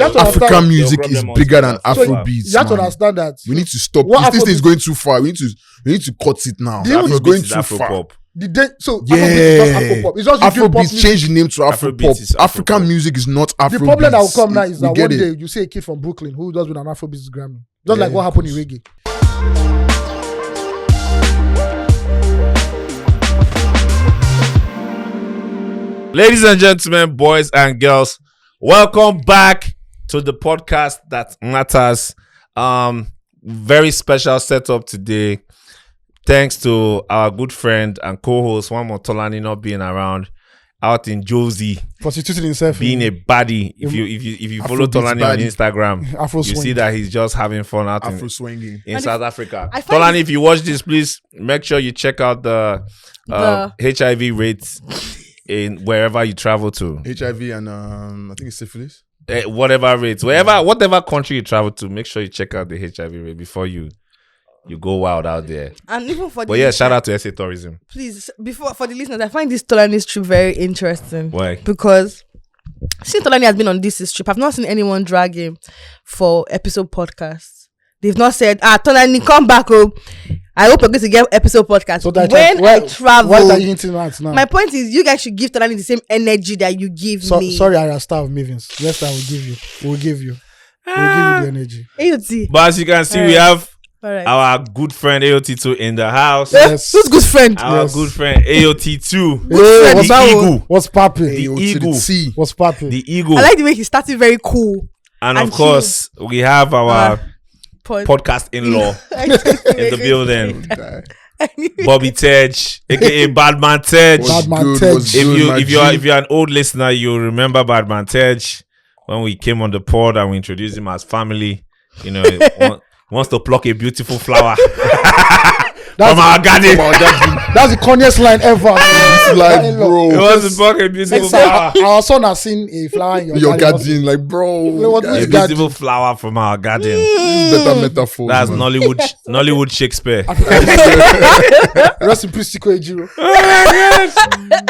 African music is bigger than Afrobeats. You have to understand that. We need to stop. This thing is going too far. We need to cut it now. It's going too far. Afropop. It's just Afrobeats change the name to Afropop. African music is not Afrobeats. The problem that will come now is that one day you see a kid from Brooklyn who does with an Afrobeats Grammy. Just like what happened in reggae. Ladies and gentlemen, boys and girls, welcome back to the podcast that matters. Very special setup today. Thanks to our good friend and co-host One More Tolani not being around, out in Josie, prostituting himself, being a baddie. If you follow Tolani on Instagram, you see that he's just having fun out in South Africa. Tolani, if you watch this, please make sure you check out the HIV rates in wherever you travel to. HIV and I think it's syphilis. Whatever rates, whatever country you travel to, make sure you check out the HIV rate before you go wild out there. And even for shout out to SA Tourism. Please, for the listeners, I find this Tolani's trip very interesting. Why? Because since Tolani has been on this trip, I've not seen anyone drag him for episode podcasts. They've not said, Tolani, come back home. I hope we're going to get episode podcast. So I travel. What are you hinting at now? My point is, you guys should give Tolani the same energy that you give me. Sorry, I staff Mavens. Yes, I will give you. We'll give you the energy. AOT. But as you can see, we have our good friend AOT2 in the house. Yes. Who's good friend? Our good friend AOT2. What's popping? The Eagle. What's popping? The Eagle. I like the way he started very cool. And of course, we have our podcast in-law in the building. Bobby Tej, aka Bad Man Tej. If you're an old listener, you'll remember Bad Man Tej when we came on the pod and we introduced him as family. You know, wants to pluck a beautiful flower from our garden. That's the corniest line ever. Like, bro, he wants to pluck a beautiful flower. Our son has seen a flower in your garden. Like, bro, a beautiful flower from our garden. Better metaphor. That's Nollywood Shakespeare. Rest in peace, Chico Ejiro.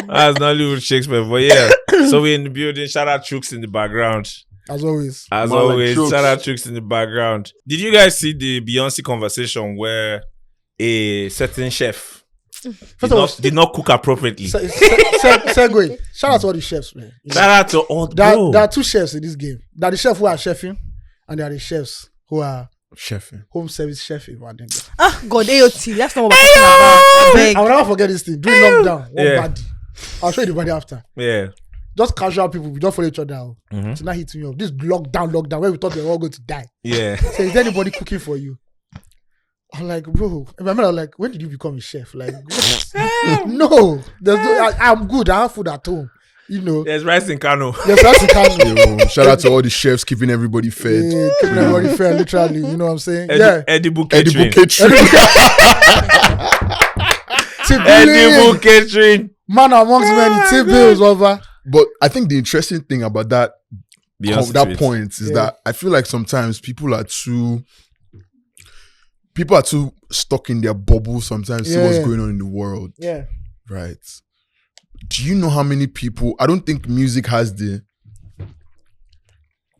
That's Nollywood Shakespeare. But yeah, so we're in the building. Shout out Chooks in the background. As always, shout out Chooks in the background. Did you guys see the Beyoncé conversation where a certain chef did not cook appropriately? Segue. Shout out to all the chefs, man. Shout out to all. There are two chefs in this game. There are the chefs who are chefing, and there are the chefs who are chefing. Home service chefing. God, AOT. That's not what we're talking about. I will never forget this thing. During lockdown, body. I'll show you the body after. Yeah. Just casual people, we don't follow each other. Mm-hmm. So now hitting me up. This lockdown, where we thought they were all going to die. Yeah. So is there anybody cooking for you? I'm like, bro. In my mind, I'm like, when did you become a chef? Like, no. I'm good. I have food at home. You know. There's rice in Kano. Shout out to all the chefs keeping everybody fed. Yeah, keeping everybody fed, literally. You know what I'm saying? Edible catering. Edible catering. Man amongst many T-bills over. But I think the interesting thing about that point is that I feel like sometimes people are too stuck in their bubble sometimes see what's going on in the world. Yeah. Right. Do you know how many people? I don't think music has the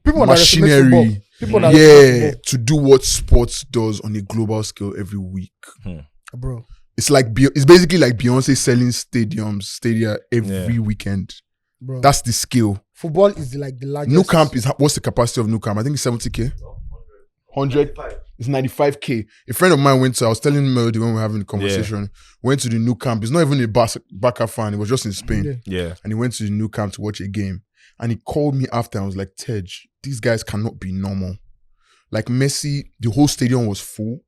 machinery to do what sports does on a global scale every week. Bro. It's basically like Beyoncé selling stadia every weekend. Bro. That's the skill. Football is the largest. Nou Camp what's the capacity of Nou Camp? I think it's 70K. 100. It's 95K. A friend of mine I was telling Melody when we were having the conversation, went to the Nou Camp. He's not even a Barca fan. He was just in Spain. Yeah. And he went to the Nou Camp to watch a game. And he called me after and was like, Tej, these guys cannot be normal. Like Messi, the whole stadium was full.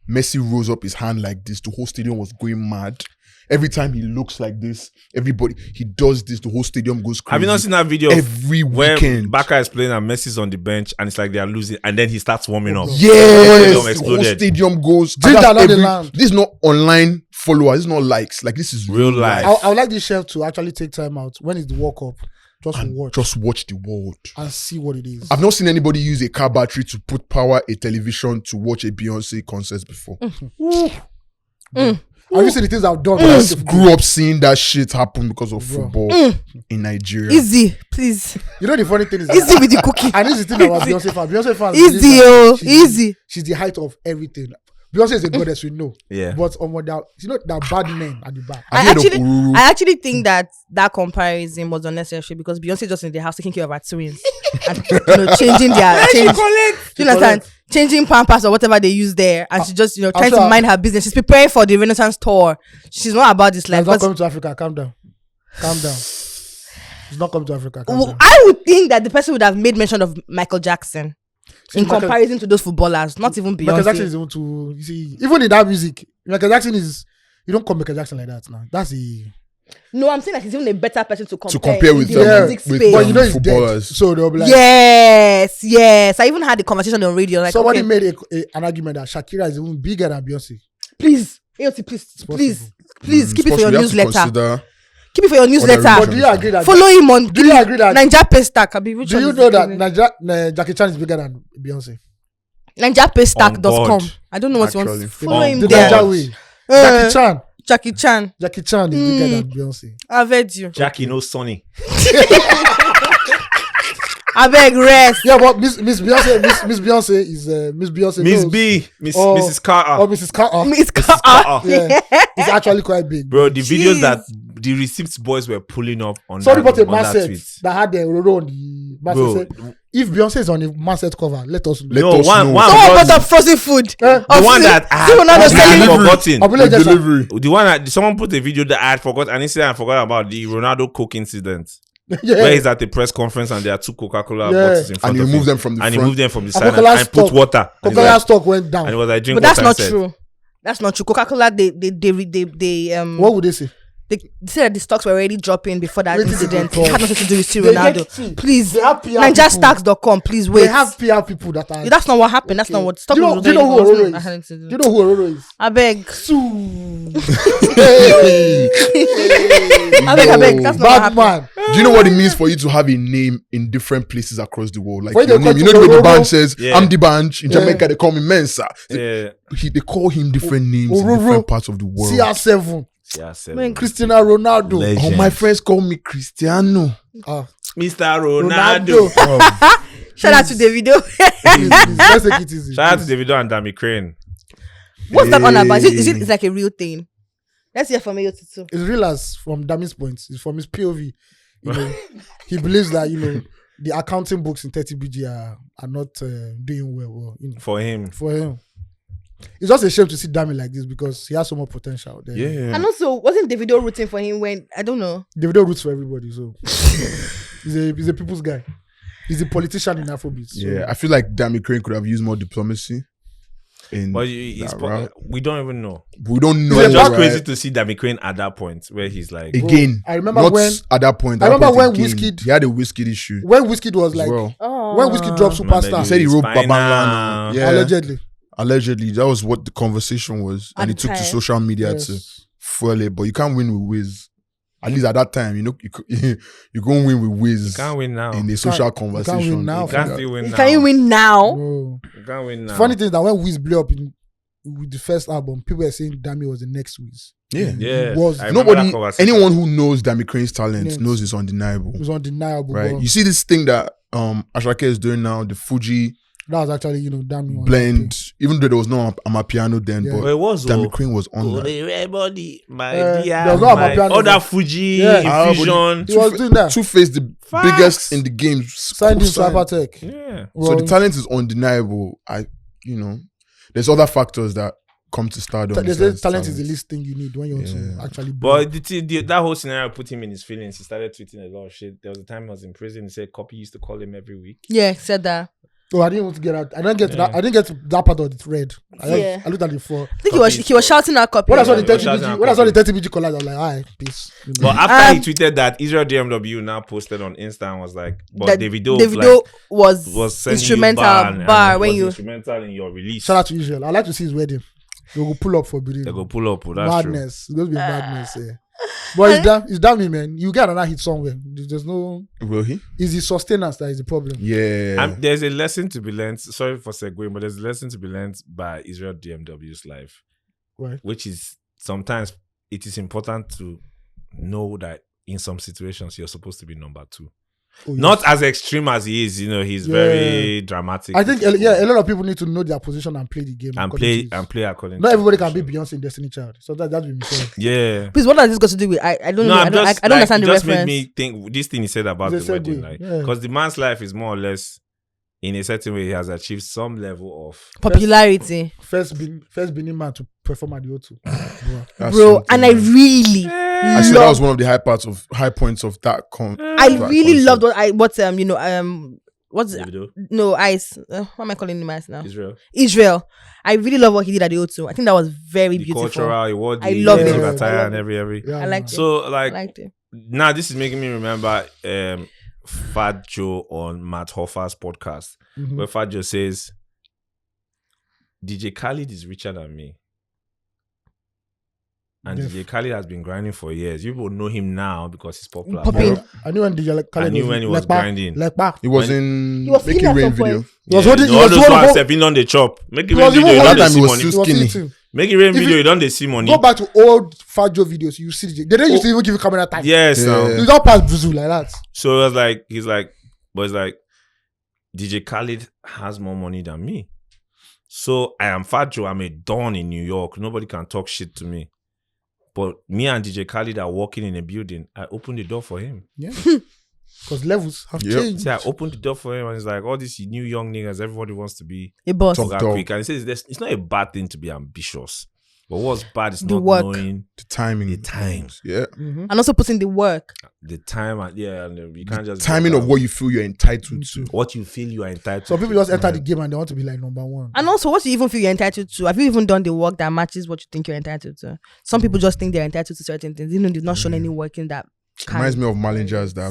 Messi rose up his hand like this. The whole stadium was going mad. Every time he looks like this, he does this, the whole stadium goes crazy. Have you not seen that video every weekend? Barca is playing and Messi's on the bench and it's like they are losing and then he starts warming up. Yes! The whole stadium goes. This is not online followers, this is not likes. Like this is real life. I would like this chef to actually take time out when it's the World Cup. Just watch the world and see what it is. I've not seen anybody use a car battery to power a television to watch a Beyonce concert before. Have you seen the things I've done? I just grew up seeing that shit happen because of football in Nigeria. Easy, please. You know the funny thing is Easy with the cookie. and this is the thing about Beyonce fans. Beyonce fans. Easy, oh, easy. She's the height of everything. Beyonce is a goddess, we know. Yeah. But that bad men at the back. I actually think that comparison was unnecessary because Beyonce just in the house taking care of her twins and changing their changing pampers or whatever they use there, and she just trying to mind her business. She's preparing for the Renaissance tour. She's not about this life. She's not coming to Africa. Calm down. She's not coming to Africa. Calm down. I would think that the person would have made mention of Michael Jackson. In comparison to those footballers, not even Beyonce. Michael Jackson is able to, you see, even in that music, Michael Jackson is, you don't call Michael Jackson like that now. That's the... No, I'm saying that he's even a better person to compare with the music space. But he's footballers. Dead, so they'll be like... Yes. I even had the conversation on radio. Like, somebody made an argument that Shakira is even bigger than Beyonce. Please, AOT, please, keep it for your newsletter. Keep it for your newsletter. But do you agree that... Follow him on... Do you agree that... Naija Paystack. Do you know that Jackie Chan is bigger than Beyonce? NaijaPaystack.com. I don't know what you want to follow him the there. Naija way. Jackie Chan is bigger than Beyonce. I've heard you. Jackie no Sonny. I beg rest. Yeah, but Miss Beyonce is Miss Beyonce. Mrs. Carter. Oh, Mrs. Carter. Miss Carter. Yeah, it's actually quite big. Bro, the videos that the receipts boys were pulling up on somebody bought a that Masset tweet that had the Roro on the Masset. If Beyonce is on the Masset cover, let us know. One bought up frozen food. The one that I had forgotten. The one that someone put a video that I had forgot, and incident I forgot about the Ronaldo Coke incident. Where he's at the press conference and there are two Coca-Cola bottles in front of him. And he moved them from the front. And he moved them from the side and put water. Coca-Cola stock went down. And it was like, drink but that's water. not true. That's not true. Coca-Cola, they what would they say? They said that the stocks were already dropping before that incident. It had nothing to do with Ronaldo. Please, NaijaStacks.com. Please wait. They have PR people that are. That's not what happened. That's not what. Do you know who Ororo is? Do you know who Ororo is? I beg. I beg. That's not what happened. Do you know what it means for you to have a name in different places across the world? Like when your name, you know the way the band says, yeah. I'm the band. In Jamaica, they call me Mensa. Yeah. They call him different names in different parts of the world. CR7. Cristiano Ronaldo. Legend. Oh, my friends call me Cristiano. Mr. Ronaldo. Shout out to Davido. Let's take it easy. Shout out to Davido and Dami Crane. What's that on about? Is it like a real thing? Let's hear from AOT2. It's real as from Dami's points. It's from his POV. You know, he believes that the accounting books in 30BG are not doing well. For him. It's just a shame to see Dami like this because he has so much potential there. Yeah. And also, wasn't Davido rooting for him when I don't know? Davido roots for everybody, so he's a people's guy. He's a politician in Afrobeat. So. Yeah, I feel like Dami Crane could have used more diplomacy. But we don't even know. We don't know. It's just crazy to see Dami Crane at that point where he's like again. I remember when at that point. I remember when Wizkid he had a Wizkid issue. When Wizkid was like when Wizkid dropped Superstar, he said he wrote Babangla. Yeah. Allegedly, that was what the conversation was, and he took to social media to fuel it. But you can't win with Wiz. At least at that time, you can't win with Wiz. You can't win now in a social conversation. You can't win now. You can't still win now. Can you win now? No. You can't win now. Funny thing is that when Wiz blew up with the first album, people were saying Dami was the next Wiz. Yeah. Anyone who knows Dami Crane's talent knows it's undeniable. It was undeniable, right? Bro. You see this thing that Ashake is doing now, the Fuji. That was actually, Dami blend. Even though there was no Amapiano then, but it was Dami Crane was on that. Everybody, my dear, there was no Amapiano. All that Fuji infusion. He was doing that. Two-Face, the biggest in the game, signed in Cybertech. Yeah. Well, so the talent is undeniable. There's other factors that come to stardom. Talent is the least thing you need when you want to actually. But that whole scenario put him in his feelings. He started tweeting a lot of shit. There was a time he was in prison. He said Copy used to call him every week. Yeah, said that. Oh, I didn't want to get out. I didn't get to that. I didn't get to that part of it red. I looked at it before. I think he was shouting at Copy. When I saw the 30BG collage, I was like, alright, peace. But after he tweeted that, Israel DMW now posted on Insta and was like, but Davido was instrumental when you instrumental in your release. Shout out to Israel. I'd like to see his wedding. They go pull up for Bidin. They go pull up. That's madness. True. It's going to be madness. Yeah. But it's Dami, man. You get another hit somewhere. There's no. Will he? It's the sustenance that is the problem. Yeah. There's a lesson to be learned. Sorry for segueing, but there's a lesson to be learned by Israel DMW's life, right? Which is sometimes it is important to know that in some situations you're supposed to be number two. Oh, yes. Not as extreme as he is, he's very dramatic. I think a lot of people need to know their position and play the game and play according. Not everybody can be Beyonce in Destiny Child, so that's been said. Yeah. Please, what has this got to do with? I don't know. I don't understand the reference. Just made me think this thing he said about the wedding, because the man's life is more or less in a certain way. He has achieved some level of popularity. First being man to perform at the O2, bro. And I really. I said that was one of the high points of that I really loved what's Ice. What am I calling him Ice now? Israel. I really love what he did at the O2. I think that was very beautiful. Cultural award. I love it. Attire and every. Yeah, I liked it. So I liked it. Now this is making me remember Fat Joe on Matt Hoffa's podcast, where Fat Joe says DJ Khaled is richer than me. And DJ Khaled has been grinding for years. You will know him now because he's popular. I knew when DJ Khaled was grinding. He was in Making Rain video. He was stepping on the chop. Making Rain video, that time he was too skinny. Making Rain video, you don't see money. Go back to old Fat Joe videos. You see, they didn't used to even give you camera time. Yes, you don't pass Brazil like that. So it was he's like, DJ Khaled has more money than me. So I am Fat Joe. I'm a don in New York. Nobody can talk shit to me. But me and DJ Khaled are walking in a building. I opened the door for him. Yeah. Because levels have changed. So I opened the door for him and it's like, all these new young niggas, everybody wants to be a boss. Quick. And he says, it's not a bad thing to be ambitious. But what's bad is not knowing the timing. The times. Yeah. And also putting the work. The time. And you can't just... timing of what you feel you're entitled to. What you feel you are entitled to. So people just enter the game and they want to be like number one. And also, what you even feel you're entitled to. Have you even done the work that matches what you think you're entitled to? Some people just think they're entitled to certain things. Even though they've not shown any work in that. Reminds me of managers that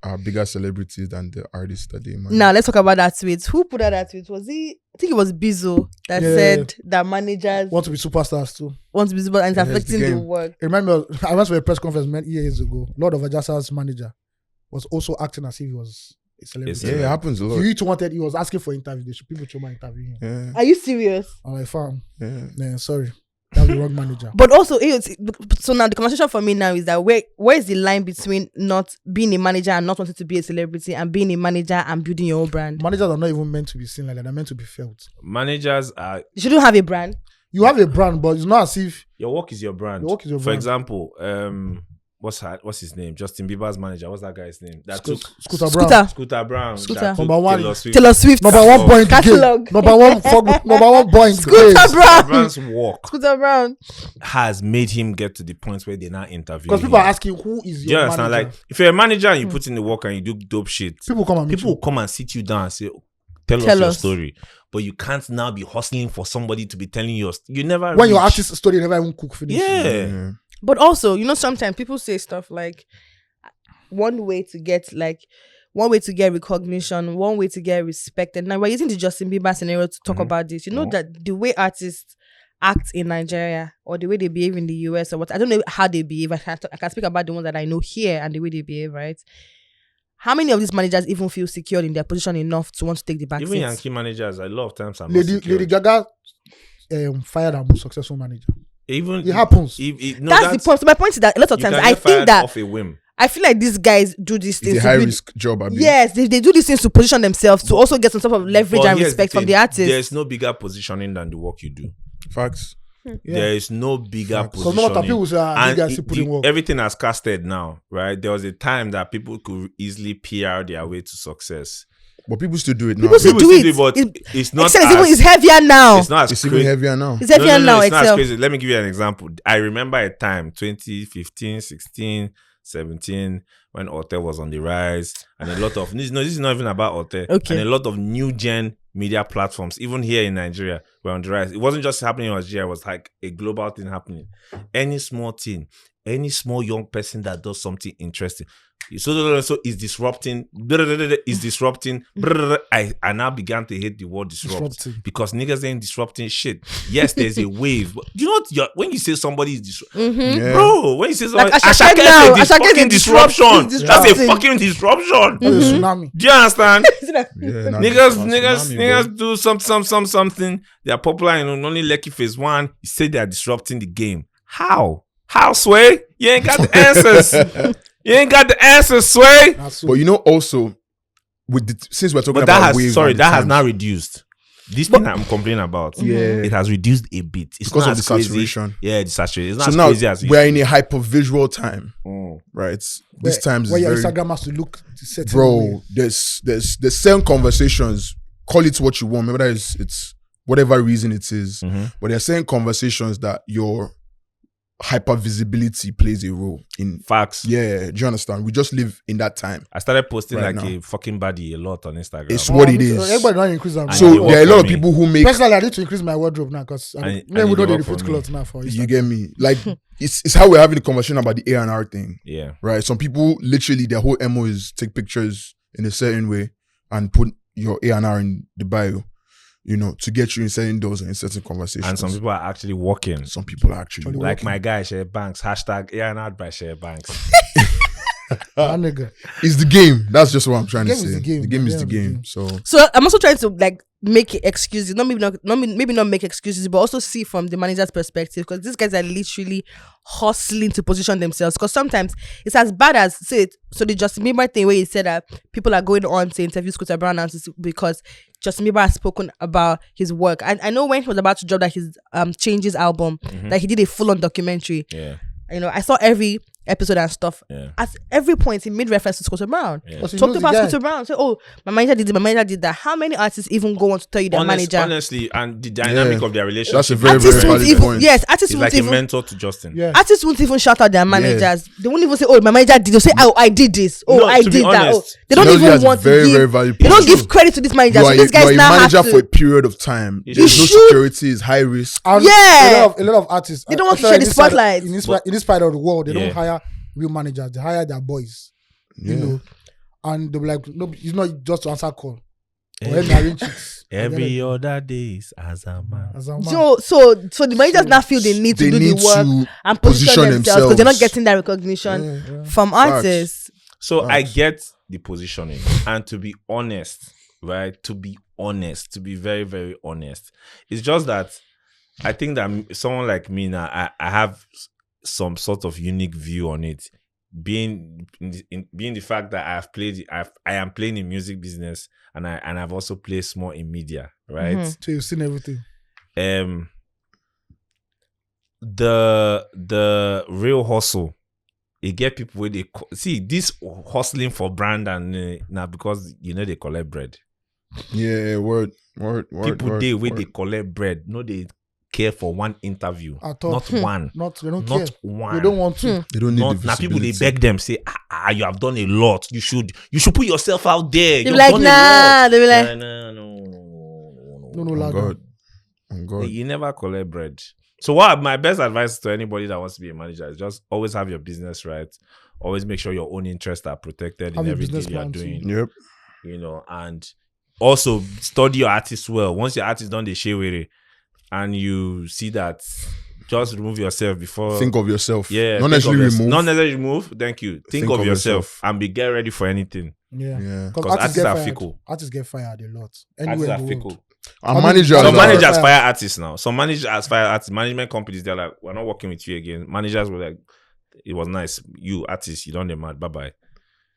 are bigger celebrities than the artists that they manage. Now let's talk about that tweet. Who put out that tweet? Was he? I think it was Bizzo that said that managers want to be superstars too. Want to be superstars and it's affecting the work. I remember I went to a press conference many years ago. Lord of Ajasa's manager was also acting as if he was a celebrity. Yeah, it happens a lot. He was asking for interviews. People should interview him. Yeah. Are you serious? I'm like, fam. Yeah, sorry. That's the wrong manager. But also, so now the conversation for me now is that where is the line between not being a manager and not wanting to be a celebrity and being a manager and building your own brand? Managers are not even meant to be seen like that. They're meant to be felt. Managers are... You shouldn't have a brand. You have a brand, but it's not as if... Your work is your brand. Your work is your brand. For example, what's his name? Justin Bieber's manager. What's that guy's name? Scooter Brown. Scooter Brown. Number one. Taylor Swift. Number 1 point catalog. Number one point. Scooter Brown. Brown's work. Scooter Brown has made him get to the point where they're not interviewing. Because people are asking, who is your manager? Like, if you're a manager and you put in the work and you do dope shit, people will come and sit you down and say, tell us your story. But you can't now be hustling for somebody to be telling you. You never. When your artist's story never even cook finish. Yeah. But also, sometimes people say stuff like one way to get recognition, one way to get respected. Now we're using the Justin Bieber scenario to talk about this. That the way artists act in Nigeria or the way they behave in the US or what, I don't know how they behave. I can speak about the ones that I know here and the way they behave, right? How many of these managers even feel secure in their position enough to want to take the back Even seat? Yankee managers, a lot of times are not Lady Gaga fired her most successful manager. It happens. That's the point. So my point is that a lot of times I think that off a whim. I feel like these guys do these things. It's a high risk job. Yes, they do these things to position themselves to also get some sort of leverage and respect from the artists. There's no bigger positioning than the work you do. Facts. Yeah. There is no bigger positioning. Because no matter people say, everything has casted now, right? There was a time that people could easily PR their way to success. But people still do it now. People still do it, but it's not it's heavier now. It's not as it's even heavier now. It's heavier now. It's not as crazy. Let me give you an example. I remember a time, 2015, 16, 17, when Ote was on the rise, and a lot of this is not even about Ote. Okay. And a lot of new gen media platforms, even here in Nigeria, were on the rise. It wasn't just happening in Nigeria, it was like a global thing happening. Any small thing, any small young person that does something interesting. So is disrupting. Is disrupting. I now began to hate the word disrupt because niggas ain't disrupting shit. Yes, there's a wave. But you know what? When you say somebody is disrupting, bro. When you say somebody, like Ashake is fucking disruption. That's a fucking disruption. Tsunami. Do you understand? Niggas do something. They are popular in only Lekki phase 1. You say they are disrupting the game. How, Sway? You ain't got the answers. You ain't got the answers, Sway. But you know, also, since we're talking about waves, that has now reduced. This thing I'm complaining about, it has reduced a bit. It's because not of the crazy. saturation. Yeah, the saturation. It's not so as now crazy as we're in a hyper-visual time, right? This time is where your very, Instagram has to look certain bro. way. There's certain conversations. Call it what you want. Maybe that is it's whatever reason it is. But there are certain conversations that your hyper visibility plays a role in. Facts. Yeah, do you understand? We just live in that time. I started posting right like now. a fucking body a lot on Instagram. It's what it is. Everybody don't increase their So there are a lot of people who make. Personally, I need to increase my wardrobe now because we don't report clothes now for Instagram. You get me? Like it's how we're having the conversation about the A&R thing. Yeah. Right. Some people literally their whole MO is take pictures in a certain way and put your A&R in the bio. You know, to get you in certain doors and in certain conversations. And some people are actually working. Some people are actually like working. my guy, Share Banks. Hashtag A&R by Share Banks. Nigga. It's the game. That's just what I'm trying to say. The game is the game. So I'm also trying to like make excuses, maybe not make excuses, but also see from the manager's perspective, because these guys are literally hustling to position themselves. Because sometimes it's as bad as so the Justin Bieber thing where he said that people are going on to interview Scooter Brown because Justin Bieber has spoken about his work. And I know when he was about to drop that his Changes album, that he did a full-on documentary. Yeah. You know, I saw every episode and stuff. Yeah. At every point, he made reference to Scooter Brown. Yeah. Talked about Scooter Brown. Said, "Oh, my manager did it. My manager did that." How many artists even go on to tell you their manager? Honestly, and the dynamic of their relationship. That's a very, very valid point. Yes, artists He's won't like even. a mentor to Justin. Yeah. Artists won't even shout out their managers. They won't even say, "Oh, my manager did." They'll say, "Oh, I did this. Oh, No, I to did be that." Oh, honest, they don't even want very, to give. very valid They don't point. give credit to this manager. You So are these guys a now manager have to. for a period of time. You There's no should. security. It's high risk. And Yeah. a lot of artists. They don't want to especially share the spotlight. In this part of the world, they Yeah. don't hire real managers. They hire their boys. Yeah. You know, and they'll be like, no, it's not just to answer call. Or help me arrange chicks. Every other day is as a man. As a man. So the managers now feel they need to They do need the work to and position themselves because they're not getting that recognition from artists. So I get the positioning. And to be honest, right? To be very, very honest. It's just that I think that someone like me now, I have some sort of unique view on it. Being the fact that I am playing in music business and I've also played small in media, right? So you've seen everything. The real hustle, you get people where they see this hustling for brand and now because they collect bread. Yeah, word. People they collect bread, no they care for one interview. At all. Not one. They don't Not care. one. They don't want to. They don't need the Now people they visibility. beg them, say, you have done a lot. You should put yourself out there. They'll You've be like, done a nah. lot." They'll be like, No, Oh lag God. on. Oh God. You never collect bread. So what my best advice to anybody that wants to be a manager is just always have your business right. Always make sure your own interests are protected Have in your everything business you are plan too. doing. Yep. And also study your artist well. Once your artist done the share with it, and you see that, just remove yourself before. Think of yourself. Yeah. Not think necessarily of remove. Not necessarily remove. Thank you. Think of yourself and get ready for anything. Yeah. Because artists are fickle. Artists get fired a lot. Artists Anywhere are in the world. fickle. Our manager. Some Some managers fire artists now. Some managers fire artists. Management companies, they're like, we're not working with you again. Managers were like, it was nice. You artists, you don't demand. Bye bye.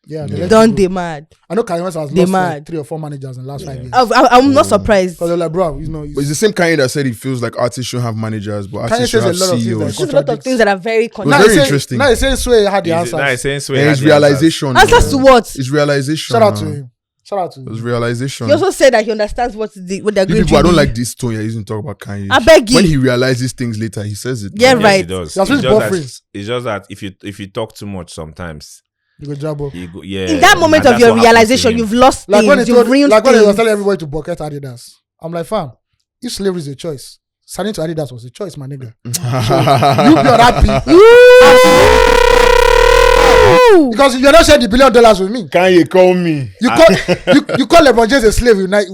Yeah. don't they mad? I know Kanye West has They lost mad. like 3 or 4 managers in the last 5 years. I'm not surprised. Because they're like, bro, you know, But it's the same Kanye that said he feels like artists should have managers, but Kanye artists should have says a lot of things CEOs. like- There's a lot of things that are very was now very he's saying- interesting. Now he's saying Sway had the answers. Nice, saying Sway And had his the answers. realization. answers to what? His realization. Shout out to him. Shout out to His him. realization. He also said that he understands what they're You going people, through. I don't like this tone you're using to talk about Kanye. I beg you. When he realizes things later, he says it. Yeah, Yes, right. it does. That's It's his just buffering. it's just that if you talk too much sometimes, You go jab up. you go, yeah. In that moment and of that's your what happens to realization, him. you've lost Like when things. he You've told, ruined like when he was things. telling everybody to bucket Adidas. I'm like, fam, if slavery is a choice, signing to Adidas was a choice, my nigga. So, you be unhappy. Because you're not sharing the $1 billion with me. Can you call me? You call LeBron James a slave for Nike.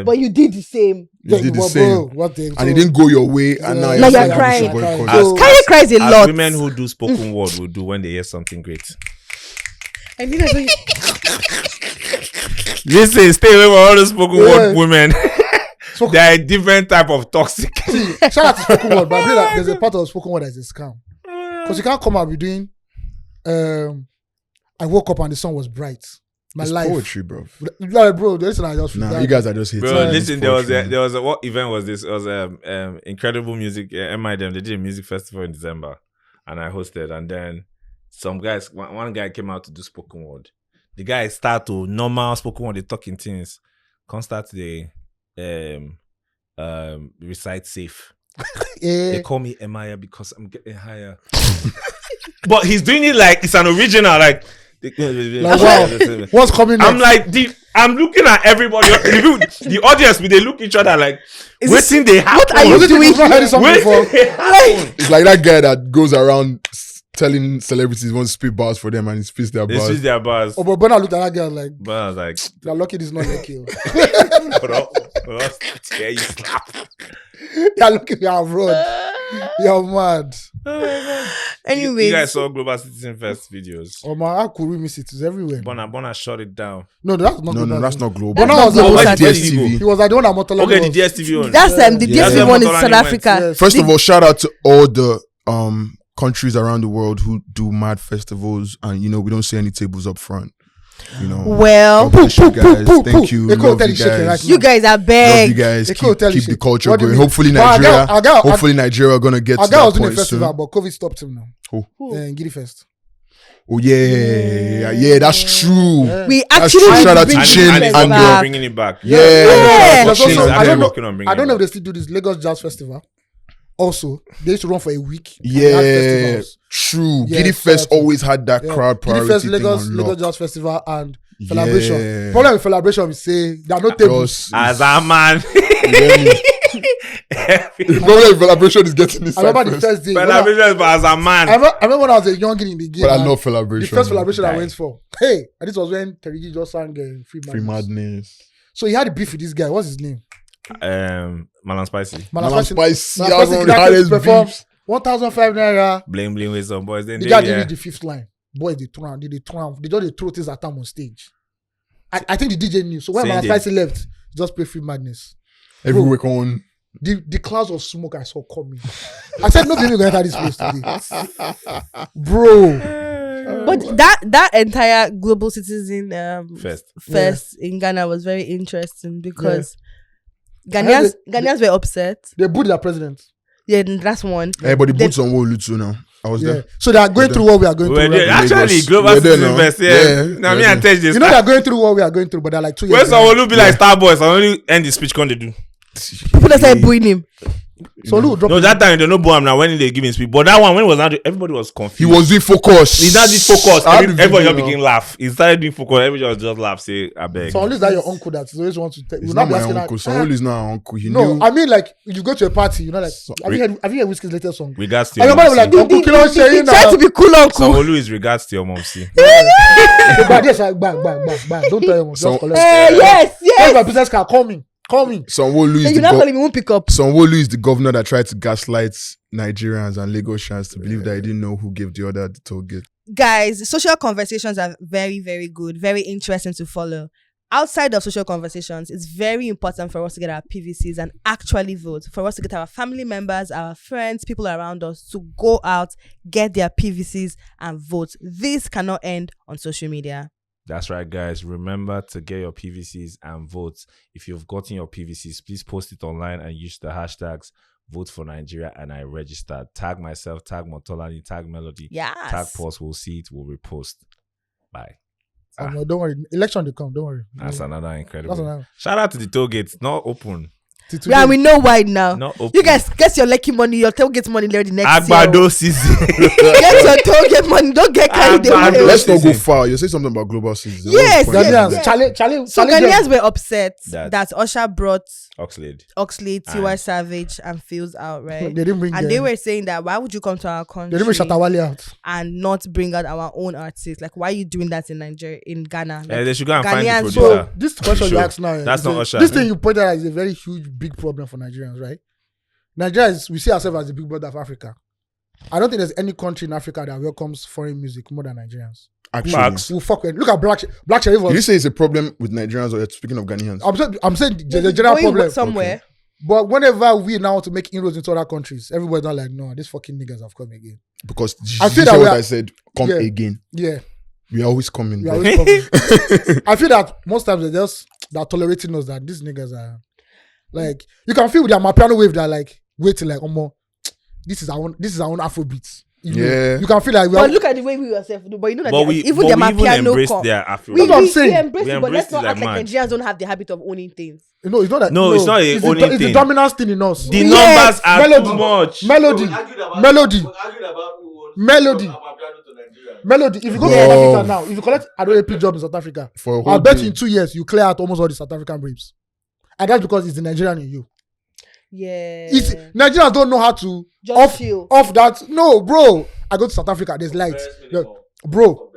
But you did the same. You did the same. And it didn't go your way. And now you're crying. Kanye cries a lot. As women who do spoken word will do when they hear something great. I think that's what Listen, stay away from all the spoken word women. They are a different type of toxic. See, shout out to spoken word, but there's a part of spoken word that is a scam. Because you can't come out with doing I woke up and the sun was bright. My life. Poetry, bro. Bro, listen, I just you guys are just hitting. Bro, listen, there was a what event was this? It was incredible music. MIDM, they did a music festival in December, and I hosted. And then some guys, one guy came out to do spoken word. The guy start to normal spoken word, they talking things. Can't start the recite safe. They call me Emaya because I'm getting higher. But he's doing it like it's an original, like wow. What's coming next? I'm like, I'm looking at everybody. The audience, they look at each other like, waiting they happen. What are you doing? It's like that guy that goes around telling celebrities he wants to spit bars for them and he spits their bars. They spit their bars. Oh, but Bernard looked at that girl like, but I was like, you're lucky this is not like you. Yeah, you slap. You're lucky we have run. You're mad. Anyway, you guys saw Global Citizen Fest videos. Oh my, how could we miss it? It's everywhere. Bona shut it down. No, that's not. No, that's not global. Bona was at DSTV. He was like the one that Motola. Okay, the DSTV one. That's the DSTV one in South Africa. Yes. First of all, shout out to all the countries around the world who do mad festivals, and we don't see any tables up front. Well, God bless you guys. Thank you. Love you guys. You guys are big. Love you guys. Keep the culture going. Hopefully Nigeria are gonna get to that was doing a point festival, soon. but COVID stopped him now. Who? Giddy Fest. Oh yeah, that's true. Yeah. We That's actually true. Shout out to bring Chin it and back. Bringing it back. Yeah. I don't know if they still do this Lagos Jazz Festival. Also, they used to run for a week. Yeah, true. Yeah, Giddy Fest always had that crowd priority Giddy Fest, thing Lagos on lock. Jazz Festival and Celebration. Yeah. Problem with Celebration is say there are no tables. As a man. The problem with Celebration is getting this. I remember the first day. Celebration as a man. I remember when I was a youngin in the game. But I love Celebration. The first Celebration I went for. Hey, and this was when Terry G just sang Free Madness. So he had a beef with this guy. What's his name? Malan Spicy. Malan Spicy. Perform 1,500 naira. Blame with some boys. Then the guy did the fifth line. Boys, they just throw things at them on stage. I think the DJ knew. So when Malan Spicy left, just play Free Madness. Every week on. The clouds of smoke I saw coming. I said nothing going to enter this place today. Bro. But that entire Global Citizen fest in Ghana was very interesting because Ghanaians were upset. They booed their president. Yeah, that's one. Hey, but the boots on Wolu too now. I was there. So they are going through what we are going through. Actually, Global Citizen Fest, Now me and Tej this. They are going through what we are going through, but they're like 2 years. When someone be like Starboys, I only end the speech, can they do? People that started booing him. So no, that time they don't boo him now when they give him speech. But that one, when it was not, everybody was confused. He was doing focus. He not did focus. Everybody just begin laugh. He started doing focus. Everybody just laugh. Say, I beg. So unless that your uncle that always wants to tell you. He's not my uncle. Saul is not our uncle. I mean like you go to a party, like have you heard Whiskey's latest song? Regards to your mom. Like Uncle Kilo saying try to be cool uncle. Saul is regards to your mom. See. But yes, bang. Don't tell your mom. Just collect. Yes. My business card. Call me. Sanwo-Olu is you're not calling me, won't pick up. Sanwo-Olu is the governor that tried to gaslight Nigerians and Lagosians to believe that he didn't know who gave the order at the toll gate. Guys, social conversations are very, very good, very interesting to follow. Outside of social conversations, it's very important for us to get our PVCs and actually vote. For us to get our family members, our friends, people around us to go out, get their PVCs and vote. This cannot end on social media. That's right, guys. Remember to get your PVCs and vote. If you've gotten your PVCs, please post it online and use the hashtags Vote for Nigeria and I registered. Tag myself, tag Motolani, tag Melody, tag Pulse. We'll see it, we'll repost. Bye. No, don't worry. Election to come, don't worry. That's another incredible. Shout out to the toll gates, not open. Yeah, we know why now. Not open. You guys get your lucky money, your tailgate money the next Agbado season. Get your tailgate money. Don't get carried away. Let's not go far. You say something about global season. Yes. Charlie. So Ghanaians were upset that Usher brought Oxlade, T.Y. Savage, and Feels Out, right? They didn't bring. And they were saying that why would you come to our country? They didn't bring Shatawale out and not bring out our own artists. Like, why are you doing that in Nigeria, in Ghana? Like, they should go and find the Ghanaians- producer. So this question you ask now, That's not Usher. this thing you pointed out is a very huge, big problem for Nigerians, right? Nigeria we see ourselves as the big brother of Africa. I don't think there's any country in Africa that welcomes foreign music more than Nigerians. Actually, We'll fuck with. Look at Black Sherif. did you say it's a problem with Nigerians or you're speaking of Ghanaians? I'm saying there's a general Going problem somewhere. Okay. But whenever we now want to make inroads into other countries, everybody's not like, no, these fucking niggas have come again. Because I I feel feel that what we are- I said, come Yeah. again. Yeah, We are always coming. we bro. are always coming. I feel that most times they're just tolerating us that these niggas are like, you can feel with their Mapiano wave that like waiting like, this is our own Afrobeats. You know? Yeah. You can feel like But look at the way we yourself do. But you know that But we even their piano embrace come. their Afro. That's what I'm saying. We embrace We it, but embrace let's not it act like like mad. Nigerians don't have the habit of owning things. no, it's not that. No, it's not a it's owning It's the thing. dominance thing in us. The Yes. numbers are Melody. too much. Melody. If you go to Bro. South Africa now, if you collect Adobe job in South Africa, For a whole I bet day. you in 2 years you clear out almost all the South African babes. And that's because it's the Nigerian in you. Yeah. It's Nigerians don't know how to Just chill. off that. No, bro. I go to South Africa, there's lights. Bro.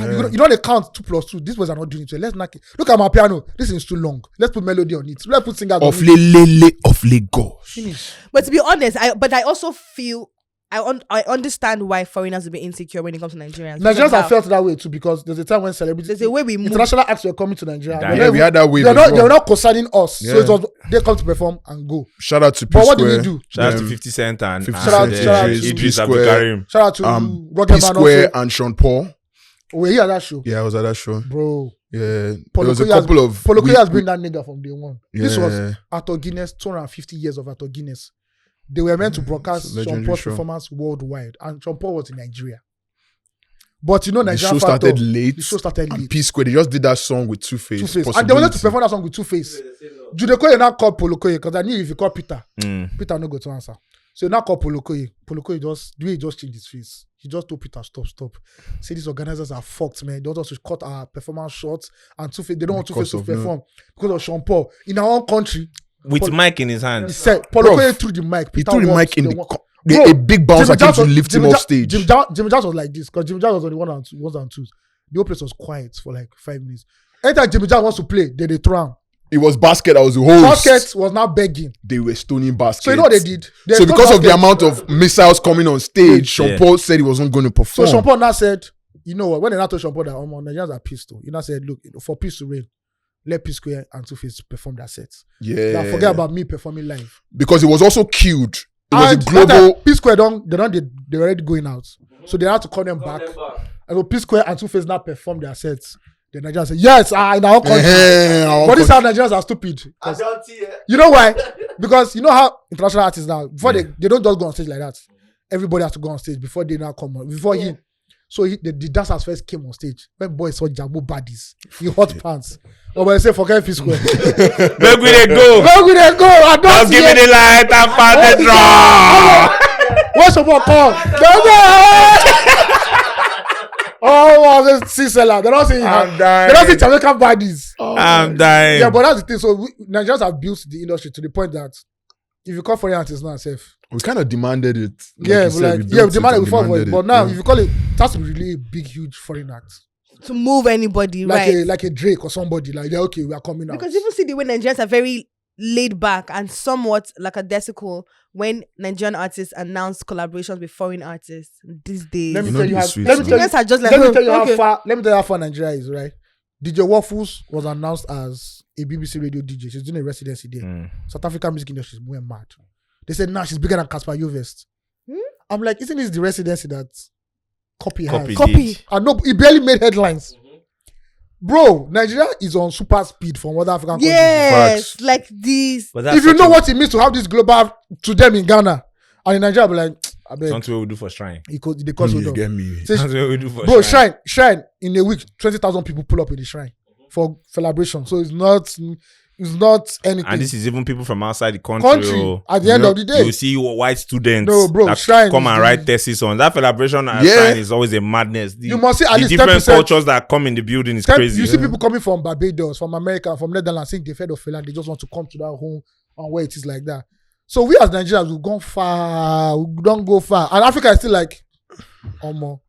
You don't count 2 plus 2. These boys are not doing it. So let's not look at my piano. This is too long. Let's put melody on it. Let's put singers Of on it. of Lagos. Finish. But to be honest, I also feel I understand why foreigners will be insecure when it comes to Nigerians. Nigerians Because have felt that way too because there's a time when celebrities, there's a way we move. international acts were coming to Nigeria. Yeah, Yeah, we had that wave. They're as not, well. they're not concerning us. Yeah. So it was, they come to perform and go. Shout out to P But what Square. did we do? Shout out to 50 Cent and 50 Shout out- and, shout out to Idris P Abdul Square. Karim. Shout out to P Rocket Man Square also. and Sean Paul. We're here at that show. Yeah, I was at that show. Bro. Yeah, there Polo was a Koye has- couple of. Polo Koye we- has been that nigga from day one. This was Yeah. Arthur Guinness, 250 years of Arthur Guinness. They were meant to broadcast It's a Sean legendary Paul's show. performance worldwide. And Sean Paul was in Nigeria. But you know, The Nigeria show started late. The show started And late. P Square, they just did that song with Two-Face. Two-Face. And they wanted to perform that song with Two-Face. Jude Koye now called Polo Koye because I knew if you call Peter, Peter no go to answer. So he now called Polo Koye. Polo Koye the way he just changed his face. He just told Peter, stop. Say these organizers are fucked, man. They want us to cut our performance short and Two-Face. They don't want Because Two-Face to of perform because of Sean Paul. In our own country, With mic in his hand. he said, Polo Bro, Koye threw the mic. He Peter threw the walked, mic in they the. walked. A big bouncer came to lift him off stage. Jimmy Jones was like this because Jimmy Jones was on the ones and twos. The whole place was quiet for like 5 minutes. Anytime Jimmy Jones wants to play, they throw him. It was Basket that was the host. Basket was now begging. They were stoning Basket. So you know what they did? They So stoned because of the Basket. amount of missiles coming on stage, Sean Yeah. Paul said he wasn't going to So perform. Sean Paul now said, you know what? When they now told Sean Paul that Nigerians are pissed too, he now said, look, for peace to reign, let P Square and Two-Face perform their sets. Yeah. Now forget about me performing live. Because it was also queued. It was a And global. P Square they're already going out. So they had to call them back. And so P Square and Two-Face now perform their sets. The Nigerians say, yes, in our country. But this is how Nigerians are stupid. 'Cause you know why? Because you know how international artists now, before they don't just go on stage like that. Everybody has to go on stage before they now come on. Before him. So the dancers first came on stage. When boys saw Jambo baddies in hot pants. Or when they say, forget P Square. Where we they go? Where will they go? I don't Just see give me it. the light and pass the drum. What's your come? Oh, this C-seller. They don't say I'm they don't dying. say Jamaican baddies. I'm dying. Yeah, but that's the thing. So Nigerians have built the industry to the point that if you call foreign artists now, safe. We kind of demanded it. Yeah, you said, we built demanded and before, demanded but now yeah. if you call it, that's really a big, huge foreign act, to move anybody, right? like a Drake or somebody. Like, yeah, okay, we are coming out. Because even see the way Nigerians are very laid back and somewhat lackadaisical when Nigerian artists announce collaborations with foreign artists these days. Let me You know tell you the how. sweet Let me tell you. Nigerians are just like, Let me tell you okay. how far Nigeria is, right? DJ Waffles was announced as a BBC radio DJ. She's doing a residency there. South African music industry is going mad. They said, nah, she's bigger than Casper Jovest. I'm like, isn't this the residency that Copy has? Copy. I know, it barely made headlines. Bro, Nigeria is on super speed from other African countries. Yes, Facts. like these. But that's If you such know a- what it means to have this global to them in Ghana and in Nigeria, I'll be like, I bet Something what we do for Shrine. they cause You hold get on. me. Say, That's what we do for bro, Shrine. shrine in a week, 20,000 people pull up in the shrine for celebration. So it's not. It's not anything. And this is even people from outside the country. At the end of the day. You see white students that come and write thesis on. That celebration at Shrine is always a madness. You must see at least different cultures that come in the building is crazy. You see people coming from Barbados, from America, from Netherlands, saying they've heard of Fela. They just want to come to that home and where it is like that. So we as Nigerians, we've gone far. We don't go far. And Africa is still like, more.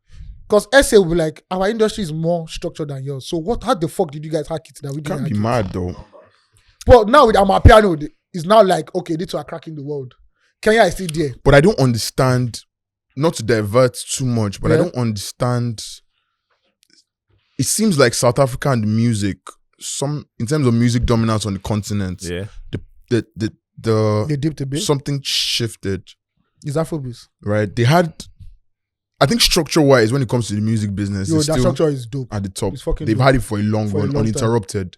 Because SA will be like, our industry is more structured than yours. So how the fuck did you guys hack it that we didn't? Can't be mad though. But now with Amapiano, it's now like, okay, these two are cracking the world. Kenya is still there. But I don't understand, not to divert too much, but I don't understand. It seems like South Africa and music, in terms of music dominance on the continent, they dipped a bit. Something shifted. It's Afrobeats. Right? They had, I think structure-wise, when it comes to the music business, that structure is dope. At the top. They've had it for a long run, uninterrupted.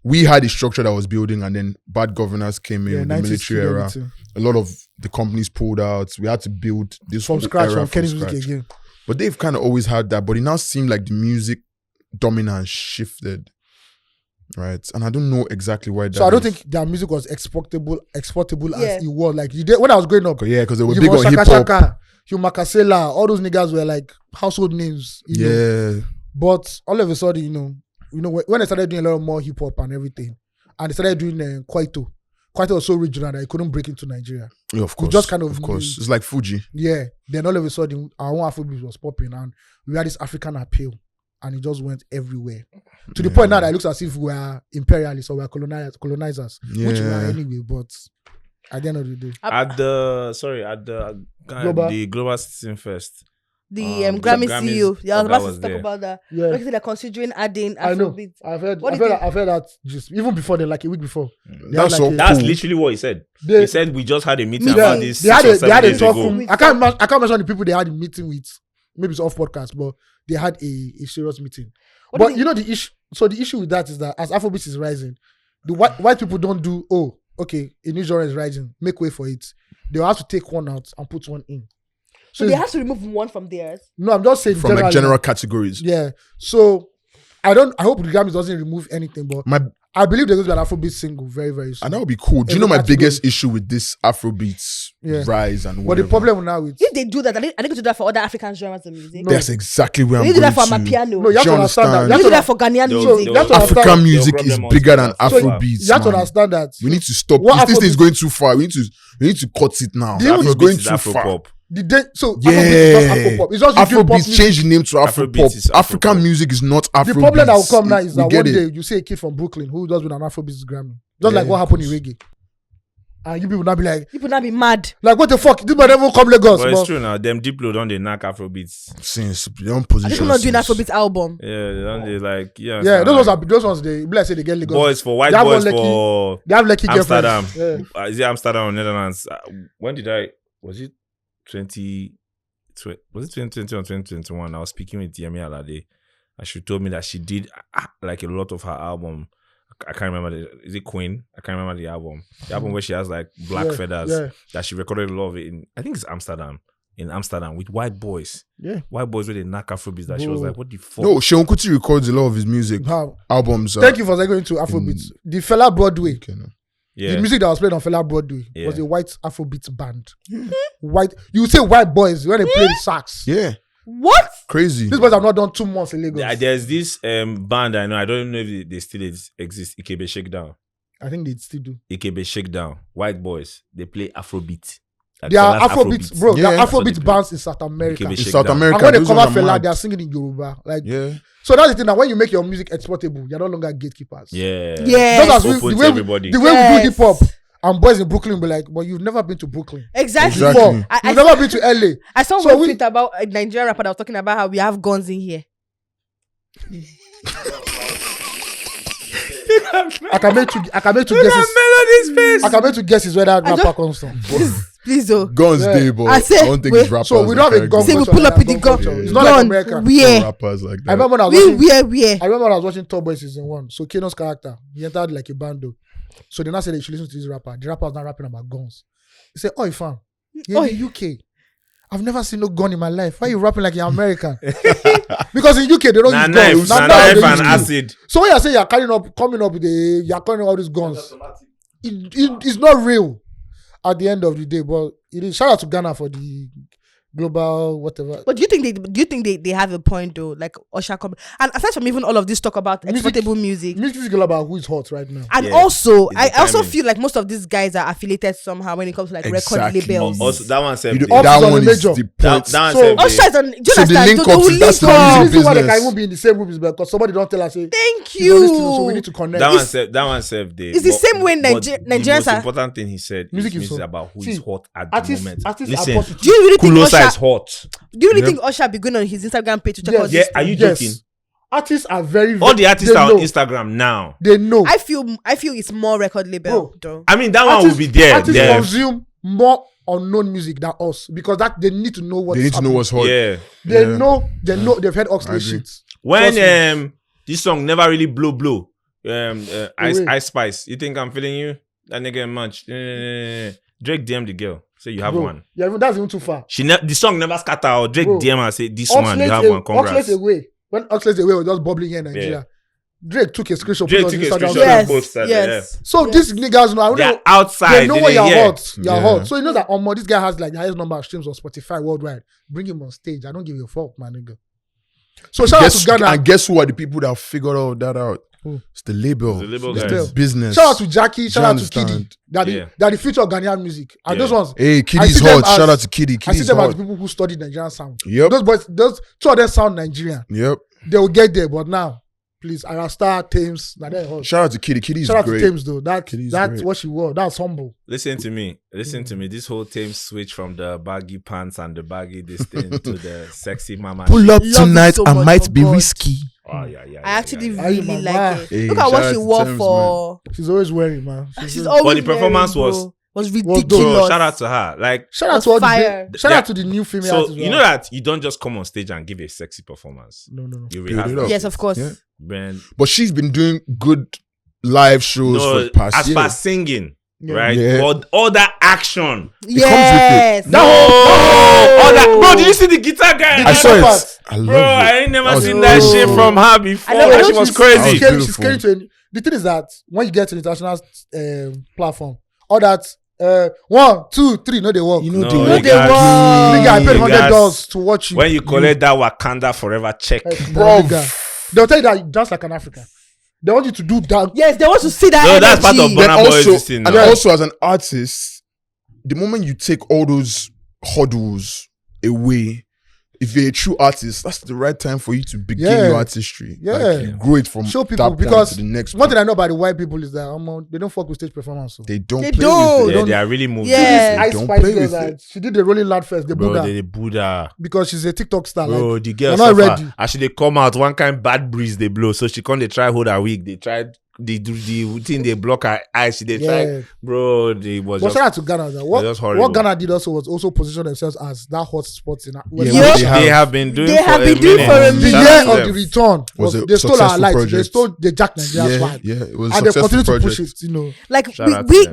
We had a structure that was building, and then bad governors came in, the military era. Everything. A lot of the companies pulled out. We had to build this from scratch, from Kenny's music again. But they've kind of always had that. But it now seemed like the music dominance shifted, right? And I don't know exactly why that So I don't think their music was exportable as it was. Like, when I was growing up. Yeah, because they were big on hip-hop. Hugh Makasela, all those niggas were like household names. You know? But all of a sudden, when they started doing a lot more hip hop and everything, and they started doing Kwaito was so regional that it couldn't break into Nigeria. Yeah, of course. We just of course. It's like Fuji. Yeah. Then all of a sudden, our own Afrobeat was popping, and we had this African appeal, and it just went everywhere. To the point now that it looks as if we are imperialists or we are colonizers, which we are anyway. But at the end of the day, at the Global Citizen Fest. The Grammy CEO. Yeah, I was about to talk about that. Yeah. Like they're considering adding Afrobeat. I've heard that just even before then, like a week before. That's literally what he said. He said we just had a meeting about this. They had a talk from, I can't mention the people they had a meeting with. Maybe it's off podcast, but they had a serious meeting. But the issue. So the issue with that is that as Afrobeat is rising, the white people don't do, okay, a new genre is rising, make way for it. They'll have to take one out and put one in. So they have to remove one from theirs. No, I'm just saying from like general categories. Yeah. So I hope the Grammys doesn't remove anything, but I believe there's going to be an Afrobeat single very, very soon. And that would be cool. Do you know my biggest issue with this Afrobeats rise and whatever? But the problem now is if they do that, are they going to do that for other African genres of music? No. That's exactly where I'm going to. They do that for Amapiano. No, you have to understand that. You do that for Ghanaian music. African music is bigger than Afrobeats. You have to understand that. We need to stop. If this thing is going too far, we need to cut it now. It's going too far. Afrobeats is just Afrobeats change the name to Afropop. African music is not Afrobeats. The problem that will come now is that one day you see a kid from Brooklyn who does with an Afrobeats Grammy, just like what happened in reggae, and you people now be like, people now be mad, like what the fuck? This man never come Lagos. But it's true now. Them Diplo don't they knock Afrobeats since they don't position. People not doing Afrobeats album. Yeah, they don't. They like those ones they like say they get Lagos. Boys for white boys for they have lucky Amsterdam. Is it Amsterdam or Netherlands? When did was it 2020 or 2021? I was speaking with Yemi Alade, and she told me that she did like a lot of her album. I can't remember is it Queen? I can't remember the album. The album where she has like black feathers that she recorded a lot of it in. I think it's Amsterdam. In Amsterdam with white boys. Yeah. White boys with a knock Afrobeats that she was like, what the fuck? No, Seun Kuti records a lot of his music albums. Thank you for going to Afrobeats. The Fela Broadway. Okay, no. Yeah. The music that was played on Fela Broadway was a white Afrobeats band. White, you say white boys when they play the sax. Yeah. What? Crazy. These boys have not done 2 months in Lagos. There's this band I know. I don't know if they still exist. Ikebe Shakedown. I think they still do. Ikebe Shakedown. White boys. They play Afrobeat. Like they are Afrobeats, bro. Yeah. They are Afrobeat bands in South America. In South America. And when they cover Fela, they are singing in Yoruba. Like, so that's the thing. That when you make your music exportable, you're no longer gatekeepers. Yeah. Just as the way we do hip hop. And boys in Brooklyn will be like, but you've never been to Brooklyn. Exactly. You've never been to LA. I saw one tweet about a Nigerian rapper that was talking about how we have guns in here. I can make two guesses. I can make two guesses where that rapper comes from. Please, oh. Guns day, but I don't think it's rappers. So we don't have a gun. Say we pull up with the gun. It's not like America. Where? Rappers like that. I remember when I was watching Top Boy season 1. So Kano's character, he entered like a bando. So they now said they should listen to this rapper. The rapper was not rapping about guns. He said, "Oi, fam, you're in the UK, I've never seen no gun in my life. Why are you rapping like you're American? Because in UK they don't use knife, guns. knife and acid. So when you say you're coming up with you're carrying all these guns, it's not real at the end of the day. But it is. Shout out to Ghana for the global whatever. But do you think they have a point though? Like Usher come, and aside from even all of this talk about exportable music is all about who is hot right now. And also I also feel like most of these guys are affiliated somehow when it comes to like record labels. Also, that one said that one is the point. So Usher is on. So the link up to that's the reason why they can even be in the same room is because somebody don't tell us. Thank you. So we need to connect. That one said it's the same way Nigerians are. The most important thing he said music is about who is hot at the moment. Listen, do you really think Usher is hot? Do you really think Usher be going on his Instagram page to check out? Yeah, are you joking? Artists are very all the artists are on Instagram now. They know. I feel it's more record label. Though. I mean, that one will be there. Artists consume more unknown music than us because that they need to know what. They need to know what's hot. Yeah, they know. They've heard Oxley shit. When this song never really blow. Ice Spice. You think I'm feeling you? That nigga munch. Drake DM the girl. Say you have one. Yeah, that's even too far. The song never scatter out. Drake DM her say this one you have one. Congrats. When Oxley's away was just bubbling here in Nigeria. Yeah. Drake took a screenshot. Yes. So these niggas know. They're outside. They know where you're hot. You're hot. So you know that this guy has like the highest number of streams on Spotify worldwide. Bring him on stage. I don't give you a fuck, my nigga. So shout out to Ghana. And guess who are the people that figured all that out? It's the label. It's business. Shout out to Jackie. Shout out to Kiddy. They're the future of Ghanaian music. And those ones. Hey, Kiddy's hot. Shout out to Kiddy. I see them as people who studied Nigerian sound. Yep. Those boys, two of them sound Nigerian. Yep. They will get there, but now, please, Allstars, Tems. Shout out to Kiddy. Kiddy's great. Shout out great. to Tems though. That's what she wore. That's humble. Listen to me. This whole Tems switch from the baggy pants and the baggy this thing to the sexy mama. Pull up tonight. So I might be risky. Oh, yeah. I actually really like it. Hey, look at what she wore for. She's always wearing, man. She's always but the performance was ridiculous. Bro, shout out to her. Like shout out to all shout out to the new female artists. So you know that you don't just come on stage and give a sexy performance. No. You really yes, of course. Yeah. Man. But she's been doing good live shows for the past year. As far as singing. Yeah. Right? Yeah. But all that action. Yes. Bro, did you see the guitar guy? I saw it. I love it. I ain't never seen that shit from her before. She was crazy. She's scary to the thing is that when you get to the international platform, all that 1, 2, 3, no they work. You know they work. Nigga, I paid $100 to watch you. When you collect that Wakanda Forever check, bro, they'll tell you that you dance like an African. They want you to do that. Yes, they want to see that. No, that's part of Burna Boy's thing. And also, as an artist, the moment you take all those hurdles away, if you're a true artist, that's the right time for you to begin your artistry. Yeah, like, you grow it from show people that because to the next one thing I know about the white people is that they don't fuck with stage performance. So. They don't. They are really moving. Yeah, Ice Spice girls that she did the Rolling Loud first. The Buddha because she's a TikTok star. Bro, like, the girls not ready. Actually, they come out one kind bad breeze they blow, so she can't. They try hold her wig. They tried. They do the thing. They block her eyes. They try, bro. They was. But shout out to Ghana. What Ghana did was position themselves as that hot spot in. They have been doing. They have been doing for a minute. The year of the return they stole our light. Project. They stole the Jack Nigeria's vibe. Yeah, it was and they continue to push it. You know, like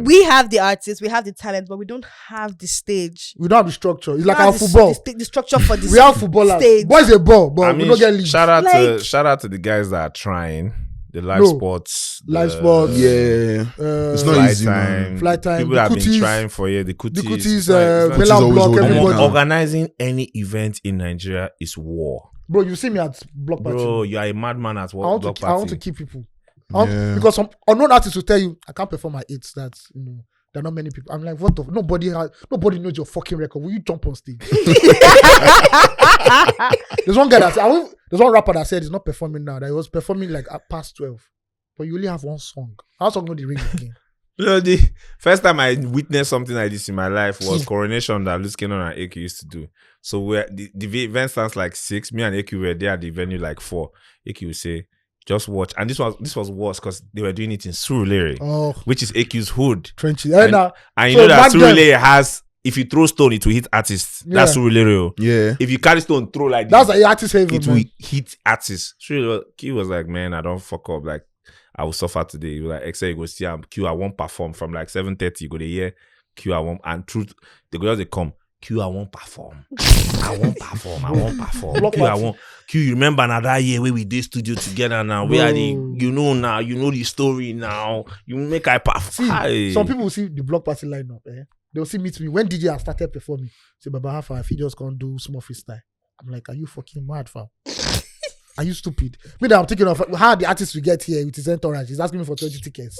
we have the artists, we have the talent, but we don't have the stage. We don't have the structure. It's like our football. The structure for the we have footballers. Stage. Boys a ball, but we don't get league. Shout out to the guys that are trying. The live sports. Yeah. It's not easy, man. Flight time. People have been trying for years. The Kutis, Milan Block, everybody. Organizing any event in Nigeria is war. Bro, you see me at Block Party. Bro, you are a madman at Block Party. I want to keep people. Because some unknown artists will tell you, I can't perform at 8. That's, there are not many people. I'm like, what the? Nobody knows your fucking record. Will you jump on stage? There's one rapper that said he's not performing now. That he was performing like at past 12. But you only have one song. How song know the ring again? The first time I witnessed something like this in my life was Coronation that Luis Cannon and AQ used to do. So the event starts like 6. Me and AQ were there at the venue like 4. AQ would say, just watch. And this was worse because they were doing it in Surulere, which is AQ's hood. Trenchy. And you know that Surulere has, if you throw stone, it will hit artists. Yeah. That's Surulere. Yeah. If you carry stone, throw like that's an artist haven. It will hit artists. He was like, man, I don't fuck up. Like, I will suffer today. He was like, Excel, you go see Q, I won't perform from like 7:30. You go to hear Q, I won't. And truth, they go just they come. Q, I won't perform. I won't perform. Q, you remember now that year where we did studio together now? We are you know the story now. You make I perform. See, some people will see the block party lineup, They'll see meet me when DJ has started performing. Say, Baba, how far if you just can't do small freestyle? I'm like, are you fucking mad, fam? Are you stupid? Me that I'm thinking of how the artist will get here with his entourage. He's asking me for 20 tickets.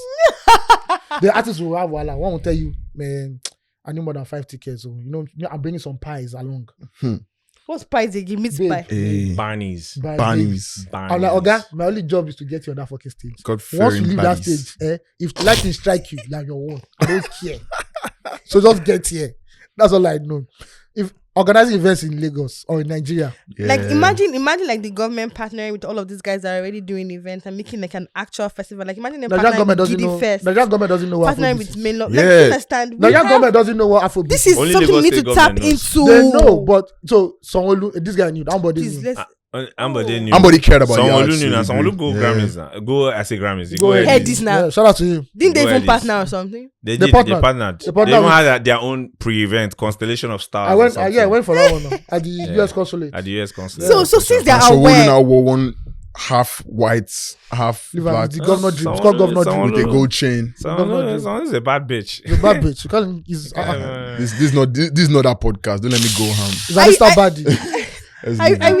The artist will have one will tell you, man, I need more than 5 tickets. So, I'm bringing some pies along. What's pies again? Meat pie. Barney's. I'm like, okay, my only job is to get you on that fucking stage. Once you leave that stage, if lightning strike you, you're your own. I don't care. So just get here. That's all I know. If organizing events in Lagos or in Nigeria, like imagine like the government partnering with all of these guys that are already doing events and making like an actual festival. Like imagine them partnering with Giddy Fest. Nigerian government doesn't know what partnering with Mainland. Like you understand? Nigerian government doesn't know what Afrobeat. This is only something we need to tap into. They know, but so Sanwo-Olu, this guy knew. Somebody cared about Sanwo-Olu go Grammys now. Go, I say Grammys. Go ahead this now. Yeah, shout out to him. Didn't they even partner or something? They partnered. They even had their own pre-event, Constellation of Stars. I went for that one now, at the US consulate. So since they are aware, now wore one half white, half black. The governor dream. It's called governor dream with a gold chain. Someone is a bad bitch. He's a bad bitch. You can't. This is not that podcast. Don't let me go ham. It's Mr. Baddy. I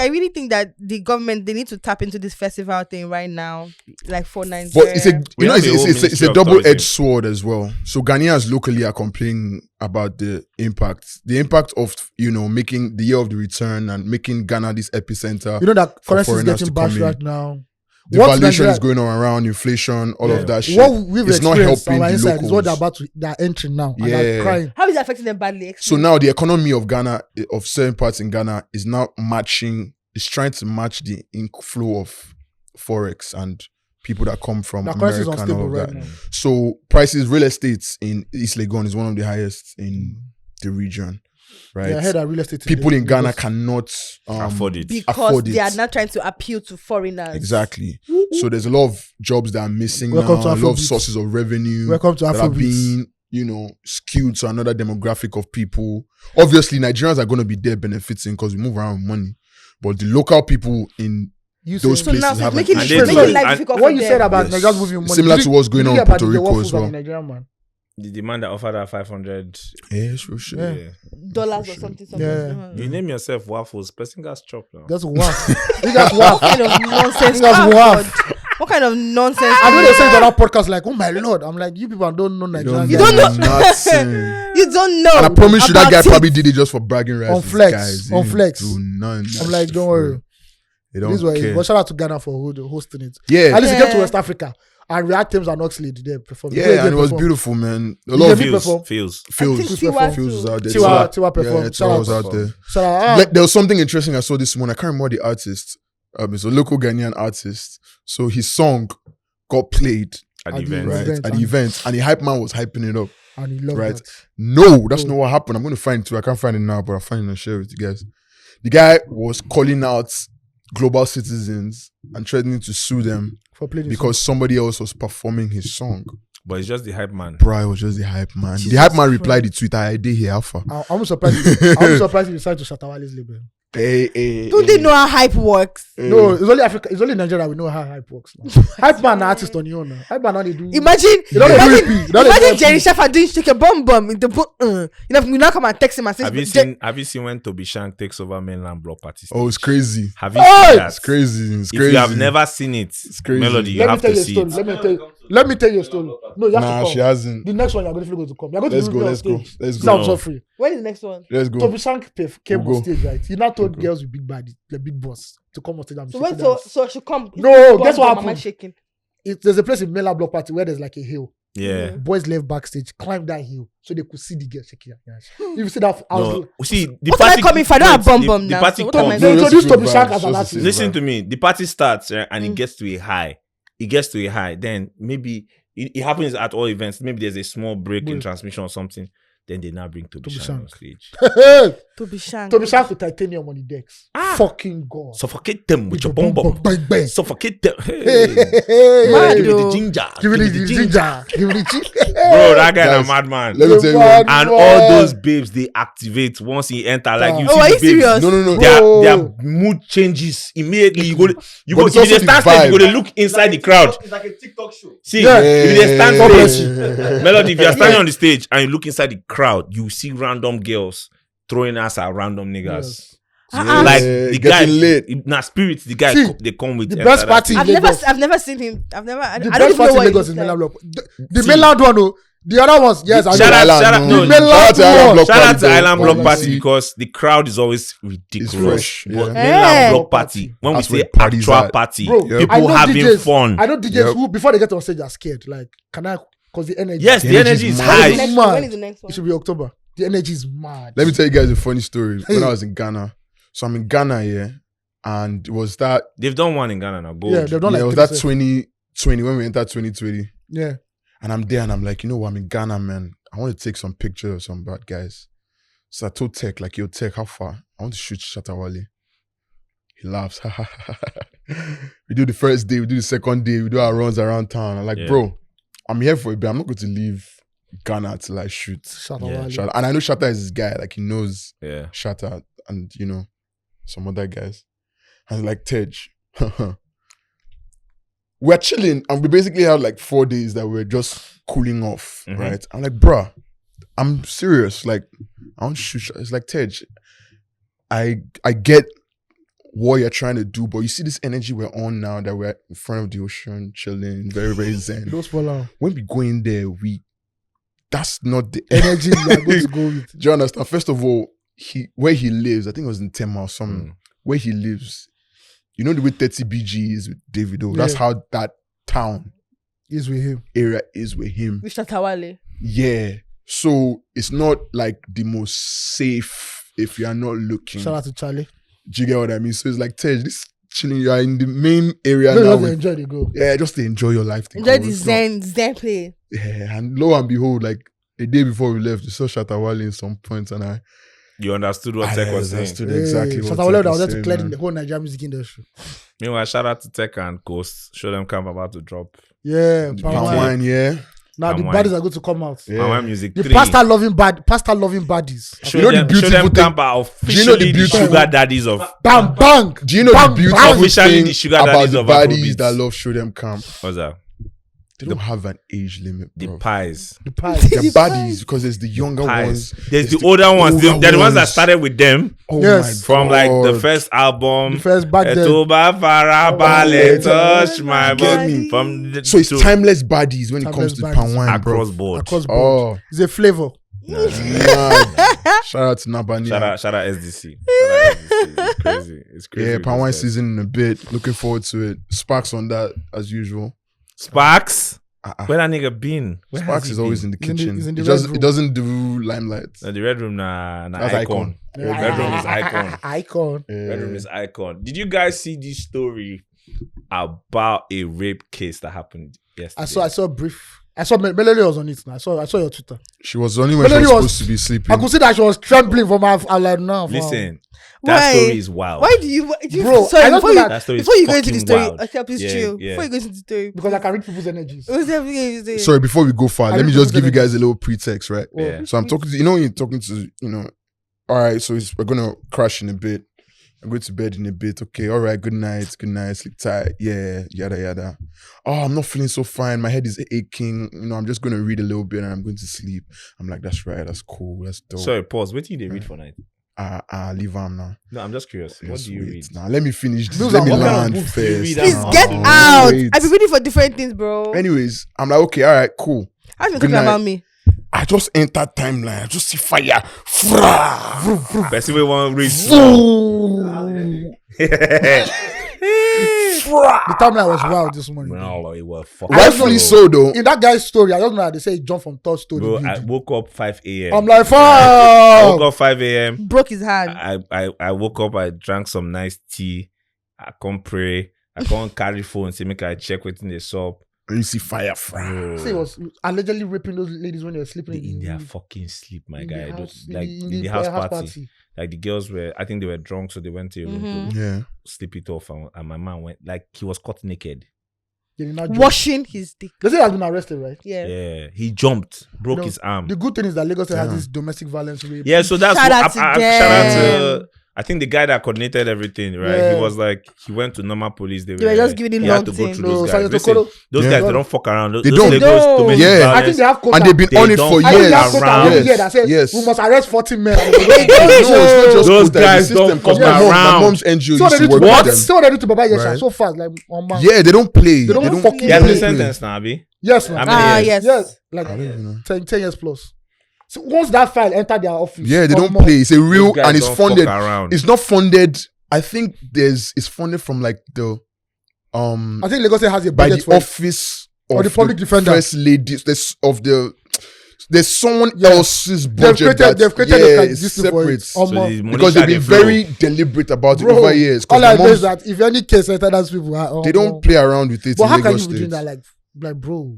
really think that the government, they need to tap into this festival thing right now, like for Nigeria. But it's a double-edged sword as well. So Ghanaians locally are complaining about the impact of making the year of the return and making Ghana this epicenter. That currency is getting bashed right now. Devaluation is going on around, inflation, all of that shit. What we've it's not helping the locals. Is what they're entering now. And they're crying. How is it affecting them badly? So now the economy of Ghana, of certain parts in Ghana, is now trying to match the inflow of Forex and people that come from America and all of that. Now. So prices, real estate in East Legon is one of the highest in the region. Right. Yeah, I heard that real estate people in Ghana cannot afford it because they are not trying to appeal to foreigners. Exactly. So there's a lot of jobs that are missing now. A lot of sources of revenue that are being, skewed to another demographic of people. Obviously, Nigerians are going to be there benefiting because we move around with money, but the local people in those places have making life difficult. What you said about Nigerians moving money, similar to what's going on in Puerto Rico as well. The demand that offered that 500 dollars or something. Yeah. You name yourself waffles. Person got chopped now. That's waff. You got waff. What kind of nonsense? What kind of nonsense? I know they say that podcast like, oh my lord. I'm like, you people don't know Nigerian. You don't know. You don't know. And I promise you that guy probably did it just for bragging rights. On flex. I'm like, don't worry. They don't care. But shout out to Ghana for hosting it. Yeah. At least it came to West Africa. And we had Tems and Oxley there performing. Yeah, and it was beautiful, man. A lot of feels was out there. Tiwa performed. Tiwa was out there. There was something interesting I saw this morning. I can't remember the artist. It's a local Ghanaian artist. So his song got played at the event. Right, at the event. And the hype man was hyping it up. And he loved that. No, that's not what happened. I'm going to find it too. I can't find it now, but I'll find it and share it with you guys. The guy was calling out global citizens and threatening to sue them because somebody else was performing his song. But it's just the hype man. Bro, it was just the hype man. The hype man replied the tweet, I did here, Alpha. I'm surprised he decided to shut Awali's label. Don't they know how hype works? No, it's only Africa. It's only Nigeria we know how hype works now. Hype man artist on your own now. Hype man how they do. Imagine Jerry Shaffer doing shake a bomb in the you now come and text him and say, have you seen when Toby Shank takes over mainland block party? Oh, it's crazy. Have you seen that? It's crazy. If you have never seen it, it's crazy. Melody, you have to see it. Let me tell you a story. No, you have to come. She hasn't. The next one you're going to come. You're going to Let's go. Sounds so free. When is the next one? Let's go. Toby Shank came on stage, right? He now told girls with big body, the big boss, to come on stage and so she come. No, guess what happened? There's a place in Mela Block Party where there's like a hill. Yeah. Boys left backstage, climbed that hill so they could see the girl shaking her hands. If you see that, the what party. Can I come if I don't have bum now? The party comes. Introduce Toby Shank as an artist. Listen to me. The party starts and it gets to a high. Then maybe it happens at all events. Maybe there's a small break in transmission or something. Then they now bring Toby Shank on stage. To be shank with titanium on the decks. Fucking God. Suffocate them with your bomb. Bang. Suffocate them. Hey. Give me the ginger. Give me the ginger. Give me the ginger. Bro, that guy is a madman. Let me tell you one. And all those babes, they activate once he enter. Like you see are you the babes. serious? No. Their mood changes immediately. You go, if you it's dey also stand the stage, you go vibe. to look inside the crowd. It's like a TikTok show. See, Yeah. if you dey stand God bless stage, Melody, if you're standing on the stage and you look inside the crowd, you see random girls throwing ass at random niggas. Like the guy, spirits. The guy See, they come with the best party. I've never seen him. I don't The even best know party what in Lagos he is looks like. mainland block. The mainland one, oh. The other ones, yes, I know. Shout out to Island Block Shout out to Party, Island though. Block Like, Party see, because the crowd is always ridiculous. It's fresh, But yeah. mainland Block Party, when That's we where say parties actual at. party, Bro, Yep. people having fun. I know DJs who, before they get on stage, are scared. Like, can I? Because the energy. Yes, the energy is high. When is the next one? It should be October. The energy is mad. Let me tell you guys a funny story. When I was in Ghana, so I'm in Ghana here, and it was that They've done one in Ghana now. Gold. Yeah, they've done it like was 3 that sets. 2020 when we entered 2020, Yeah. and I'm there and I'm like, you know what, I'm in Ghana, man. I want to take some pictures of some bad guys. So I told Tech, like, yo, Tech, how far? I want to shoot Shatawale. He laughs. We do the first day, we do the second day, we do our runs around town. I'm like, bro, I'm here for a bit. I'm not going to leave Ghana till I shoot. Shatta. And I know Shatta is his guy. Like, he knows Shatta and, you know, some other guys. And like, Tej, we're chilling and we basically had like 4 days that we're just cooling off, right? I'm like, bruh, I'm serious. Like, I want to shoot. It's like, Tej, I get what you're trying to do, but you see this energy we're on now that we're in front of the ocean, chilling, very, very zen. Don't fall out. When we go in there, that's not the Energy we are going to go with. Do you understand? First of all, where he lives, I think it was in Tems or something. Where he lives, you know the way 30 BG is with Davido. That's how that town is with him. Area is with him. With Shatawale. Yeah. So it's not like the most safe if you are not looking. Shout out to Charlie. Do you get what I mean? So it's like, Tej, this chilling, you are in the main area No, now. just enjoy the go. Yeah, just to enjoy your life. Enjoy the zen play. Yeah, and lo and behold, like a day before we left, we saw Shatawale in some point, and you understood what Tech was saying. Exactly what Shatawale Tech was was saying, clear in man. the whole Nigerian music industry. Meanwhile, shout out to Tech and Ghost. Show them come about to drop. Yeah, Palm wine, yeah. Now the Palm baddies wine. are going to come out. Yeah. Palm wine music The 3. pasta loving baddies. Show You know the them, beautiful show them thing- camp are Do you know the officially the beautiful- sugar daddies of Bang bang. Do you know Bang, the beautiful bang. Officially thing the sugar about daddies the of baddies Afrobeats. that love show them camp? what's that? They don't have an age limit, The bro. pies. The pie. They're baddies because there's the younger Pies. ones. There's the older ones. older They're the ones that ones. started with them Oh Yes. my from like the God. first album. The first back then. Etoba Farabale, touch my Get body. me? From the, So it's to timeless baddies when it Timeless comes to baddies. palm wine, bro. across board. Across board. Oh, It's a flavor. mad. Shout out to Nabania. Shout out SDC. It's crazy. It's crazy. Yeah, palm wine This guy. season in a bit. Looking forward to it. Sparks on that as usual. Sparks. Where that nigga been? Where has Sparks he is always been? in the He's in the- kitchen. he's in the It red doesn't- room. it doesn't do limelight. No, the red room na That's icon. Icon. Red room is icon. Icon. Red room is icon. Did you guys see this story about a rape case that happened yesterday? I saw a brief. I saw Melody was on it. I saw your Twitter. She was only when she Melody was was- supposed to be sleeping. I could see that she was trembling from her. I'm like, no. Listen, Why? that story is wild. Why do you Bro, sorry, I don't before know you, that story is before you go into the fucking story, wild. okay, please Yeah, chill. yeah. Before you go into the story, because I can read people's energies. what's everything you say? Sorry, before we go far, let me don't just know give you the guys a little pretext, right? Yeah. So I'm talking to, when you're talking to, all right, so we're going to crash in a bit. I'm going to bed in a bit. Okay, all right, good night, sleep tight. Yeah, yada, yada. Oh, I'm not feeling so fine. My head is aching. I'm just going to read a little bit and I'm going to sleep. I'm like, that's right, that's cool, that's dope. Sorry, pause. What did they read for night? Leave him now. No, I'm just curious. What do you read? Now, let me finish this. Those Let are me what kind of land books do you first. read? Please Oh, get out. wait. I've been reading for different things, bro. Anyways, I'm like, okay, all right, cool. I've been Good talking night. about me. I just entered timeline. I just see fire. Fra. Best way one read. The timeline was wild this morning. No, it was fucking. Rightfully so, though. In that guy's story, I don't know how they say he jumped from third story. Bro, I building. woke up 5 a.m. I'm like, I woke fuck. up 5 a.m. Broke his hand. I woke up, I drank some nice tea. I come pray. I can't carry phone, say make I check within the shop. And you see fire. So he was allegedly raping those ladies when they were sleeping in their fucking sleep, my in guy. the house, Like in in the house party. Like the girls were, I think they were drunk, so they went to a room to sleep it off, and my man went, like, he was caught naked. Washing his dick. They say he has been arrested, right? Yeah. He jumped, broke his arm. The good thing is that Lagos has this domestic violence rate. Yeah, so that's shout out to I think the guy that coordinated everything, right? Yeah. He was like, he went to normal police. They were just giving him he had to long go thing. through those guys. Listen, those guys, they don't fuck around. They those don't. Lagos domestic Yeah. violence, I think they have quota. And they've been on it for I think they have years. quota every year that says we must arrest 40 men. It's not just those quota, guys the system, don't 'cause fuck my around. mom's NGO So used they to do work to with Baba them. so they do to Baba Yesha Right. so fast like on man. Yeah, they don't play. They don't fucking He has play. been sentenced now, Abi. Yes, man. How many Yes. years? Yes, like I don't even know. 10 years plus. So once that file entered their office, Yeah, they don't more. play. It's a real Those guys and it's don't funded. fuck around. It's not funded. I think it's funded from like the I think Lagos has a by budget the for office or of the public defender. first ladies. There's someone else's budget. They've created a it's system for it. separate. Because Because they've been very deliberate about it Bro, over years. 'Cause all my I know is mom's- that if any case enter those people, they don't play around with it. But in how can Lagos you be doing State. that? Like bro.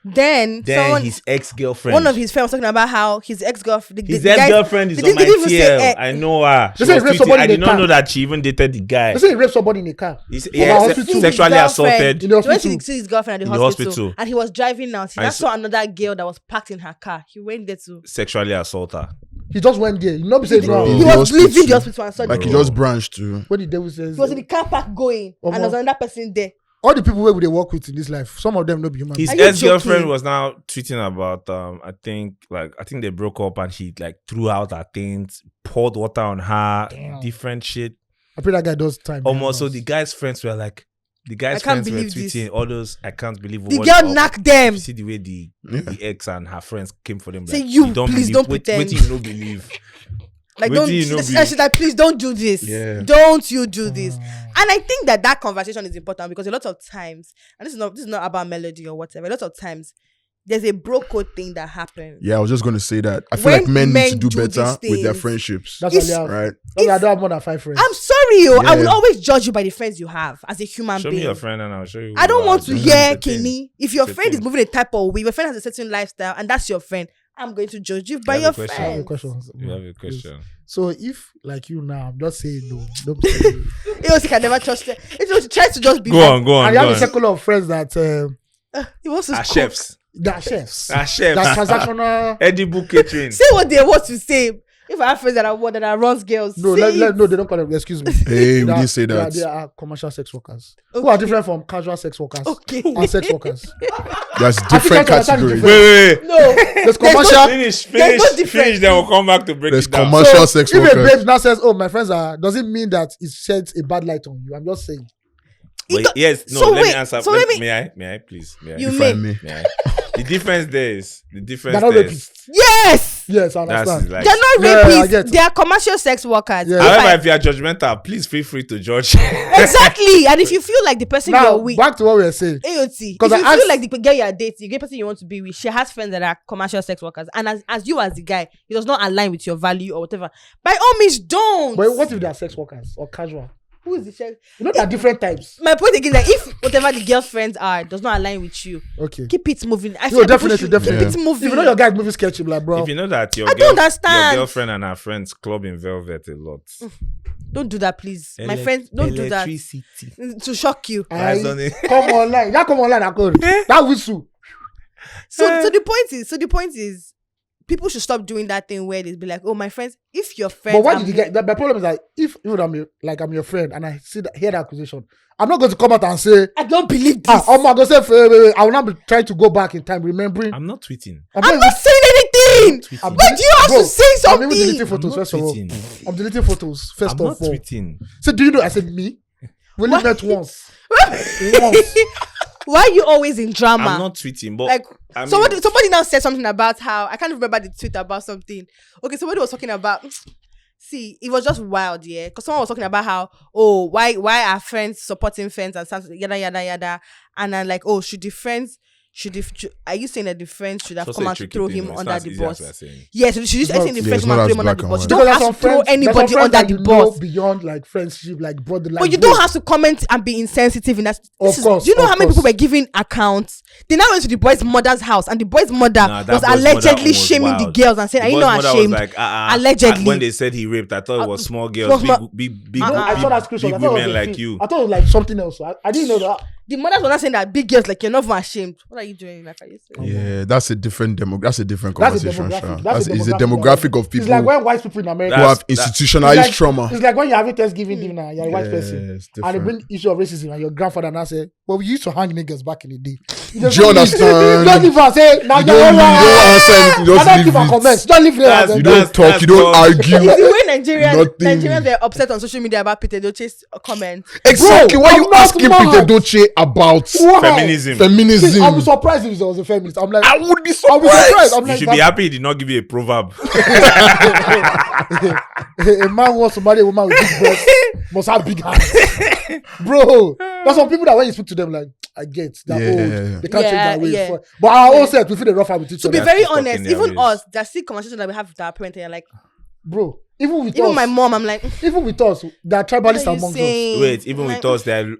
Then someone, his ex-girlfriend. one of his friends was talking about how his ex-girlfriend, His ex-girlfriend is on my TL. I know her. They say he raped somebody I in did the not car. know that she even dated the guy. They say he raped somebody in a car. Sexually assaulted. In the He went hospital. to see his girlfriend at the In the hospital, hospital. and he was driving out. He I just saw another girl that was parked in her car. He went there to. Sexually assault her. He just went there. You know, be saying Bro. no. In He the was hospital. leaving the hospital and saw Like the he girl. just branched to. When the devil says He was in the car park going, and there was another person there. all the people where they work with in this life, some of them don't be human. His Are you ex-girlfriend joking? was now tweeting about I think they broke up and he like threw out her things, poured water on her, different shit. I pray that guy does time. Almost so the guy's friends were like the guy's I can't friends were believe this. tweeting all those I can't believe The what girl up. knocked them. You see the way the ex and her friends came for them. Say, like, you don't please believe, don't wait, pretend. Wait till you no believe. Like Wait don't. till you know She's like, please don't do this. Yeah. Don't you do this. And I think that conversation is important because a lot of times, and this is not about melody or whatever. A lot of times, there's a bro code thing that happens. Yeah, I was just gonna say that. I feel When like men need to do do better these with their things, friendships. That's It's- all they have. Right? That's why I don't have more than 5 friends. I'm sorry, I will Yeah. always judge you by the friends you have as a human Show being. me your friend and I'll show you. I don't want to Just hear entertain. Kenny. If your It's a friend is thing. moving a type of way, your friend has a certain lifestyle, and that's your friend, I'm going to judge you by have your a question? I have a friend. question. You have a question. So if like you now, I'm just saying no. Don't be saying no. He also can never trust them. He tries to just be. Go on. And you have a circle of friends that He wants to Our cook. chefs. that are chefs. Our chefs. That transactional. Edible catering. Say what they want to say. If I have friends that are runs girls, No, say it. no, they don't call them. Excuse me. Hey, we They are- didn't say that. They are commercial sex workers Okay. who are different from casual sex workers Okay. and sex workers. There's I different think that's categories. different. Wait. No, There's commercial. Finish. There's no difference. Finish. Then we'll come back to break There's it down. commercial sex if a workers. babe now says, "Oh, my friends are," does it mean that it sheds a bad light on you? I'm just saying. Wait, yes. No. So let me wait, answer. so let me- May I please? May I? You If may. I may. May I? The difference there is They're not rapists. Yes, Yes, I That's understand. like. they're not Yeah, I rapists. get it. They are commercial sex workers. Yeah. However, if you are judgmental, please feel free to judge. Exactly. And if you feel like the person Now you're with, back to what we were saying. AOT, if 'Cause you I feel asked- like the girl you're dating, the person you want to be with, she has friends that are commercial sex workers, and as you as the guy, it does not align with your value or whatever. By all means, don't. But what if they are sex workers or casual? Who is the chef? You know, there are different types. My point again is that if whatever the girlfriends are does not align with you, Okay. keep it moving. I No, feel like people definitely, should definitely. keep it moving. If you know your guy moving sketchy, like bro, If you know that your I don't understand. your girlfriend and her friends club in velvet a lot. Don't do that, please. My friends, don't do that. To shock you. Eyes on it. come online. Yeah, come online. I could. That whistle. So the point is, people should stop doing that thing where they be like, oh, my friends, if your friends. But why are did you get that? My problem is like, if even I'm your friend and I hear that accusation, I'm not going to come out and say, I don't believe this. I'm not going to say, I will not be trying to go back in time, remembering. I'm not tweeting. I'm not saying anything. I'm Why do you have to say I'm even something? deleting photos, not first of all. tweeting. I'm deleting photos, first I'm of not all. tweeting. So, do you know? I said, me? We only met once. Once. Why are you always in drama? I'm not tweeting, but Like, I mean, somebody now said something about how I can't remember the tweet about something. Okay, somebody was talking about. See, it was just wild, yeah. Because someone was talking about how, oh, why are friends supporting friends and stuff, yada yada yada, and I'm like, oh, should the friends are you saying that the friends should have come out to throw him under the bus? Yes, should you saying the friends come out to throw him under the bus? You Because don't have to throw anybody under the bus. Beyond like friendship, like brother. Like but you don't have to comment and be insensitive in that. Of course. Do you know how many people were giving accounts? They now went to the boy's mother's house, and the boy's mother was allegedly shaming the girls and saying, "Are you not ashamed?" Like, allegedly. When they said he raped, I thought it was small girls, big I saw that screenshot. big women like you. I thought it was like something else. I didn't know that. The mothers were not saying that big girls, like, you're not even ashamed. What are you doing? Like, are you saying? Yeah, that's a different conversation. That's a demographic of people It's like when white people in America who have institutionalized trauma. It's like when you're having Thanksgiving dinner, you're a white person, and they bring issue of racism, and your grandfather now say, "Well, we used to hang niggas back in the day." Do you understand? Don't even say, "Now you don't answer." Don't give a comment. Don't leave there. You don't talk. You don't argue. It's the way Nigerians were upset on social media about Peter Doche's comment. Exactly. Why you asking Peter Doche about feminism? I'll be surprised if it was a feminist. I'm like, I would be surprised. You should be happy he did not give you a proverb. A man wants to marry a woman with big breasts must have big hands. Bro, there's some people that when you speak to them, like, I get they're old. They can't change their ways. But our own set, we feel the rough with each other. To be very honest, even us, there's still conversations that we have with our parents, and you're like, bro, even my mom, I'm like, even with us, there are tribalists amongst us. Wait, even with us, there are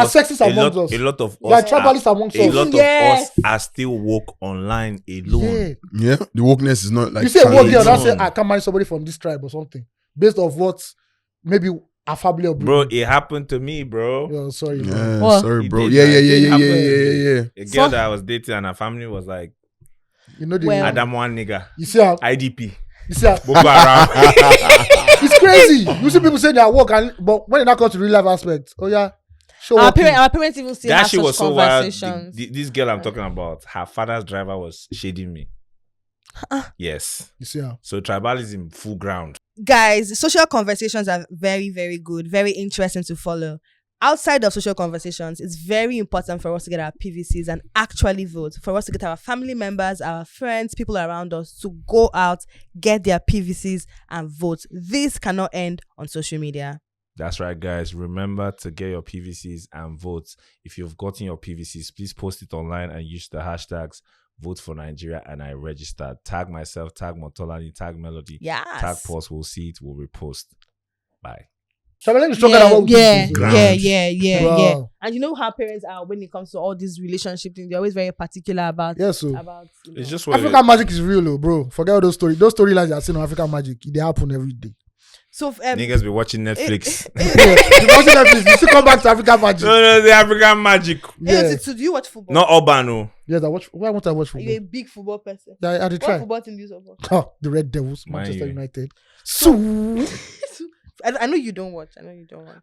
sexist amongst us. A lot of us. There are tribalists amongst us. A lot of us are still woke online alone. Yeah, the wokeness is not like. You say a woke girl, that's say I can't marry somebody from this tribe or something based off what maybe a family of. Bro, it happened to me, bro. Yo, sorry, bro. Sorry, bro. Yeah. A girl that I was dating and her family was like, you know, Adam one nigga. You see how IDP. You see how it's crazy. You see people say they are woke, but when it now comes to real life aspects, oh yeah. Our parents even still have such conversations. This girl I'm talking about, her father's driver was shading me. Yes. You see how? So tribalism, full ground. Guys, social conversations are very, very good, very interesting to follow. Outside of social conversations, it's very important for us to get our PVCs and actually vote. For us to get our family members, our friends, people around us to go out, get their PVCs and vote. This cannot end on social media. That's right, guys. Remember to get your PVCs and vote. If you've gotten your PVCs, please post it online and use the hashtags Vote for Nigeria and I registered. Tag myself, tag Motolani, tag Melody, tag Pulse. We'll see it. We'll repost. Bye. Yeah. And you know how parents are when it comes to all these relationship things. They're always very particular about. It's just African magic is real, though, bro. Forget all those stories. Those storylines you are seeing on African magic, they happen every day. So niggas be watching Netflix. Watching Netflix. You still come back to African magic. No, the African magic. Yeah. So do you watch football? Not Urbano. Yes, I watch. Why won't I watch football? Are you a big football person? Yeah, I did try. What football team do you support? Oh, the Red Devils, Manchester United. I know you don't watch.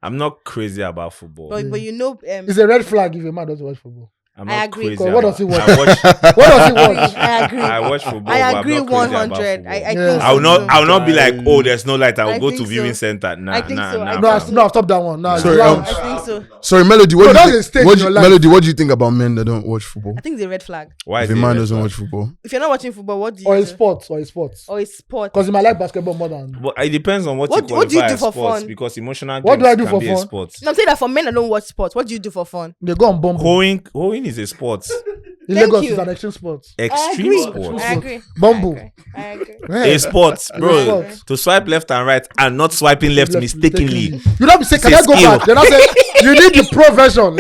I'm not crazy about football. But you know... it's a red flag if a man doesn't watch football. I agree. What does he watch? What does he watch? I agree. I watch football. I agree 100. I think I will not be like, oh, there's no light. I will go to viewing center. I think so. No, I've stopped that one. Sorry, I think so. Sorry, Melody. Melody, what do you think about men that don't watch football? I think it's a red flag. Why? If a man doesn't watch football, if you're not watching football, what do you? Or sports. Because he might like basketball more than. But it depends on what do you do for fun? Because emotional. What do I do for fun? Sports. I'm saying that for men that don't watch sports, what do you do for fun? They go on Bumble. Hoeing is a sport. In Lagos, it's an extreme sport. Extreme sport. I agree. Bumble. I agree. A sport, bro. To swipe left and right and not swiping left mistakenly. You don't be saying, can I go back? Then I say, you need the pro version.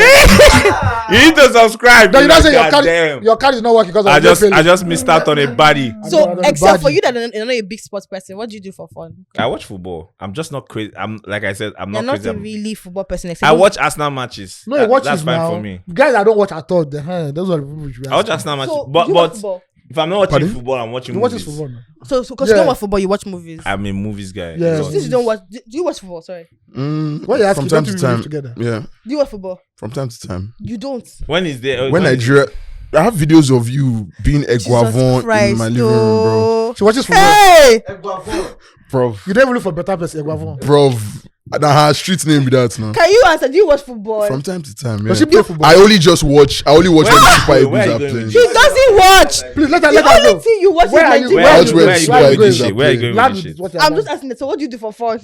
You need to subscribe. Then you don't say your card is not working because I just missed out on a body. So, except for you that are not a big sports person, what do you do for fun? I watch football. I'm just not crazy. Like I said, I'm not crazy. You're not a really football person. I watch Arsenal matches. No, you watch that's fine now. for me. Guys, I don't watch at all. Those are the people. I watch Arsenal matches, so but if I'm not watching football, I'm watching movies. Football now. So because you don't watch football, you watch movies. I'm a movies guy. Yeah. So since you don't watch, do you watch football? Sorry. From time to time. Together. Yeah. Do you watch football? From time to time. You don't. When is there? When Nigeria. I have videos of you being Eguavon in my living room, bro. She watches football. Hey! Bro. You don't even look for better person, Eguavon. Bro. Her street name be that now. Can you answer? Do you watch football? From time to time, yeah. Does she play football? I only watch when the Super Eagles are playing. She doesn't watch. Please let her The know. only thing you watch Where is are you? Nigeria. Where are you Where going? Where are you going Lad with with this what shit? you're I'm just doing. asking. So what do you do for fun?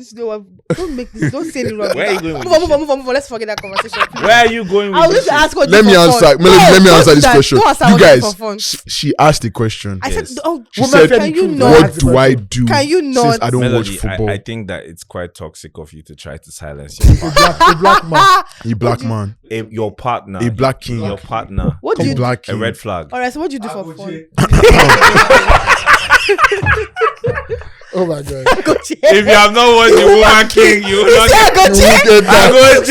Don't make this. Don't say it wrong. Where are you going with Move on. Let's forget that conversation. Where are you going with I was this just shit? ask what Let me answer. Let me answer this question. You guys, she asked the question. I said, She Woman said, said can you the not? "What do I do? Can you not? Since I don't watch Melody, football." I think that it's quite toxic of you to try to silence your partner. A black man. A black man, Your partner. a black king, Your partner. What do a you do? black A king. red flag. All right. So what do you do for fun? Oh my god. If you have not watched The Woman King, you will not I go check. I go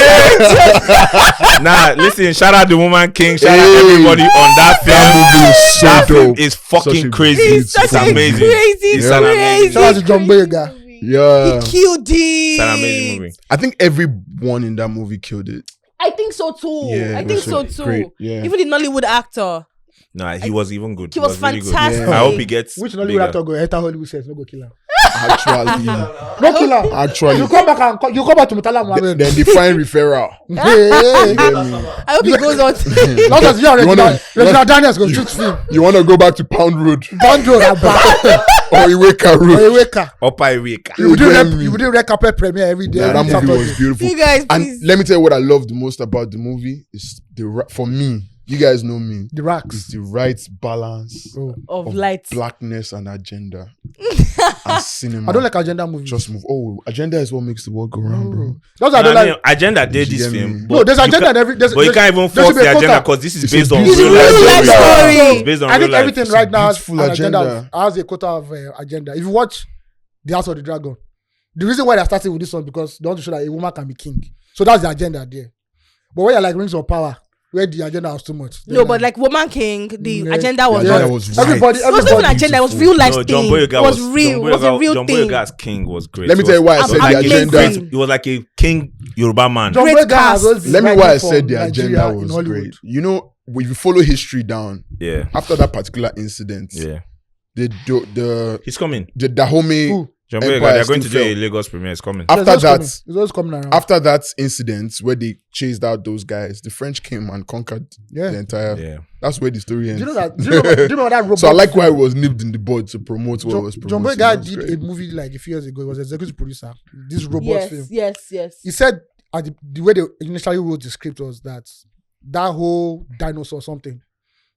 check. Nah, listen, shout out The Woman King. Shout out everybody on that film. That movie is so That film dope. is fucking Such a crazy. It's such It's a amazing. crazy, It's an amazing. Shout out to John Boyega. Yeah, He killed it. It's an amazing movie. I think everyone in that movie killed it. I think so too. Yeah, I think it so was too. great, yeah. Even the Nollywood actor. Nah, he was even good. He was really good. fantastic. I hope he gets Which bigger. Nollywood actor go enter Hollywood says no go kill him. Actually, No kill him. actually, You come back to Mutala Mohammed. then define referral. Hey. You get me? I hope he goes on. Not as you wanna- already. Regina Daniels go shoot film. You want to go back to Pound Road Bandro Abba. or Iweka Road? Oyeweka. Upper Iweka. You get me? would do red carpet premiere every day. Yeah, that every movie Saturday. was beautiful. You guys, And please. let me tell you what I love the most about the movie is for me. You guys know me. The It's racks. the right balance Bro. Of light. blackness and agenda and cinema. I don't like agenda movies. Just move. Oh, agenda is what makes the world go round, bro. Those I don't like. Agenda did You this get me? film. No, but there's you agenda can't- in every. But you can't even there force should be the a agenda quota. because this is It's a based on beautiful real life life story. story. It's based on I real think life. everything It's right a now has beautiful an agenda. agenda. Has a quota of agenda. If you watch The House of the Dragon, the reason why they're starting with this one because they want to show that a woman can be king. So that's the agenda there. But when you're like Rings of Power, where the agenda was too much. No, but like Woman King, the Yeah. agenda was The not. agenda was right. Everybody- It wasn't even agenda. It was real life No, thing. John It Boyega was real. It was a real John thing. Boyega's King was great. Let me tell you why I It was said the like a agenda. amazing. It was like a king Yoruba man. John Great Boyega has cast. always been Let me writing why I for said the Nigeria agenda in was Hollywood. great. You know, if you follow history down, Yeah, after that particular incident, yeah. the He's coming. Dahomey Who? John Empire Boyega, they're going to still do a fell. Lagos premiere. It's coming. after It's that, always coming around. after that incident where they chased out those guys, the French came and conquered Yeah. the entire. Yeah. That's where the story do ends. you know that? Do you remember that robot? So I like why it was nipped in the bud to promote what was John promoted. Boyega That was did great. a movie like a few years ago. He was executive producer. This robot Yes, film. yes. He said the way they initially wrote the script was that whole dinosaur something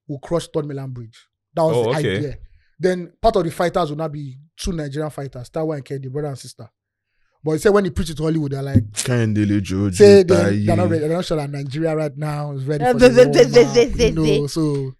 will crush Third Mainland Bridge. That was the okay. idea. Then part of the fighters will now be two Nigerian fighters, Tawa and Kennedy, brother and sister. But he said when he preached it to Hollywood, they're like, Kindly Jojo. say they're not ready. They're not sure that Nigeria right now is ready for the war, you know, so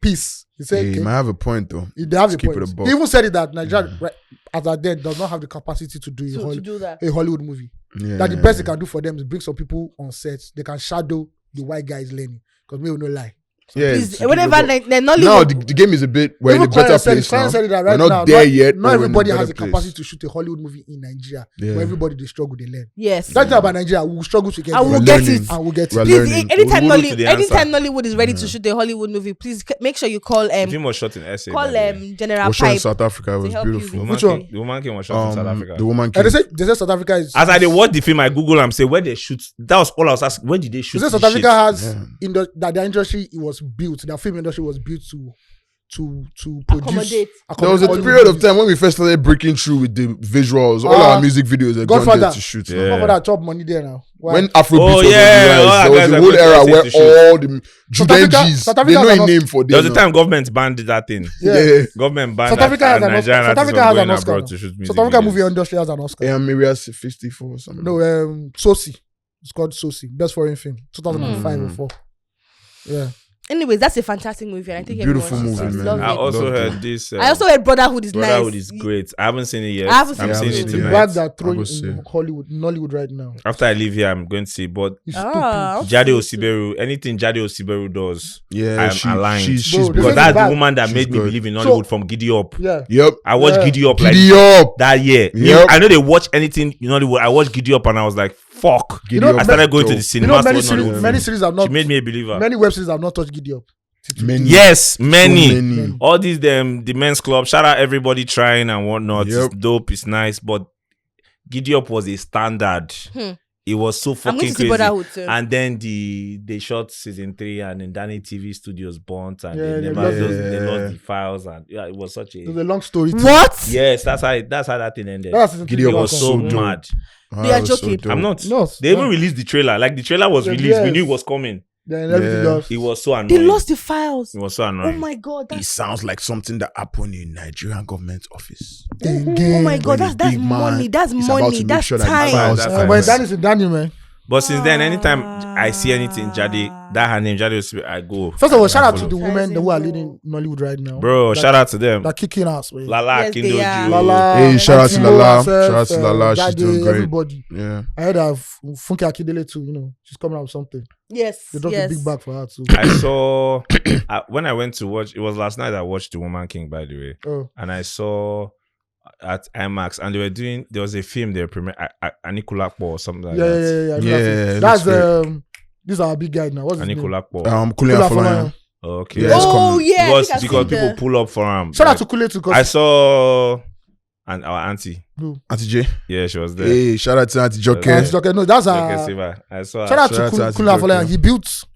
peace. He said, Hey, okay. you might have a point though. They have a Let's keep point. it a buck. He even said it that Nigeria, right, as at then, does not have the capacity to do To do that. a Hollywood movie. Yeah. That the best they can do for them is bring some people on set. They can shadow the white guys learning. Because me will not lie. Yeah, Please, it's whenever beautiful. they're now Nollywood. the game is a bit. We're in a Even better Clarence said it- place now. Clarence said it that We're right not now. there yet. Not but we're in a everybody better has the place. capacity to shoot a Hollywood movie in Nigeria. Yeah. But everybody they struggle, they learn. Yes. That's about Nigeria. We will struggle to get I will there. We're get learning. it. And we'll get We're it. Please, learning. anytime We'll to the anytime Nollywood is ready to shoot a Hollywood movie, please make sure you call The film was shot in SA. call by the way. General Was shot in Pipe. South Africa. It was help you beautiful. with- Which one? The Woman King was shot in South Africa. The woman. And King. they say South Africa is. As I did watch the film, I Google and say where they shoot. That was all I was asking. Where did they shoot? They say South this Africa shit? has that their industry it was built. Their film industry was built to produce. Accommodate. There was a Hollywood period of movies. time when we first started breaking through with the visuals. All our music videos are gone Godfather. there to shoot. Yeah. Godfather chop money there now. Why? When Afrobeat Oh, was yeah, on all the our rise, guys there are was a whole going to era SA where to shoot. all the South Africa- Judenjis, South they Africa know has a an- name for them. There was a now. time government banned that thing. Yeah. Government banned South that. Africa has and an Oscar. Nigerian South artists Africa were has going an Oscar. abroad to shoot music South Africa videos. movie industry has an Oscar. Area 54 or something. No, Sosi. It's called Sosi. Best foreign film. 2005 or 4. Yeah. Anyways, that's a fantastic movie, and I think Beautiful everyone movie, should man. love I it. also Loved heard it. this. I also heard Brotherhood is Brotherhood nice. is great. I haven't seen it yet. I haven't seen I'm it. seeing Yeah, it I The haven't tonight. bad that are I throwing will say. in Nollywood right now. After I leave here, I'm going to see. But It's Ah, stupid. Jade Osiberu, anything Jade Osiberu does, Yeah, I'm aligned. she's Bro, good. this because is that's bad. the woman that She's made me good. believe in So- Nollywood from Giddy Up. Yeah. Yep. I watched Yeah. Giddy Up like Giddy up. that year. Yep. I know they watch anything in Nollywood. I watched Giddy Up and I was like, fuck. Giddy know, Up I started going dope. to the You cinema know, to many watch series, Nollywood. many series have not. She made me a believer. Many web series have not touched Giddy Up. Many. Yes, many. So many. All these the men's club. Shout out everybody trying and whatnot. Yep. It's dope. It's nice, but Giddy Up was a standard. It was so fucking crazy. And then they shot season 3, and then Danny TV Studios burnt, and they lost the files, and it was such a. It was a long story. What? Yes, that's how that thing ended. Giddy Up was so mad. They are joking. I'm not. No, they even released the trailer. Like the trailer was released, we knew it was coming. Then everything else. It was so annoying. They lost the files. It was so annoying. Oh my god. It sounds like something that happened in Nigerian government office. Oh my god, that's money. That's money. That's time. When Danny's in Danny, man. But since then, anytime I see anything Jade, that her name Jade, I go. First of all, shout out to the women who are leading Nollywood right now. Bro, shout out to them. They're kicking ass, man. Lala, yes, Kindoju. Lala. Hey, shout out to Lala. Herself, Shout out to Lala. She's doing great. Everybody. Yeah. I heard of Funke Akindele too, she's coming out with something. Yes. They dropped a big bag for her too. I saw, when I went to watch, it was last night I watched The Woman King, by the way. Oh. And I saw at IMAX, and there was a film they were premiering, Anikulapo or something like that. Yeah. That's this is our big guy now. What's his name? Anikulapo. Kule Afolayan. Okay. Yeah, Because people pull up for him. Shout out to Kule too. I saw our auntie. Who? Auntie J. Yeah, she was there. Hey, shout out to Auntie Joke. No, that's I saw her. Shout out to Kule Afolayan.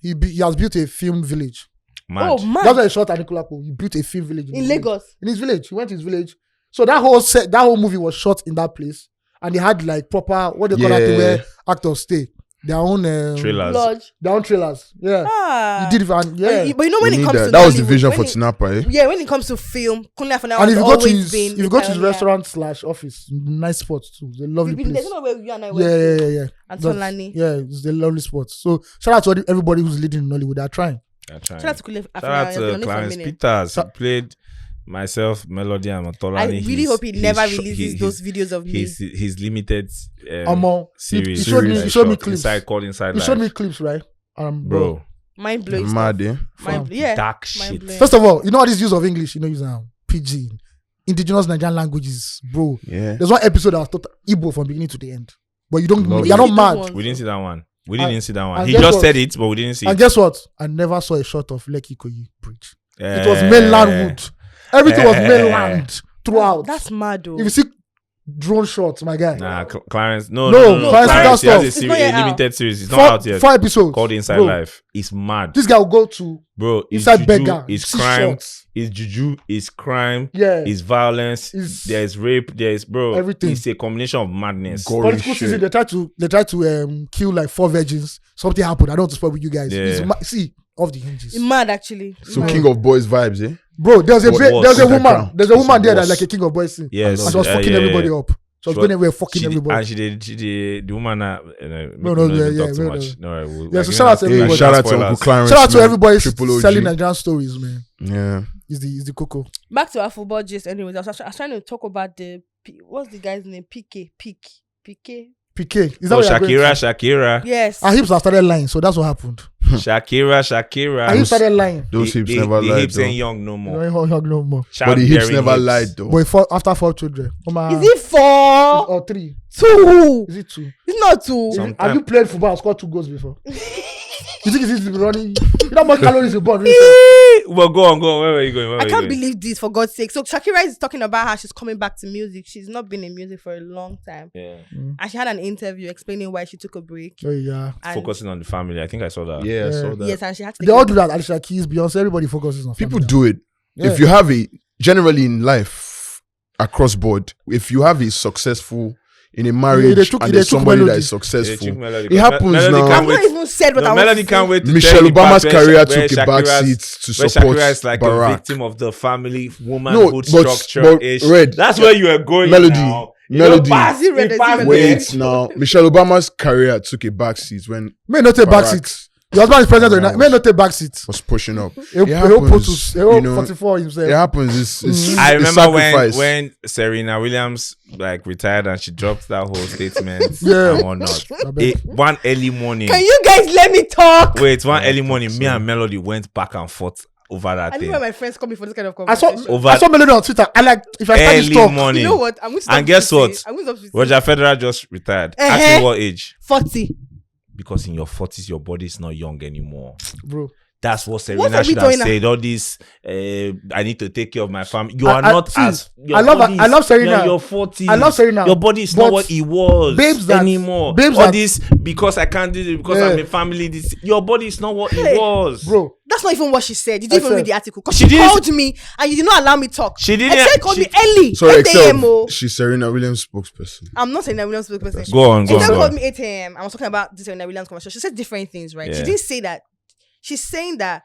He has built a film village. Mad. Oh man. That's why he shot Anikulapo. He built a film village in Lagos. In his village. He went to his village. So that whole movie was shot in that place, and they had like proper what they call that where actors stay, their own trailers. Lodge. Their own trailers. Yeah, he did it. And but you know when it comes to that was the vision for Tinapa, eh? Yeah, when it comes to film, Kunle Afolayan and if has you go to his restaurant / office, nice spots too. It's a lovely place. There's no way you and I went. Yeah. And Solani. Yeah, it's a lovely spot. So shout out to everybody who's leading in Nollywood. They're trying. Shout out to Kunle Afolayan. Shout out to Clarence Peters. He played myself, Melody, and Matolani. I really hope he never releases those videos of me. His limited series. He showed me clips. Inside he showed me clips, right? Bro. Mind blowing. Mad, eh? Yeah. Dark shit. First of all, all this use of English, use PG, indigenous Nigerian languages, bro. Yeah. There's one episode that was taught Igbo from beginning to the end. But you're not mad. We didn't see that one. He just said it, but we didn't see it. And guess what? I never saw a shot of Lekki Koyi Bridge. It was mainland wood. Everything was mainland throughout. That's mad, though. If you see drone shots, my guy. Nah, Clarence. No. Clarence he has a limited series. It's not out yet. 4 episodes. Called Inside Life. It's mad. This guy will go to inside beggar. It's crime. It's juju. It's crime. Yeah. It's violence. There's rape. There's everything. It's a combination of madness. Political season. They try to kill like 4 virgins. Something happened. I don't want to spoil with you guys. Yeah. See, off the hinges. It's mad, actually. So King of Boys vibes, eh? Bro, there's a woman there that's like a King of Boys scene. Yes. And she was fucking everybody up. So I was going everywhere fucking everybody. And she did the woman that so shout out to everybody. Shout out to Uncle Clarence. Shout out to everybody selling Nigerian stories, man. Yeah. Is the cocoa. Back to our football gist anyways. I was trying to talk about what's the guy's name? PK. Is that Shakira. Yes. Our hips have started lying, so that's what happened. Shakira. Our hips started lying. Those hips never lied. The hips ain't young no more. But the hips never lied though. But after 4 children. Is it 4? Or 3? 2. Is it 2? It's not 2. Have you played football and scored 2 goals before? You think it's easy to be running? You know how much calories you burn? Well, go on. Where are you going? I can't believe this, for God's sake. So Shakira is talking about how she's coming back to music. She's not been in music for a long time. Yeah. And she had an interview explaining why she took a break. Oh, yeah. Focusing on the family. I think I saw that. Yeah, I saw that. Yes, and she had to. They all do that. Alicia Keys, Beyonce, everybody focuses on people family. Do it. Yeah. If you have generally in life, across board, if you have a successful in a marriage and there's somebody that is successful, it happens now. I've not even said what I want to can't wait to Michelle Obama's career took a back seat to support Shakira is like Barack. a victim of the family womanhood structure. Red, that's where you are going. Melody. Now. Wait now. Michelle Obama's career took a back seat when may not take back seat. Your husband is president. May not take back seat. Was pushing up. It happens. 44 himself. It happens. I remember when Serena Williams retired and she dropped that whole statement. Yeah. And whatnot. One early morning. Can you guys let me talk? Wait, one early morning, me and Melody went back and forth over that thing. I know my friends call me for this kind of conversation. I saw Melody on Twitter. If I start to talk, morning. You know what? I'm going to stop. And guess what? Roger Federer just retired. Ask me what age? 40. Because in your 40s, your body is not young anymore. Bro. That's what Serena should have said. All this, I need to take care of my family. You are not as. I love Serena. You're 40. I love Serena. Your body is not what it was anymore. All this because I can't do it because I'm a family. This your body is not what it was, bro. That's not even what she said. You didn't even read the article because she called me and you did not allow me to talk. She didn't. She called me early. Sorry, except she's Serena Williams spokesperson. I'm not Serena Williams spokesperson. Go on. She called me 8 a.m. I was talking about this Serena Williams conversation. She said different things, right? Yeah. She didn't say that. She's saying that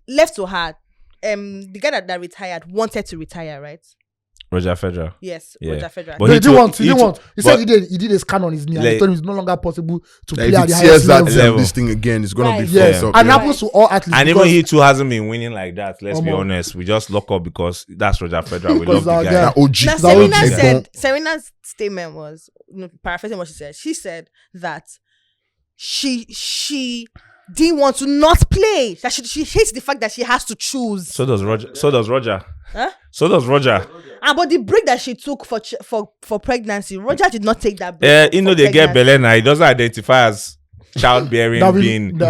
left to her, the guy that retired wanted to retire, right? Roger Federer. Yes, yeah. Roger Federer. But he didn't want. He said he did a scan on his knee. And he told him it's no longer possible to play at the highest level. This thing again is gonna be yes. Up. And happens to all athletes. And even he too hasn't been winning like that. Let's be honest. We just lock up because that's Roger Federer. We love the guy. Now, Serena's statement was, paraphrasing what she said. She said that she didn't want to not play. That she hates the fact that she has to choose. So does Roger. Huh? So does Roger. But the break that she took for pregnancy, Roger did not take that break. You know they get Belena. He doesn't identify as childbearing being. See,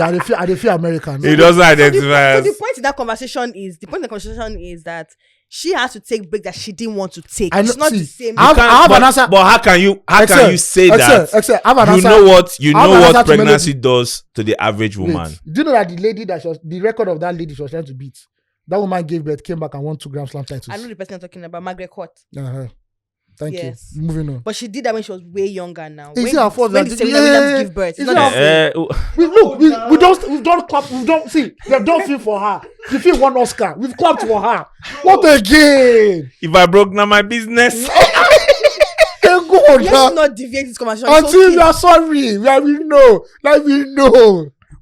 I feel American. He doesn't identify. So the point in the conversation is that she has to take break that she didn't want to take. It's not the same. I have an answer. But how can you say that? You know what pregnancy does to the average woman. Do you know that the record of that lady she was trying to beat? That woman gave birth, came back and won 2 Grand Slam titles. I know the person I'm talking about, Margaret Court. Thank you. Moving on. But she did that when she was way younger now. Is it her fault? When did Serena Williams give birth? We've done clap. We've done film for her. The film won Oscar. We've clapped for her. What again? If I broke now my business. Let's not deviate this conversation. Until we are sorry. We know.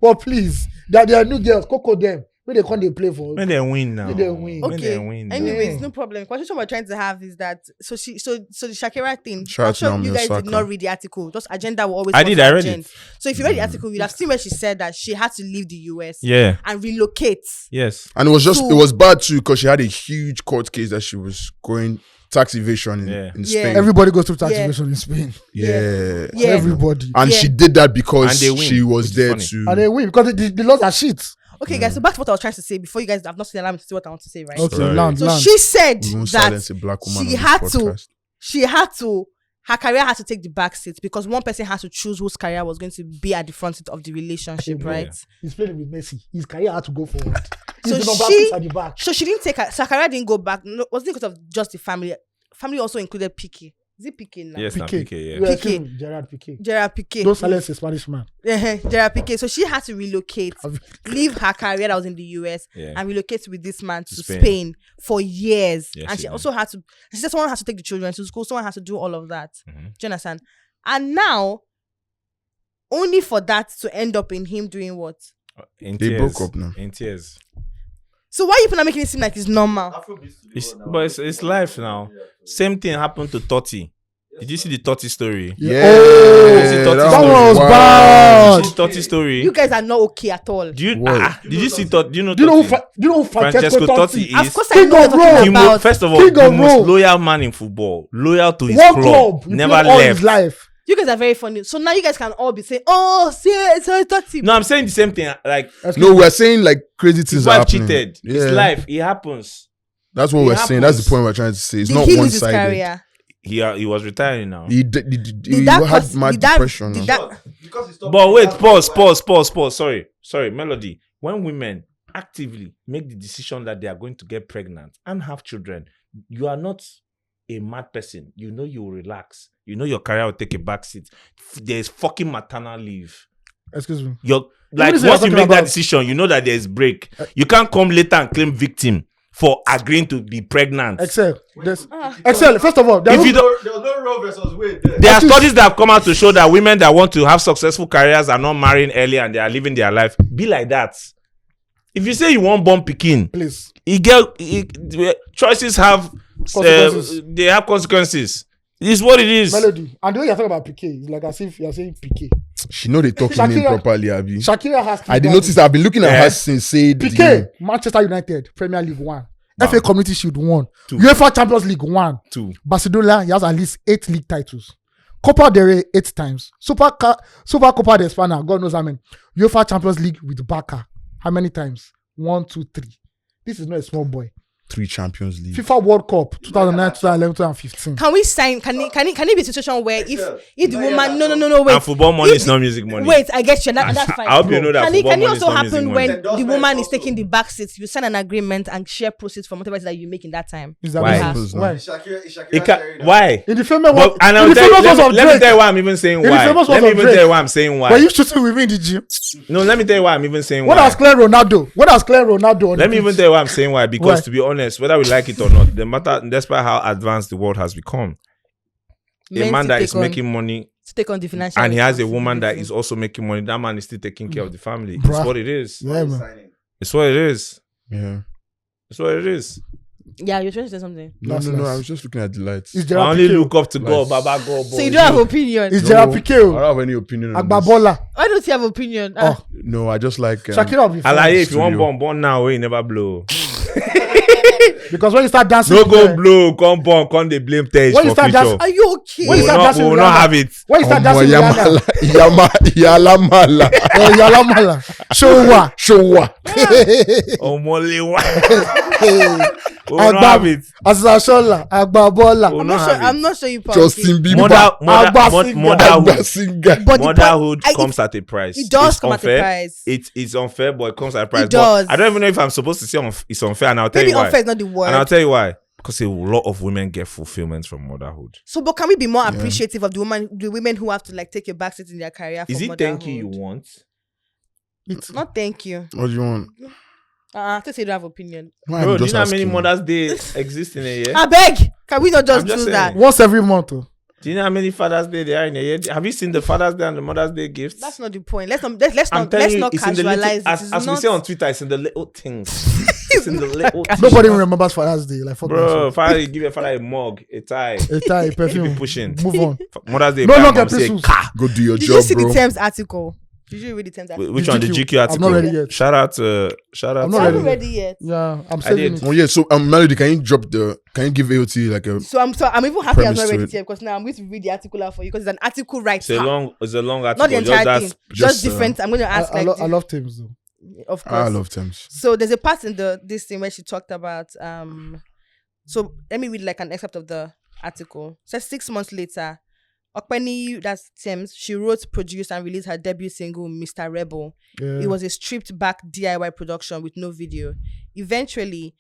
Well, please. There are new girls. Coco them. When they can't play for. When they win now. Okay. Anyways, no problem. The question we're trying to have is that so the Shakira thing. I'm sure you guys did not read the article. Just agenda will always. I read it. So if you read the article, you'd have seen where she said that she had to leave the US. Yeah. And relocate. Yes. And it was bad too because she had a huge court case that she was going. Tax evasion in Spain. Everybody goes through tax evasion in Spain. Yeah. Everybody. And she did that because she was there to. And they win because the laws are shit. Okay, guys, so back to what I was trying to say before you guys have not seen allowed me to say what I want to say, right? Okay, she said that she had to her career had to take the back seat because one person had to choose whose career was going to be at the front seat of the relationship, right? He's playing with Messi. His career had to go forward. So she didn't take her. So her career didn't go back. No, wasn't because of just the family. Family also included Piqué. Is it Piqué now? Yes, Piqué. Yeah. Piqué. Gerard Piqué. Don't silence a Spanish man. Gerard Piqué. So she had to relocate, leave her career that was in the US, and relocate with this man to Spain for years. Yes, and she also had to. She said someone has to take the children to school. Someone has to do all of that. Mm-hmm. Do you understand? And now, only for that to end up in him doing what? They broke up now. In tears. So why are you people making it seem like it's normal? It's life now. Same thing happened to Totti. Did you see the Totti story? Yeah. That was bad. Did you see Totti story? You guys are not okay at all. Did you see Totti? Do you know who Francesco Totti is? Of course I know what you're talking about. First of all, the most loyal man in football. Loyal to his club. Never left. His life. You guys are very funny. So now you guys can all be saying, "Oh, see, so Totti." No, I'm saying the same thing. Like, no, we're saying like crazy things are happening. Cheated. Yeah. It's life. It happens. That's what we're saying. That's the point we're trying to say. It's not one-sided. He was retiring now. He had mad depression. But wait, pause. Sorry, Melody. When women actively make the decision that they are going to get pregnant and have children, you are not a mad person. You know you will relax. You know your career will take a backseat. There's fucking maternal leave. Excuse me. Once you make that decision, you know that there's break. You can't come later and claim victim for agreeing to be pregnant. Excel, first of all, there was no Roe versus Wade there. There are studies that have come out to show that women that want to have successful careers are not marrying early and they are living their life. Be like that. If you say you want born pikin, please. Choices have consequences. They have consequences. It is what it is. Melody. And the way you're talking about Piqué, it's like as if you're saying Piqué. She know they talk name properly, Abi. Shakira has to. I did notice. I've been looking at her since said Piqué, Manchester United, Premier League 1. FA Community Shield 1. UEFA Champions League 1. 2. Barcelona, he has at least 8 league titles. Copa del Rey 8 times. Super Copa de España, God knows how many. UEFA Champions League with Barca. How many times? 1, 2, 3. This is not a small boy. 3 Champions League. FIFA World Cup 2009, 2011, 2015. Can we sign? Can it be a situation where if the woman no wait, and football money is not music money. Wait, I get you. That's fine. I hope you know that. Can it also happen when money. the woman is taking the back seat? You sign an agreement and share proceeds from whatever it is that you make in that time. Is that Why? Why? Why? In the famous one, And let me tell you why I'm even saying why. Let me even tell you why I'm saying why. Were you shooting with me in the gym? No, let me tell you why I'm even saying What why. has Claire Ronaldo? Let me even tell you why I'm saying why. Because to be honest, whether we like it or not, the matter, despite how advanced the world has become, a man that is making money to take on the financial and he has a woman that is also making money, that man is still taking care of the family. It's what it is. Yeah, man. It's what it is. Yeah. It's what it is. Yeah, you're trying to say something. No. I was just looking at the lights. I only look up to God, Baba God. So you don't have opinion? It's Gerard Piqué. I don't have any opinion on this. Agbabola. Why don't you have opinion? No, I just like... Shakira will be fine. Alaye, if you want born now, we never blow. Because when you start dancing, No go blow, come born, come they blame Tej when you for start future. dancing, Are you okay? When you start dancing, We will not have it. when you start dancing, Yalamala. Yalamala, Showa, Omolewa. We will not have it. Asashola, Agbabola. I'm not sure you Justin Bieber. Motherhood comes at a price. It does it's come unfair. at a price. It's unfair, but it comes at a price. It does. But I don't even know if I'm supposed to say it's unfair, and I'll tell Maybe you why. unfair is not the word. And I'll tell you why. Because a lot of women get fulfillment from motherhood. So, but can we be more appreciative of the women who have to like take a backseat in their career? Is it thank you want? It's not thank you. What do you want? I just say you don't have opinion. Bro, do you know how many Mother's Day exist in a year? I beg. Can we not just do saying. that? once every month. Oh. Do you know how many Father's Day there are in a year? Have you seen the Father's Day and the Mother's Day gifts? That's not the point. Let's not it's in the little, casualize as we say on Twitter, it's in the little things. It's in the little things. Nobody even remembers Father's Day. Like, fuck bro, Father, you give your father a mug, a tie, a perfume. keep it pushing. Move on. Mother's Day, No buy longer mom, say, epistles. Go do your Did job, you see bro. the Tems article? Did you read the Tems article? Which one? The GQ article? I'm not ready yet. Shout out. I'm I not haven't ready yet. Yeah, I'm saving it. Oh yeah, so Melody, can you give AOT like a... So I'm even happy I'm premise not to ready it. yet because now I'm going to read the article out for you because it's an article right It's a long article. not the entire thing. Just just, different. I'm going to ask I love Tems though. of course. I love Tems. So there's a part in this thing where she talked about so let me read like an excerpt of the article. It says 6 months later, Okpeni, that's Tems, she wrote, produced, and released her debut single, Mr. Rebel. Yeah. It was a stripped back DIY production with no video. Eventually,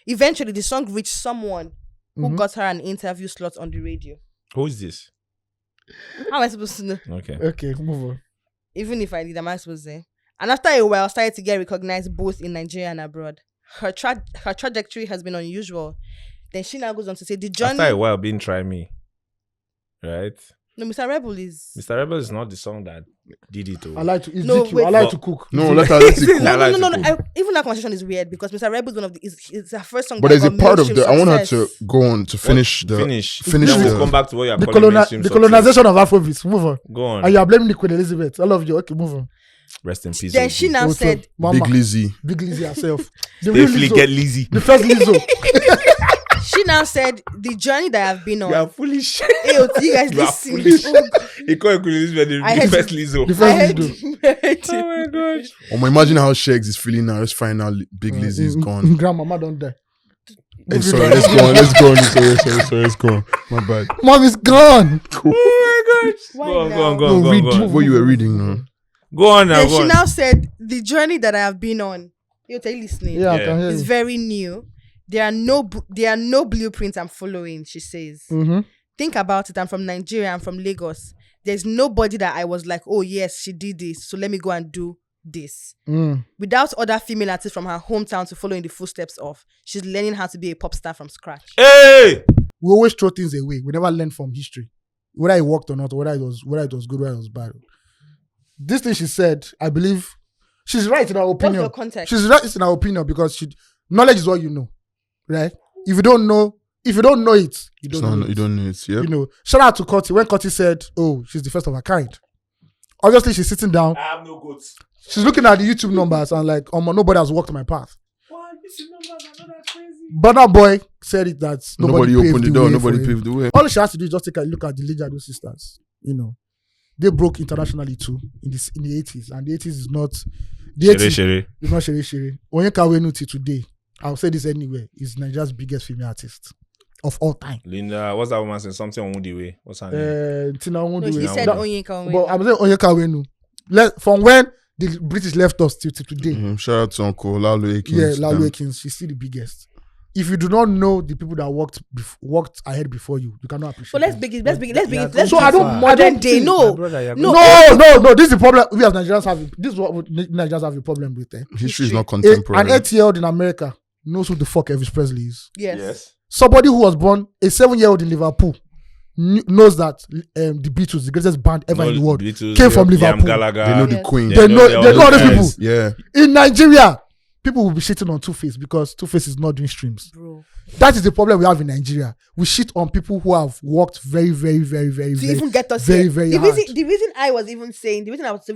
Eventually, the song reached someone who got her an interview slot on the radio. Who is this? How am I supposed to know? Okay, move on. Even if I did, am I supposed to say? And after a while, started to get recognized both in Nigeria and abroad. Her trajectory has been unusual. Then she now goes on to say the journey. After a while, being try me, right? No, Mr. Rebel is. Mr. Rebel is not the song that did it. I like to eat No, GQ. wait. I like to cook. No, let it cook. No. Even that conversation is weird because Mr. Rebel is one of the. It's her first song. But that there's a got part of mainstream the... I want her success. to go on to finish the... Finish. Finish Then we'll the... come back to what you're The, calling mainstream the success. colonization of Afrobeats. Move on. Go on. And you are blaming the Queen Elizabeth. I love you. Okay, move on. Rest in peace. Then she now said, Mama. Big Lizzy. Big Lizzy herself. The real Definitely Lizzo. get Lizzy. The first Lizzo. she now said, the journey that I've been on. You are foolish. AOT, you guys You are listen. foolish. He called Queen Elizabeth I the heard first you. Lizzo. The I first heard Lizzo. Oh my gosh. Imagine how Shegs is feeling now. Let's find out Big Lizzy is gone. Grandmama don't die. Hey, sorry, let's go on. Sorry, let's go on. My bad. Mom is gone. Oh my gosh. Why Go now? on. No, read what you were reading now. Go on now. Then Go she on. now said, the journey that I have been on. You're listening. Yeah, I Yeah. can hear It's you. very new. There are no blueprints I'm following, she says. Mm-hmm. Think about it. I'm from Nigeria. I'm from Lagos. There's nobody that I was like, oh yes, she did this, so let me go and do this. Without other female artists from her hometown to follow in the footsteps of, she's learning how to be a pop star from scratch. Hey! We always throw things away. We never learn from history, whether it worked or not, or whether it was good, whether it was bad. This thing she said, I believe, she's right in her opinion. What's the context? She's right in her opinion because knowledge is what you know, right? If you don't know it, you don't know it. You don't know it. Yep. You know, shout out to Cutty when Cutty said, "Oh, she's the first of her kind." Obviously, she's sitting down. I have no goats. She's looking at the YouTube numbers and like, nobody has walked my path. Wow, YouTube numbers are not that crazy. Burna Boy said it that Nobody opened the door. Nobody paved the way. All she has to do is just take a look at the Lejado sisters. They broke internationally too in the 80s, and the 80s is not. The 80s is not Shere. Onyeka Onwenu till today, I'll say this anywhere, is Nigeria's biggest female artist of all time. Linda, what's that woman saying? Something on the way. What's her name? Tina No, she said Onyeka Onwenu. But I'm saying Onyeka Onwenu. From when the British left us till today. Shout out to Uncle Lalu Akins. Yeah, Lalu Akins. She's still the biggest. If you do not know the people that walked ahead before you cannot appreciate. So let's begin. Let's so I don't modern day. No. This is the problem. We as Nigerians have. This is what Nigerians have a problem with. History is not contemporary. An 8-year-old in America knows who the fuck Elvis Presley is. Yes. Somebody who was born a 7-year-old in Liverpool knows that the Beatles, the greatest band ever in the world, came from Liverpool. They know the Queen. They know all these people. Yeah. In Nigeria, people will be shitting on Two-Face because Two-Face is not doing streams. Bro. That is the problem we have in Nigeria. We shit on people who have worked very, very, very, very, to very, even get us very, here. very the hard. reason I was even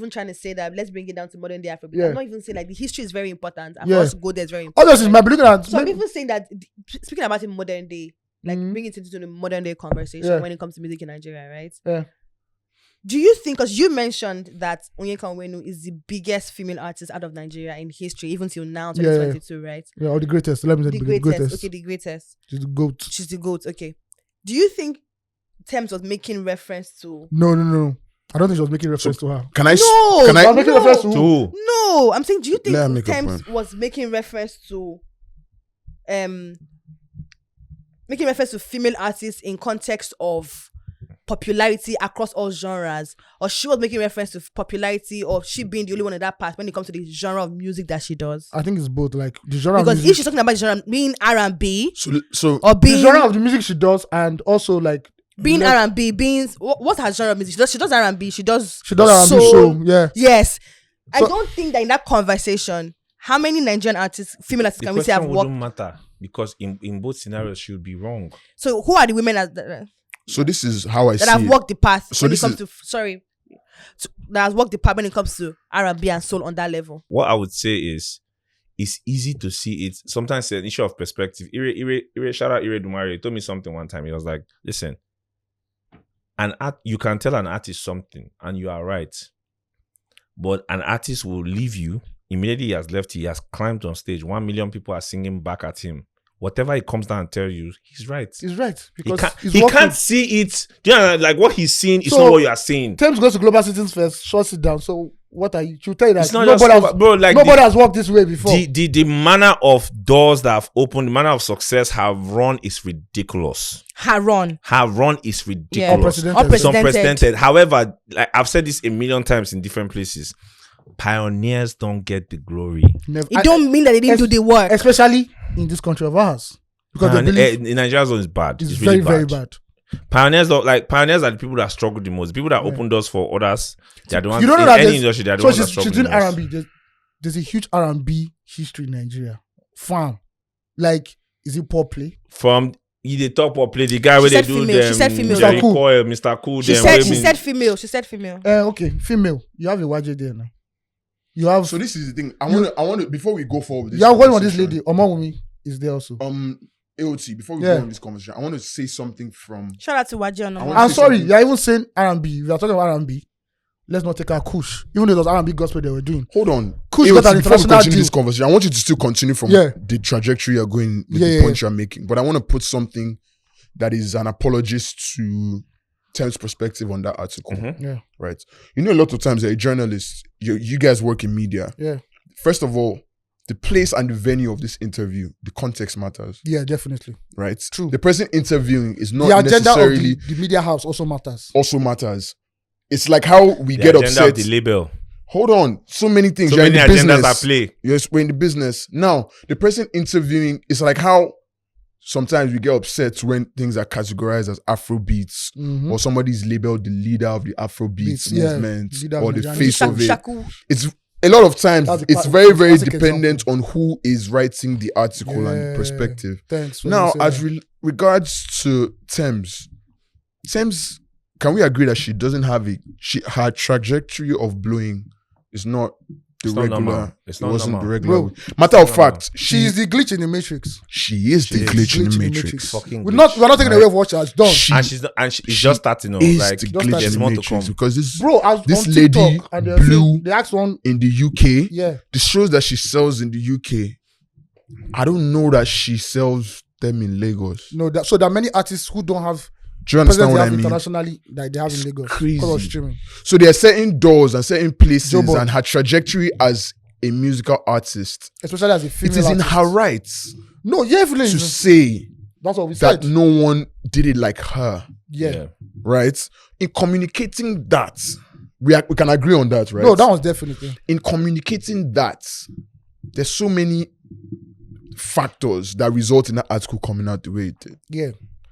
trying to say that let's bring it down to modern day Afrobeat. I'm not even saying like the history is very important and for us to go there is very important. Obviously, my looking at. So I'm even saying that speaking about in modern day, like bring it into the modern day conversation when it comes to music in Nigeria, right? Yeah. Do you think, because you mentioned that Onyeka Onwenu is the biggest female artist out of Nigeria in history, even till now, 2022, right? Yeah, or the greatest. Let me say the greatest. Okay, the greatest. She's the GOAT. She's the GOAT, okay. Do you think Tems was making reference to... No. I don't think she was making reference to her. Can I? Was making reference to who? No, I'm saying, do you think Tems was making reference to... making reference to female artists in context of popularity across all genres, or she was making reference to popularity or she being the only one in that part when it comes to the genre of music that she does? I think it's both, like the genre because of music, if she's talking about the genre being R&B, so or being the genre of the music she does, and also like being R&B, being what's her genre of music? She does R&B, she does R&B soul, yeah. Yes. So, I don't think that in that conversation, how many Nigerian artists, female artists, can we say have worked? The question wouldn't matter because in both scenarios she would be wrong. So who are the women So this is how I see it. That have walked the path So when it comes to that has walked the path when it comes to R&B and soul on that level. What I would say is, it's easy to see it. Sometimes it's an issue of perspective. Shout out Ire Dumare. He told me something one time. He was like, listen, you can tell an artist something and you are right. But an artist will leave you. Immediately he has left, he has climbed on stage. 1 million people are singing back at him. Whatever he comes down and tell you, he's right. He's right. Because he can't see it. Do you know, like what he's seeing is not what you are seeing. Tems goes to Global Citizens First, shuts it down. So what are you? She'll tell you that nobody has walked this way before. The manner of doors that have opened, the manner of success have run is ridiculous. Have run is ridiculous. Yeah. Unprecedented. However, like I've said this a million times in different places. Pioneers don't get the glory. It don't mean that they didn't do the work. Especially in this country of ours. Because in Nigeria's own is bad. It's really very bad. Pioneers are the people that struggle the most. The people that open doors for others. They are the ones you don't know in that any industry. They are the ones that struggle the most. She's doing R&B. There's a huge R&B history in Nigeria. Fam. Like, is it pop play? From the top pop play, the guy where they do them. She said female. Jerry Coyle, Mr. Cool. She said female. She said female. Okay, female. You have a YJ there now. You have. So this is the thing. I want to before we go forward with this. You have one on this lady. Omawumi is there also. AOT. Before we go on this conversation, I want to say something from. Shout out to Waji. I'm sorry. You're even saying R&B. We are talking about R&B. Let's not take our Kush. Even though it was R&B gospel they were doing. Hold on. Kush got an before we international continue deal. this conversation, I want you to still continue from the trajectory you're going with the point you're making. But I want to put something that is an apologist to Tems' perspective on that article. Mm-hmm. Yeah. Right. You know, a lot of times a journalist, you guys work in media. Yeah. First of all, the place and the venue of this interview, the context matters. Yeah, definitely. Right? True. The person interviewing is not the agenda necessarily... of the media house also matters. It's like how we get upset. Of the label. Hold on. So many things. So You're many in the agendas business. at play. Yes, we're in the business. Now, the person interviewing is like how sometimes we get upset when things are categorized as Afrobeats or somebody's labeled the leader of the Afrobeats movement or the face of it. It's a lot of times it's very, very dependent on who is writing the article and the perspective. Thanks. Now, as regards to Tems, can we agree that she doesn't have her trajectory of blowing is not the It's not regular. normal. It's not it wasn't normal. the regular. Bro, Matter of fact, She is the glitch in the Matrix. she is the glitch in the Matrix. Fucking We're glitch. not taking away from what she has done. It's just starting off. Is Like the glitch there's in the more to Matrix come. because this Bro, I was this on lady TikTok and blew they asked one. in the UK. Yeah. The shows that she sells in the UK, I don't know that she sells them in Lagos. No, so there are many artists who don't have Do you understand presence what they I have mean? internationally that they have in Lagos crazy. because of streaming. So there are certain doors and certain places, Joe Boy. and her trajectory as a musical artist, Especially as a female it is in artist. her rights No, yeah, if to say that's what we that said. no one did it like her, Yeah. right? In communicating that, we can agree on that, right? No, that was definitely. In communicating that, there's so many factors that result in that article coming out the way it did. Yeah.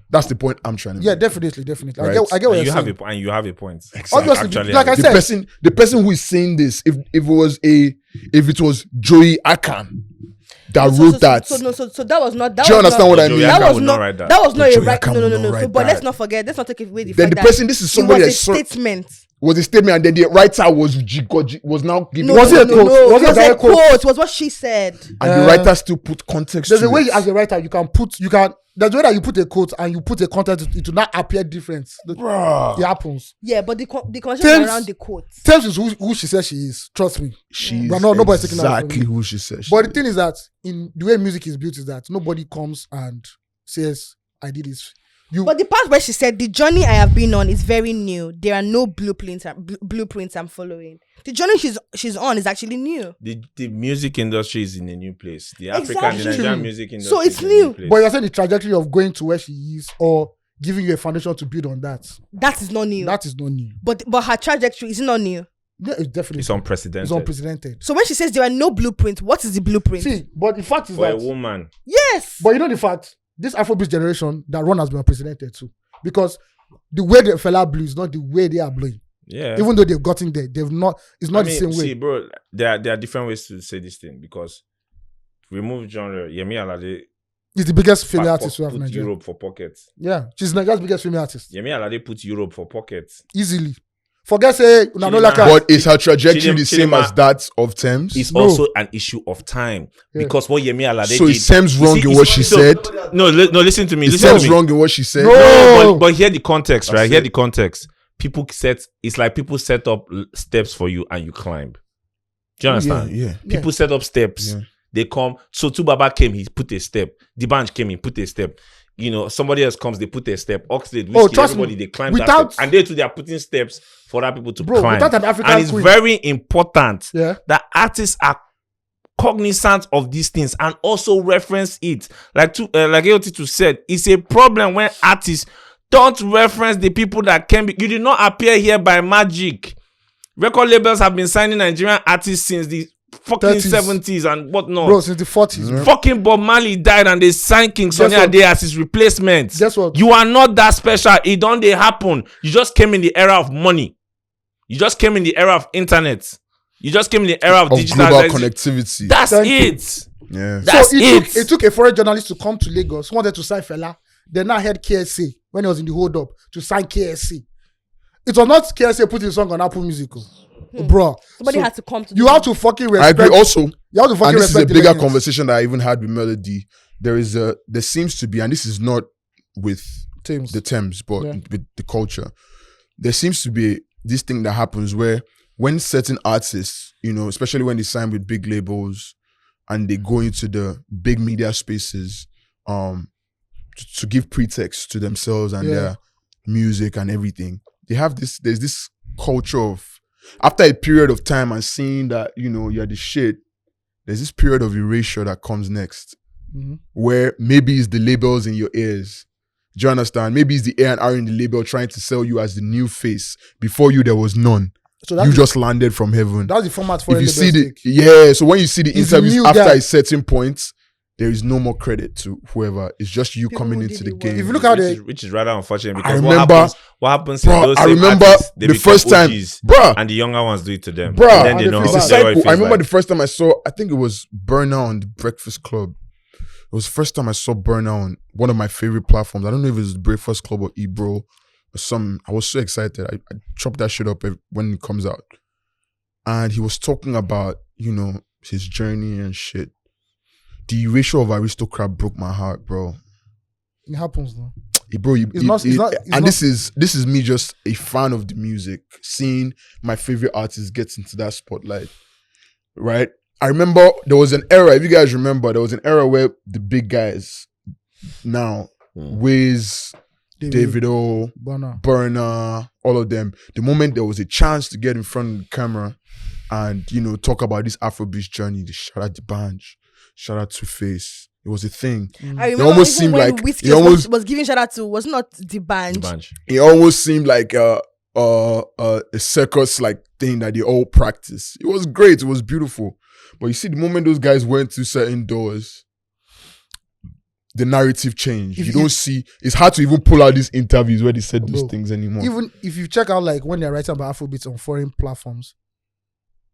That's the point I'm trying to Yeah, make. definitely. Right. I get what And you're saying. you have a point. Obviously, Actually, like I The said, person who is saying this, if it was Joey Akan that wrote that, So that was not. That do you was understand not, what I Joey mean? Akan That was would not. not write that. That was not a Joey right. Akan No. would not write But let's that. not forget. Let's not take away the Then fact the that person, this is somebody it that was a statement. was a statement, and then the writer was now giving, No, Was it a quote? No, Was it a it was a direct quote? quote. It was what she said. and the writer still put context. there's to a way it. as a writer there's a way that you put a quote and you put a content, it will not appear different. Bruh. It happens. Yeah, but the conversation Tems- around the quote. Tems is who she says she is. Trust me. She's But no, nobody's taking that exactly from who she says. But the thing is that in the way music is built is that nobody comes and says, I did this. But the part where she said the journey I have been on is very new. There are no blueprints I'm following. The journey she's on is actually new. The music industry is in a new place. The Exactly. African, the Nigerian music industry. So it's is in a new. place. But you're saying the trajectory of going to where she is or giving you a foundation to build on that. That is not new. That is not new. But her trajectory is not new. Yeah, it's definitely It's unprecedented. It's unprecedented. So when she says there are no blueprints, what is the blueprint? See, but the fact is For a that woman. Yes. but you know the fact, this Afrobeat generation, that run has been unprecedented too. Because the way the fella blew is not the way they are blowing. Yeah. Even though they've gotten there, they've not. It's not the same See, way. bro, there are different ways to say this thing because remove genre. Yemi Alade It's the biggest female artist we have in put Nigeria. Europe for pockets. Yeah, she's Nigeria's biggest female artist. Yemi Alade put Europe for pockets. Easily. Forget say, no, Chidinma. like But is her trajectory Chidinma- the same as that of Thames? It's No. also an issue of time Yeah. because what Yemi Alade So did. is Thames You wrong see, in it's- what she so- said? No, listen to me. Is Listen to Thames me. wrong in what she said? No. No, but hear the context, right? That's Hear it. the context. It's like people set up steps for you and you climb. Do you understand? Yeah. People set up steps. Yeah. They come. So Tubaba came, he put a step. Dibanj came, he put a step. You know, somebody else comes, they put a step. Oxlade, Whiskey, trust everybody, me, they climb without- that step. And they too, they are putting steps for other people to Bro, climb. without an African And it's queen. very important Yeah. that artists are cognizant of these things and also reference it. Like AOT2 said, it's a problem when artists don't reference the people that can be. You did not appear here by magic. Record labels have been signing Nigerian artists since the fucking 30s. 70s and whatnot. Bro, since the 40s. bro. Fucking Bob Marley died and they signed King Sunny what? Ade as his replacement. Guess what? You are not that special. It don't they happen. You just came in the era of money. You just came in the era of internet. You just came in the era of digital global connectivity. That's Thank you. it. Yeah. That's so it. it took a foreign journalist to come to Lagos, who wanted to sign Fela. They now had KSA when he was in the hold up to sign KSA. It was not KSA putting the song on Apple Music. Bro. Somebody So had to come to. you have to fucking I respect. agree. Also, You have to fucking and this is a respect the bigger legends. conversation that I even had with Melody. There seems to be, and this is not with Teams. the Thames, but Yeah. with the culture. There seems to be this thing that happens where when certain artists, you know, especially when they sign with big labels and they go into the big media spaces, to give pretext to themselves and their music and everything, there's this culture of, after a period of time and seeing that, you know, you're the shit, there's this period of erasure that comes next. Where maybe it's the labels in your ears. Do you understand? Maybe it's the A&R in the label trying to sell you as the new face. Before you, there was none. So You just landed from heaven. that's the format for If you see so when you see the He's the interviews new after guy. a certain point, there is no more credit to whoever. It's just you People coming who into did the it well. game. If you look at it, Which is rather unfortunate I because remember- what happens Bro, in those I same remember artists, they the become first time, OGs, bruh. and the younger ones do it to them. Bruh, And then they and know the how feedback. to Cycle. I remember the first time I saw, I think it was Burner on the Breakfast Club. It was the first time I saw Burner on one of my favorite platforms. I don't know if it was Breakfast Club or Ebro or something. I was so excited. I chopped that shit up when it comes out. and he was talking about, his journey and shit. The erasure of Aristocrat broke my heart, bro. It happens, though. This is me just a fan of the music, seeing my favorite artists get into that spotlight, right? I remember there was an era, if you guys remember, there was an era where the big guys now, Wiz, Davido, Burna, all of them, the moment there was a chance to get in front of the camera and, talk about this Afrobeat journey, they shout out the Banj, shout out Two-Face. It was a thing. I remember it almost seemed like Whiskey was giving shout out to, was not the Banj. It almost seemed like a circus like thing that they all practice. It was great. It was beautiful. But you see, the moment those guys went to certain doors, the narrative changed. You don't see. It's hard to even pull out these interviews where they said those things anymore. Even if you check out like when they're writing about Afrobeats on foreign platforms,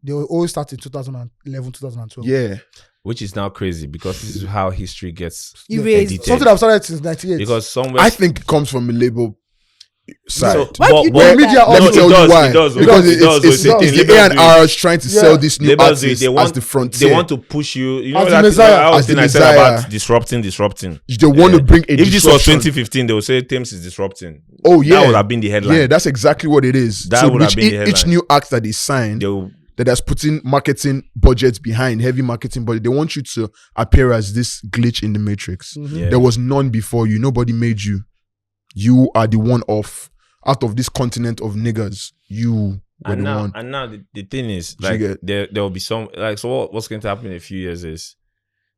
they will always start in 2011, 2012. Yeah. Which is now crazy because this is how history gets erased. Something I've started since 98. Because somewhere I think it comes from a label side. So, why do you let me tell you why. Because it's the A&Rs trying to sell this new artist as the frontier. They want to push you. You know as that the I said about disrupting. They want to bring a If this was 2015, they would say Tems is disrupting. Oh yeah, that would have been the headline. Yeah, that's exactly what it is. That would have been the headline. Each new act that they signed, that has putting marketing budgets behind, heavy marketing budget. They want you to appear as this glitch in the matrix. There was none before you. Nobody made you. You are the one out of this continent of niggas. You were the one. And now the thing is, like, there will be some, like, so what's going to happen in a few years is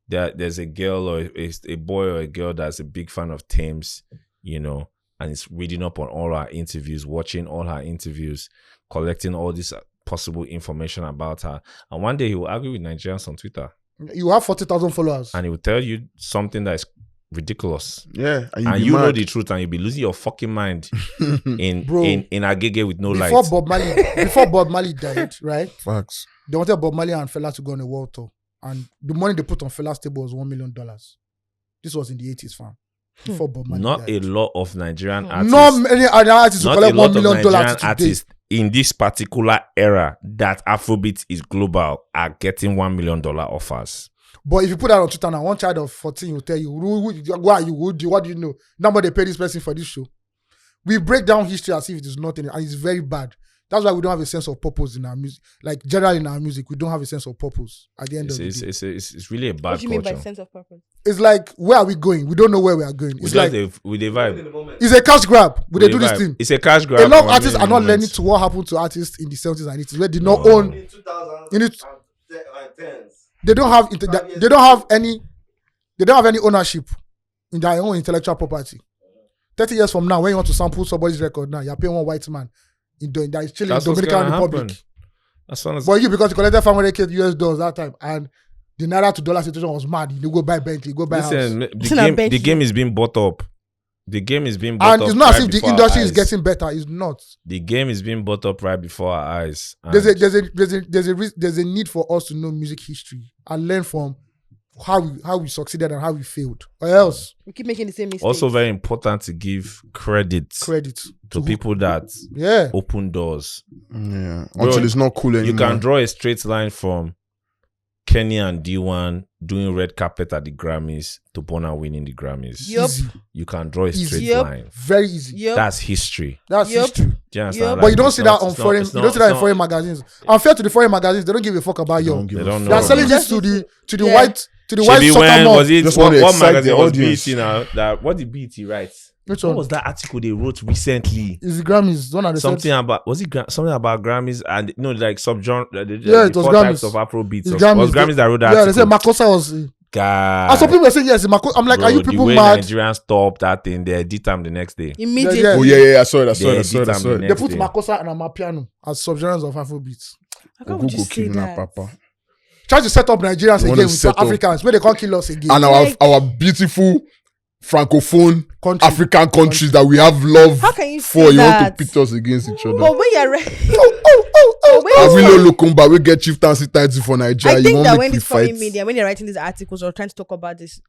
that there's a girl or a boy or a girl that's a big fan of Tems, and is reading up on all our interviews, watching all her interviews, collecting all this possible information about her, and one day he will argue with Nigerians on Twitter. You have 40,000 followers, and he will tell you something that is ridiculous. Yeah, and you know the truth, and you'll be losing your fucking mind in Agege with no light. Before Bob Marley died, right? Facts. They wanted Bob Marley and Fela to go on a world tour, and the money they put on Fela's table was $1 million. This was in the 80s, fam. Before Bob Marley died. A lot of Nigerian artists. Not many other artists who collect $1 million artists in this particular era that Afrobeat is global are getting $1 million offers. But if you put that on Twitter now, one child of 14 will tell you, who are you? What do you know? Nobody pay this person for this show. We break down history as if it is nothing, and it's very bad. That's why we don't have a sense of purpose in our music. Like, generally in our music, we don't have a sense of purpose at the end of the day. It's really a bad culture. What do you mean by sense of purpose? It's like, where are we going? We don't know where we are going. It's like with a vibe. It's a cash grab. They do this thing. It's a cash grab. A lot of artists are not learning to what happened to artists in the 70s and 80s where they did not own. In 2010s. They don't have any ownership in their own intellectual property. 30 years from now, when you want to sample somebody's record now, you're paying one white man that is chilling in the Dominican Republic. But you, because you collected $500K US that time, and the naira to dollar situation was mad. You go buy Bentley, go buy house. The game is being bought up. The game is being bought up. And it's not as if the industry is getting better. It's not. The game is being bought up right before our eyes. There's a need for us to know music history and learn from how we succeeded and how we failed. Or else we keep making the same mistakes. Also very important to give credit to people that open doors. Yeah. Until it's not cool anymore. You can draw a straight line from Kenny and D1 doing red carpet at the Grammys to Burna winning the Grammys. Yep. You can draw a straight line. Very easy. Yep. That's history. History. Do you understand? But you don't see that on foreign. You don't see that in foreign magazines. Unfair to the foreign magazines, they don't give a fuck about you. They don't know. They're selling this to the white soccer mom. Was it what magazine was BET now? What did BET write? Which one? What was that article they wrote recently? Is the Grammys one of the something about something about Grammys and like subgenre? It was Grammys. Types of Afrobeats. It was Grammys that wrote that. Yeah, they said Makossa was. God. And some people were saying yes, Makossa. I'm like, are you people the way mad? Nigerians stopped that thing. They edit them the next day. Immediately. Oh yeah, I saw it. They put Makossa and Amapiano as subgenres of Afrobeats. How would you say that? Papa. Try to set up Nigerians again with Africans where they can't kill us again. And our beautiful francophone African countries that we have love for. You want to pit us against each other. But when you're ready, we get chieftaincy title for Nigeria. I think that when these foreign media, when they're writing these articles or trying to talk about this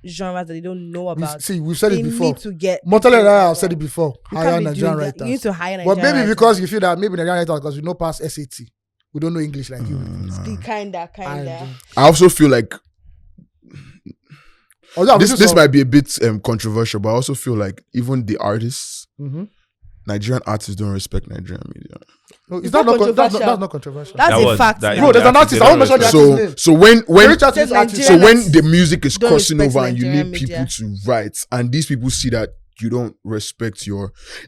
genres that they don't know about, we've said it before. Need to get Montale have said it before. Hire Nigerian writers. You need to hire Nigerian writers. But maybe because you feel that maybe Nigerian writers because we know past SAT. we don't know English like you. Speak kinda. I also feel like this might be a bit controversial, but I also feel like even the artists, Nigerian artists don't respect Nigerian media. No, that's not controversial. That's a fact. Bro, there's an artist. I won't mention the artist's name. So when the music is don't crossing respect over and you Nigerian need media. people to write, and these people see that you don't respect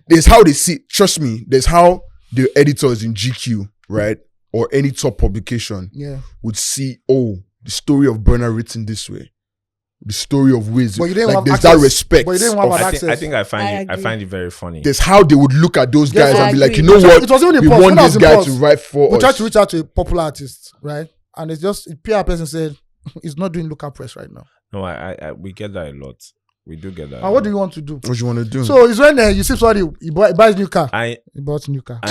there's how they see. Trust me, there's how the editors in GQ, right, or any top publication, would see. Oh, the story of Burna written this way. The story of Wiz, but you didn't like have there's access, that respect. But you didn't have access. I think I find it very funny. There's how they would look at those guys and be like, you know So what? it was even in We Pulse. want When I this was in guy Pulse, to write for we us. tried to reach out to a popular artist, right? And it's just a PR person said he's not doing local press right now. No, we get that a lot. We do get that. And what do you want to do? What do you want to do? So it's when you see somebody he buys new car. He bought new car.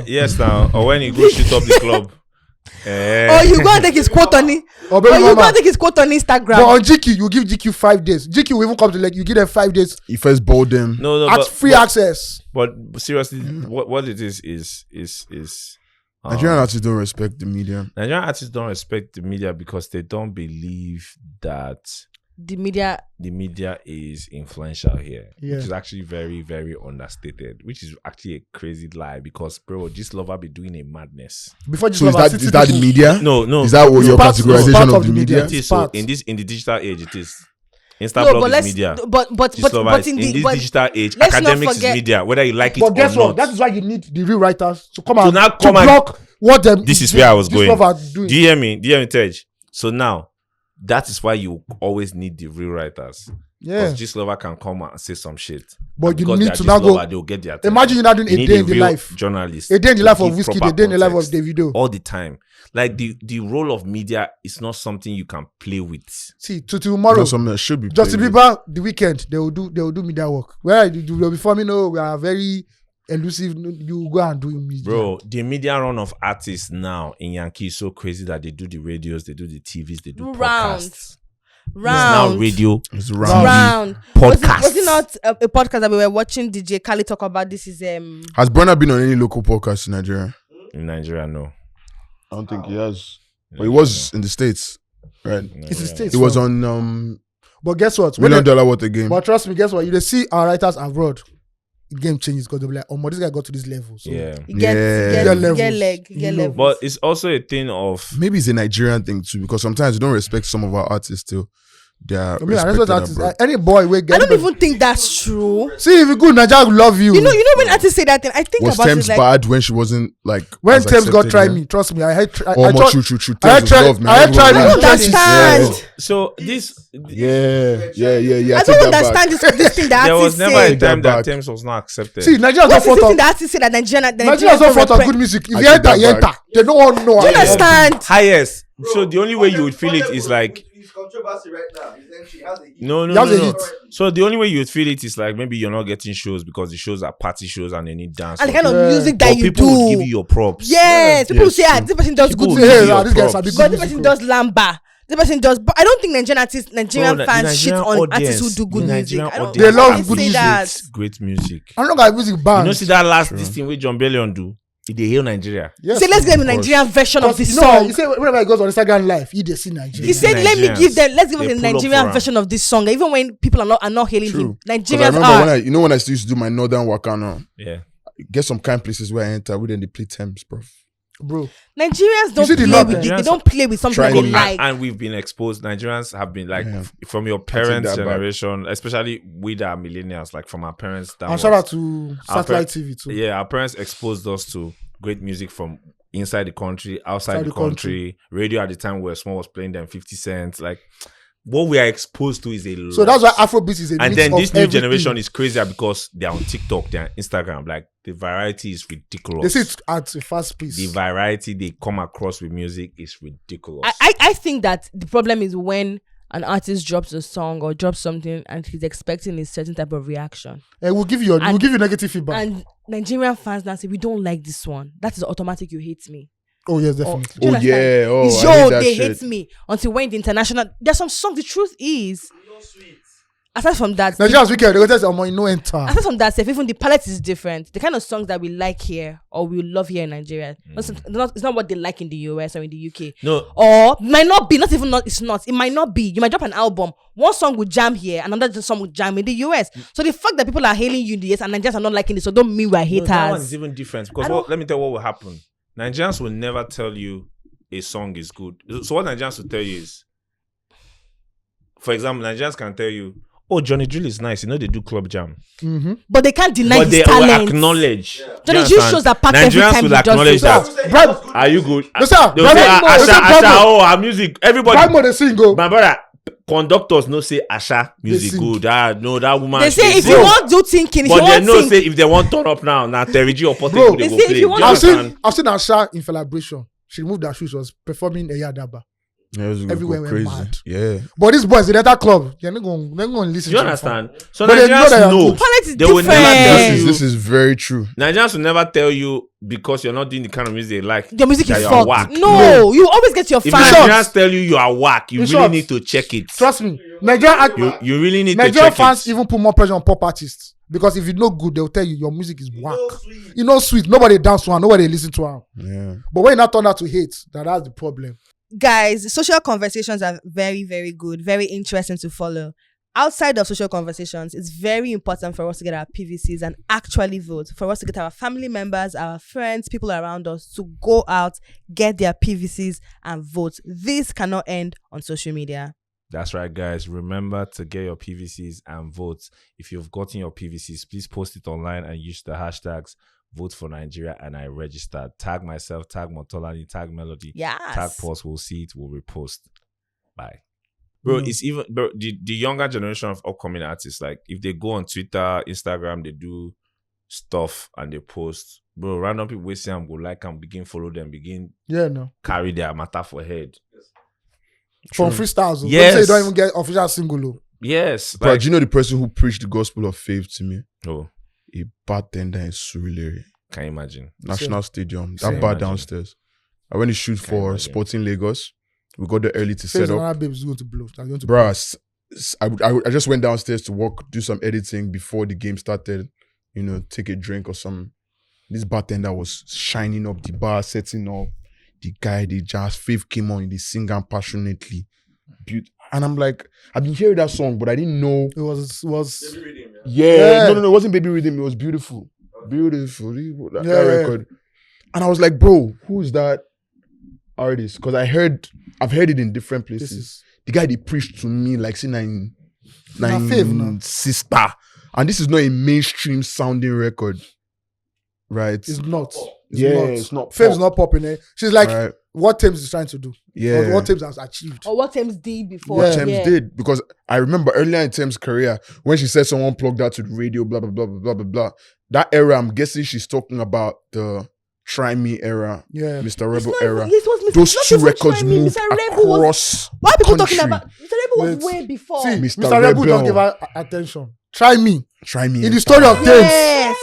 Yes, now or when he goes shoot up the club. Or you go and take his quote on it. Or you go and take his quote on Instagram. But on GQ, you give GQ 5 days. GQ will even come to you give them 5 days. You first bold them. No, free access. But seriously, what it is Nigerian artists don't respect the media. Nigerian artists don't respect the media because they don't believe that the media is influential here, which is actually very, very understated, which is actually a crazy lie because, bro, this lover be doing a madness. Before is that the media? No. Is that what your categorization of the media? It is so in the digital age, it is. Instablog is media. But in this the digital age, academics is media, whether you like it or not. But guess what? That is why you need the real writers to come So out now to block what them. This is where I was going. Doing. Do you hear me, Tej? So now, that is why you always need the real writers. Yeah. Because Gist Lover can come and say some shit. But you need to now go. They'll get their attention. Imagine you not doing a day in the life. Journalists. A day in the life of Whiskey, a day in the life of Davido. All the time. Like the role of media is not something you can play with. See, to tomorrow. Something that should be. Justin Bieber, the weekend, they will do media work. Where they'll be forming, we are very elusive. You go and do media. Bro, the media run of artists now in Yankee is so crazy that they do the radios, they do the TVs, they do podcasts. Round. It's now radio. It's round. Podcast. Was it not a podcast that we were watching DJ Khaled talk about? This is Has Burna been on any local podcast in Nigeria? In Nigeria, no. I don't think he has. But he was in the States, right? It's the States. He was on But guess what? $1 million worth of game. But trust me, guess what? You see our writers abroad. The game changes because they'll be like, oh, this guy got to this level. So get leg. But it's also a thing of maybe it's a Nigerian thing too, because sometimes we don't respect some of our artists too. They are any boy will get. I don't even think that's true. See, if you good, Nigeria will love you. You know when artists say that thing, I think was about Tems it like bad when she wasn't like when Tems got try me. Trust me, I had true. I had tried. I don't understand. So this yeah. I don't understand this thing that there artists was never say. a time that Tems was not accepted. See, Nigerians don't What's the thing fought that artists say that Nigerians don't fought on good music. If you enter, you enter. They don't want to know. Do you understand? Highest. So the only way you would feel it is like It's controversy right now. His entry has a hit. No. So the only way you would feel it is like maybe you're not getting shows because the shows are party shows and they need dance. And the kind of music that you do. People would give you your props. Yes, people say this person does good music. This guy sabi good This person does lamba. This person does, but I don't think Nigerian fans shit on artists who do good music. They love good music. Great music. I don't got music band. You know, see that last this thing with John Bellion do. They hail Nigeria. Yes, say let's get a Nigerian version of this song. He said whenever he goes on Instagram live, he see Nigeria. He said, let's give us a Nigerian version of this song. Even when people are not hailing him, Nigerians are. When I used to do my Northern Wakana, get some kind places where I enter, then they play Tems, bro. Nigerians don't play with it. They don't play with something they like. And we've been exposed. Nigerians have been like from your parents' generation, especially with our millennials, like from our parents down. And shout out to satellite TV too. Yeah, our parents exposed us to great music from inside the country, outside the country. Radio at the time where small was playing them 50 cents. Like what we are exposed to is a lot. So that's why Afrobeat is a and mix then this of new everything. generation is crazier because they're on TikTok, they're on Instagram. Like the variety is ridiculous. They see it at a fast pace. The variety they come across with music is ridiculous. I think that the problem is when an artist drops a song or drops something and he's expecting a certain type of reaction. And we'll give you negative feedback. And Nigerian fans now say, we don't like this one. That is automatic, you hate me. Oh yes, definitely. It's they hate me until when the international. There's some songs. The truth is, Aside from that, Nigerians weekend, they go tell you, no enter. aside from that, even the palette is different. The kind of songs that we like here or we love here in Nigeria, it's not what they like in the US or in the UK. No. Or might not be, it's not. It might not be. You might drop an album, one song would jam here, another song would jam in the US. So the fact that people are hailing you in the US and Nigerians are not liking it, so don't mean we're haters. No, that one is even different because let me tell you what will happen. Nigerians will never tell you a song is good. So what Nigerians will tell you is, for example, Nigerians can tell you, oh, Johnny Drill is nice. You know they do club jam. Mm-hmm. But they can't deny his they talent. will acknowledge. Johnny Drill shows that packed every Nigerians time will he does acknowledge it. that. Are you good? They say, They'll say, Asha, oh, our music. Everybody. Brad they sing, go. My brother, conductors no say Asha music good. No, that woman. They say if you want do thinking, if but you want they know think. say if they want turn up now, Terry G or Porter Bro, they they go say if play. you want- I've seen Asha in Celebration. She removed her shoes, was performing a Yadaba. Everywhere went mad. Yeah. But these boys in that club, they're not going to listen. Do you to understand? So But they know Nigerians that know. Palette is They will never tell different. you. This is very true. Nigerians will never tell you because you're not doing the kind of music they like. Your music that is you are fucked. whack. No, you always get your If fans. Nigerians tell you are whack, you In really short, need to check it. Trust me, Nigerian You really need to Nigerian check fans it. even put more pressure on pop artists because if you know good, they'll tell you your music is whack. No sweet. You know, sweet. Nobody dance to her, nobody listen to her. Yeah. But when you not turn out to hate, that's the problem. Guys, social conversations are very, very good, very interesting to follow. Outside of social conversations, it's very important for us to get our PVCs and actually vote. For us to get our family members, our friends, people around us to go out, get their PVCs and vote. This cannot end on social media. That's right, guys. Remember to get your PVCs and vote. If you've gotten your PVCs, please post it online and use the hashtags Vote for Nigeria and I registered. Tag myself, tag Motolani, tag Melody, Yes. tag Pulse. We'll see it, we'll repost. Bye. Bro, it's even the younger generation of upcoming artists, like if they go on Twitter, Instagram, they do stuff and they post. Bro, random people will say I'm go like and begin follow them, begin carry their matter for head. From freestyles. Yes. Don't say you don't even get official single. Yes. But do you know the person who preached the gospel of faith to me? Oh, A bartender in Surulere, can you imagine? National Stadium. Same. That bar Imagine. downstairs. I went to shoot Can you for imagine? Sporting Lagos. We got there early to Face set up. another babe is going to blow. That's going to Bruh, I just went downstairs to work, do some editing before the game started. You know, take a drink or something. This bartender was shining up the bar, setting up. The guy, the jazz, Faith came on, they sing and passionately. And I'm like, I've been hearing that song, but I didn't know. It was Baby Rhythm, Yeah. No, it wasn't Baby Rhythm. It was Beautiful. Beautiful. That record. And I was like, bro, who's that artist? Because I've heard it in different places. The guy they preached to me like say nine sister. And this is not a mainstream sounding record. Right? It's not. It's not. Fave's not popping there. She's like, Right. what Tems is trying to do. Yeah. Or what Tems has achieved. Or what Tems did before. What Tems did. Because I remember earlier in Tems' career, when she said someone plugged out to the radio, blah, blah, blah, blah, blah, blah, blah. That era, I'm guessing she's talking about the Try Me era, Yeah. Mr. Rebel era. This was Mr. Those not two even records Try Me. moved Mr. Rebel was. across Why are people country. talking about Mr. Rebel was Wait. way before. See, Mr. Mr. Rebel don't Rebel. give her attention. Try me. Try Me. In the story of Tems. Yes.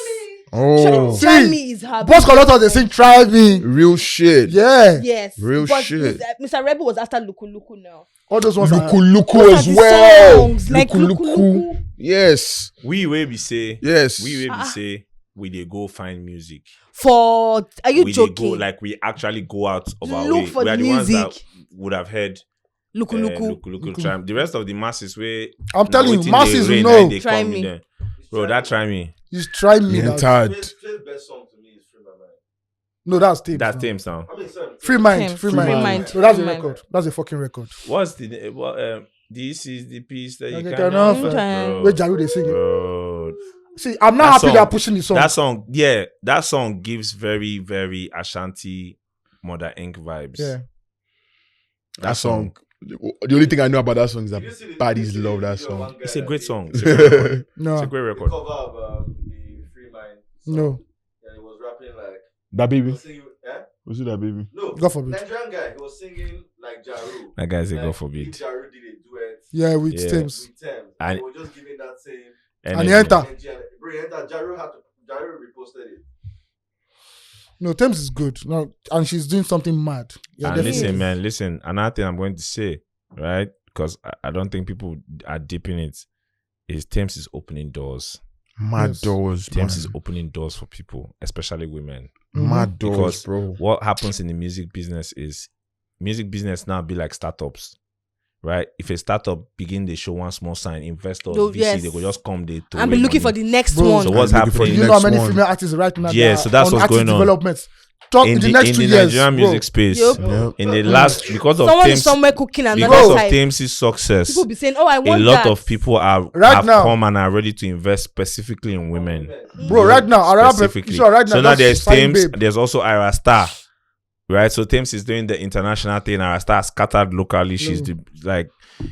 Oh. Try See, Me is her. Boss conductors, they sing Try Me. Real shit. Yeah. Yes. Real but shit. Mr. Rebel was after Luku Luku now. All those ones are... Luku Those are as the well. songs, like Luku Luku. Yes. We will be say, Yes. we will be say, we they go find music. For are you we joking? They go, like we actually go out of our Look way. for We are the the ones that music. would have heard Luku Luku. Luku Try Me. The rest of the masses where I'm telling you, wetin masses dey rain, know. na they Try come Me. in there. Bro, that Try Me. It's Try Me. Me that- tired. Fave's best song to me is Free My Mind. No, that's Tems. That's no. Tems now. I mean, sorry. Free Mind. Tems. Free Free Mind. Mind. So that's a Free Mind. record. That's a fucking record. What's the this is the piece that you Okay, can enough. offer. Where Jaru they sing it. Bro. See, I'm not That happy song- they're pushing the song. That song, yeah, that song gives very, very Ashanti Mother Inc. vibes. Yeah. That song. The only thing I know about that song is that baddies love that song. It's a great song. It's a great record. No. It's a great The record. cover of the Free Mind song. No. Yeah, he was rapping like. That He baby. was singing, Was it that baby? No. God forbid. Nigerian guy. He was singing like Jaru. That guy's a Like, God if forbid. Jaru did a duet Yeah, with Yeah. Tems. with Tems. And- They were just giving that same And he enter. energy. Bro, he entered. Jaru reposted it. No, Tems is good. No, and she's doing something mad. Yeah, And definitely. listen, man, listen. Another thing I'm going to say, right? Because I don't think people are deep in it. is Tems is opening doors. Mad Yes. doors, Tems is man. opening doors for people, especially women. Mad doors, Because bro. what happens in the music business is music business now be like startups. Right? If a startup begin they show one small sign, investors, No, VC, yes. they go just come they to And be looking for the next Bro, one. So what's I'm looking for happening You know how many Next one. female artists right now? Yeah, that so that's on what's artist going on. development. Talk in the next 2 in years, the Nigerian bro. music space? Yup. Yep. In the last because of Someone is Tems somewhere cooking another because of side. Tems' success, People be saying, "Oh, I a want lot that." of people have now. come and are ready to invest specifically in women. Bro, right now, Specifically. sure, right now, So now just there's sign Tems, Babe. there's also Ira Star. Right? So Tems is doing the international thing. Ira Star scattered locally. She's the like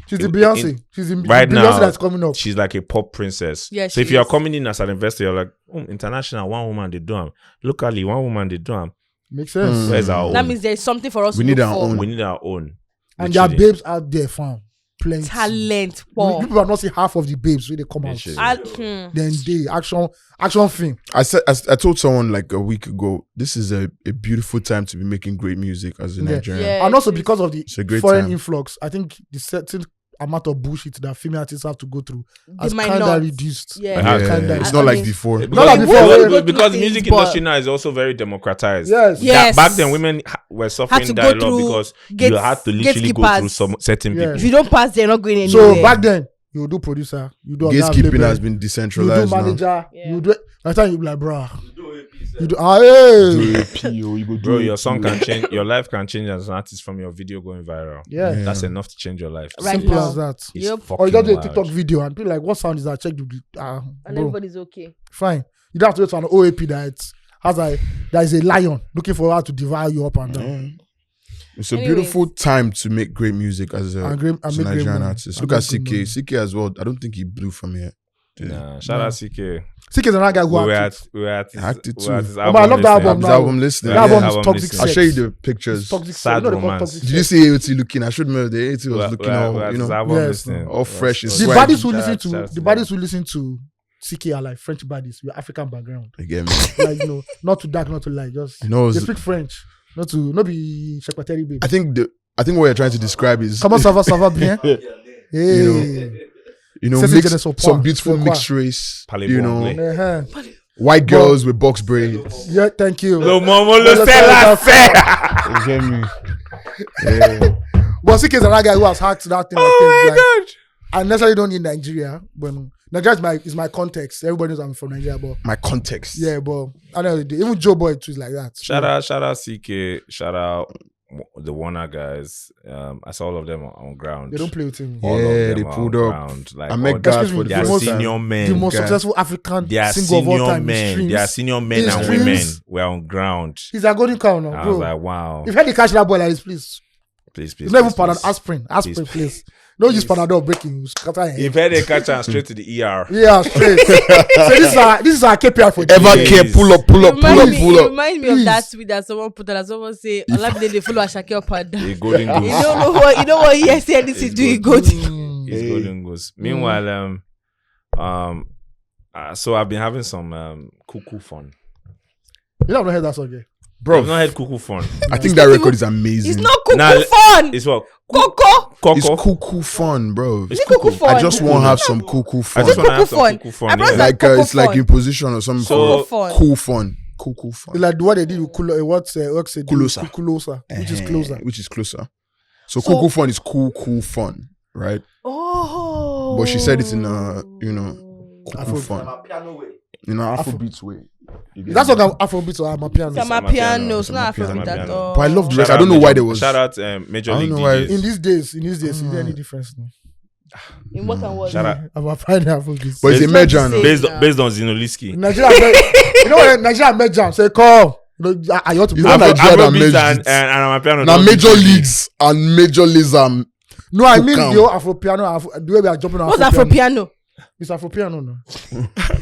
She's the in- Beyonce. She's the right Beyonce now, that's coming up. she's like a pop princess. Yeah, so if she you're is. coming in as an investor, you're like, international, one woman they do them. Locally, one woman they do them. Makes sense. Where's our That own? means there's something for us We to need look our for. own. We need our own. And there are Literally. babes out there, fam. Plenty. Talent. You Wow. people have not seen half of the babes when they come out. Literally. Then they action film. I told someone like a week ago, this is a beautiful time to be making great music as a Yeah. Nigerian. Yeah. And also it is. because of the It's a great foreign time. influx, I think the certain amount of bullshit that female artists have to go through They has might kind not. of reduced. Yeah. Kinda. It's I not like mean- before. Not like before, because, yeah. because Things, music but- industry now is also very democratized. Yes. Yes. Back then, women were suffering to that go a lot through because you gates- had to literally go gatekeepers. through some certain Yeah. people. If you don't pass, they're not going anywhere. So back then, you do producer, you do Gatekeeping label, has been you do decentralized now. manager, Yeah. you do. By the time you be like, bruh, Do AP, you sir. do. Hey. You go Bro, your song can change. Your life can change as an artist from your video going viral. Yeah. That's enough to change your life. Right Simple now. as that. It's Yep. Or you just do a fucking TikTok wild. video and be like, what sound is that? Check the And bro. everybody's okay. Fine. You don't have to wait for an OAP that is a lion looking for her to devour you up and down. Yeah. It's a Anyways. beautiful time to make great music as a, And great- and as a make great Nigerian money. artist. And Look make at good CK. money. CK as well. I don't think he blew from here. Nah, shout out CK. CK is another guy who We were acted. at his Acted too. Oh, but I love that album His now. album listening. That album Yeah, is album toxic listening. I'll sex. show you the pictures. It's toxic Sad sex. You know they call romance. toxic Did you sex. see AOT looking? I should remember the AOT was looking all, you know, Yes. all fresh. It's The swag. baddies who Shout listen out, to shout out to the them. baddies who listen to CK are like French baddies with African background. Again, Like, you know, not too dark, not too light. Just No, they it's- speak French. Not be secretary baby. I think what you're trying to describe is Comment ça va bien? Hey. you know, C'est ce mix, que ne sont pas. some beautiful C'est quoi? mixed race. Parlez You bon know, anglais. Uh-huh. white girls with box braids. Yeah, thank you. Le moment le Le sait la fait fait. You get me? Yeah. But CK is another guy who has hacked that thing. Oh my god. I necessarily don't need Nigeria, but Nigeria is my context. Everybody knows I'm from Nigeria, but My context. yeah, but I know even Joe Boy too is like that. Shout out CK. Shout out the Warner guys. I saw all of them on ground. They don't play with him. All of Yeah, them they are pulled on up. ground. Like I met all- guys Excuse for me, the they are the most- first senior time. men. The most guy. successful African They are single of all senior time. men. They are senior men In and streams. women. We're on ground. He's a golden cow now, I bro. was like, wow. If you had to catch that boy like this, please. Please. It's not even please. Panadol. Aspirin, please. Don't use Panadol breaking. You scatter your head. If they catch her straight to the ER. Yeah, straight. So this is our KPI for Ever this. care? Pull up, pull up, pull up, pull It up. reminds me of that tweet that someone put that someone say, Olamide they follow Ashake up and down. The golden You goose. don't know what he has anything to It's do. He good. go to It's golden goose. Meanwhile, so I've been having some cuckoo fun. You don't know heard that song yet. Bro, I've not had cuckoo fun. I think that record is amazing. It's not cuckoo Nah, fun. It's what? Coco. It's Coco. cuckoo fun, bro. It's cuckoo fun. I just want to have some cuckoo I fun. just want to Cuckoo have some fun. cuckoo I fun. brought Yeah. that- Like Cuckoo it's like fun. imposition or something. So- cool. Fun. Cool fun. Cuckoo fun. It's like what they did with what's Kulosa. Kulosa, which is closer. Which is closer. So cuckoo fun is cool fun, right? Oh. But she said it in a, cuckoo Afro- fun. My piano way. In an Afrobeats way. You get That's me? what Afrobeat or Amapiano. It's my Amapiano. piano. It's not It's my Afrobeat at piano. all. But I love the Shout rest. I out don't know why Major- there was. Shout out Major I don't League know why- DJs. In these days, is there any difference? No? In what and what? Shout out. Amapiano Afrobeat. But it's a It's not major the now. same. Based on Zinoliski. Nigeria, you know what? Nigeria met jam. Say come. You know, I ought to be. It's not Nigeria that Afrobeat merged and it. Amapiano. Now don't major do it. leagues and major leagues are No, I mean Come. the Afropiano. The way we are jumping on What's Afropiano? It's Afropiano, no.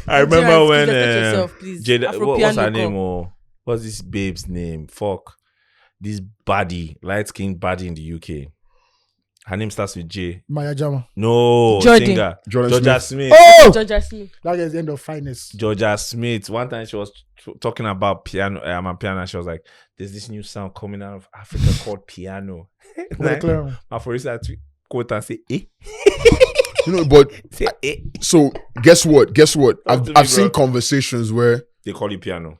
I remember Nigerians, when please respect yourself, please. Jada, what's Afropiano her name? come. Or what's this babe's name? Fuck. This baddie, light-skinned baddie in the UK. Her name starts with J. Maya Jama. No, Jordan. singer. Jordan Georgia Smith. Smith. Oh, Georgia Smith. that is the end of finest. Georgia Smith. One time she was talking about piano. Piano. She was like, "There's this new sound coming out of Africa called piano." What a clear one. My for instance, quote and say, "Eh." You know, but so guess what? I've seen conversations where they call it piano.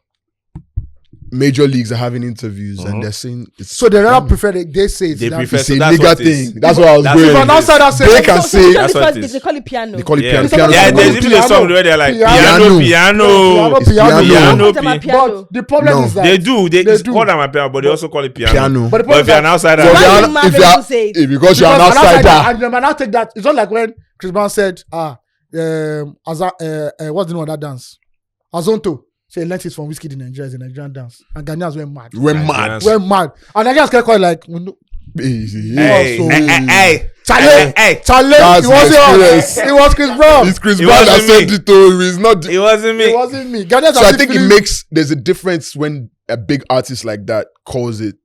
Major leagues are having interviews and they're saying it's so they rather prefer they say it's they prefer it's a that's nigga what it is. thing. That's what I was going. If an outsider says They can say That's what it is. They call it piano. they call it Yeah, piano. yeah. There's even a song where they're like piano. It's piano. But the problem No. is that They do. They do. call them a piano, but they also call it piano. But the But if you're an outsider, So Why they do are- you mad if when you are- people say it? because you're an outsider. and then I take that. It's not like when Chris Brown said, what's the name of that dance? Azonto. Say lenses from Whiskey in Nigeria is a Nigerian dance. And Ghanaians went mad. We're mad. Went mad. And Nigerians get quite like, Easy. hey, so- hey, Charlie, That's it wasn't experience. us. It was Chris Brown. It's Chris It Brown that wasn't said me. it to. It's not. it wasn't me. It wasn't me. Ghanaians So are I still think it feeling- makes there's a difference when a big artist like that calls it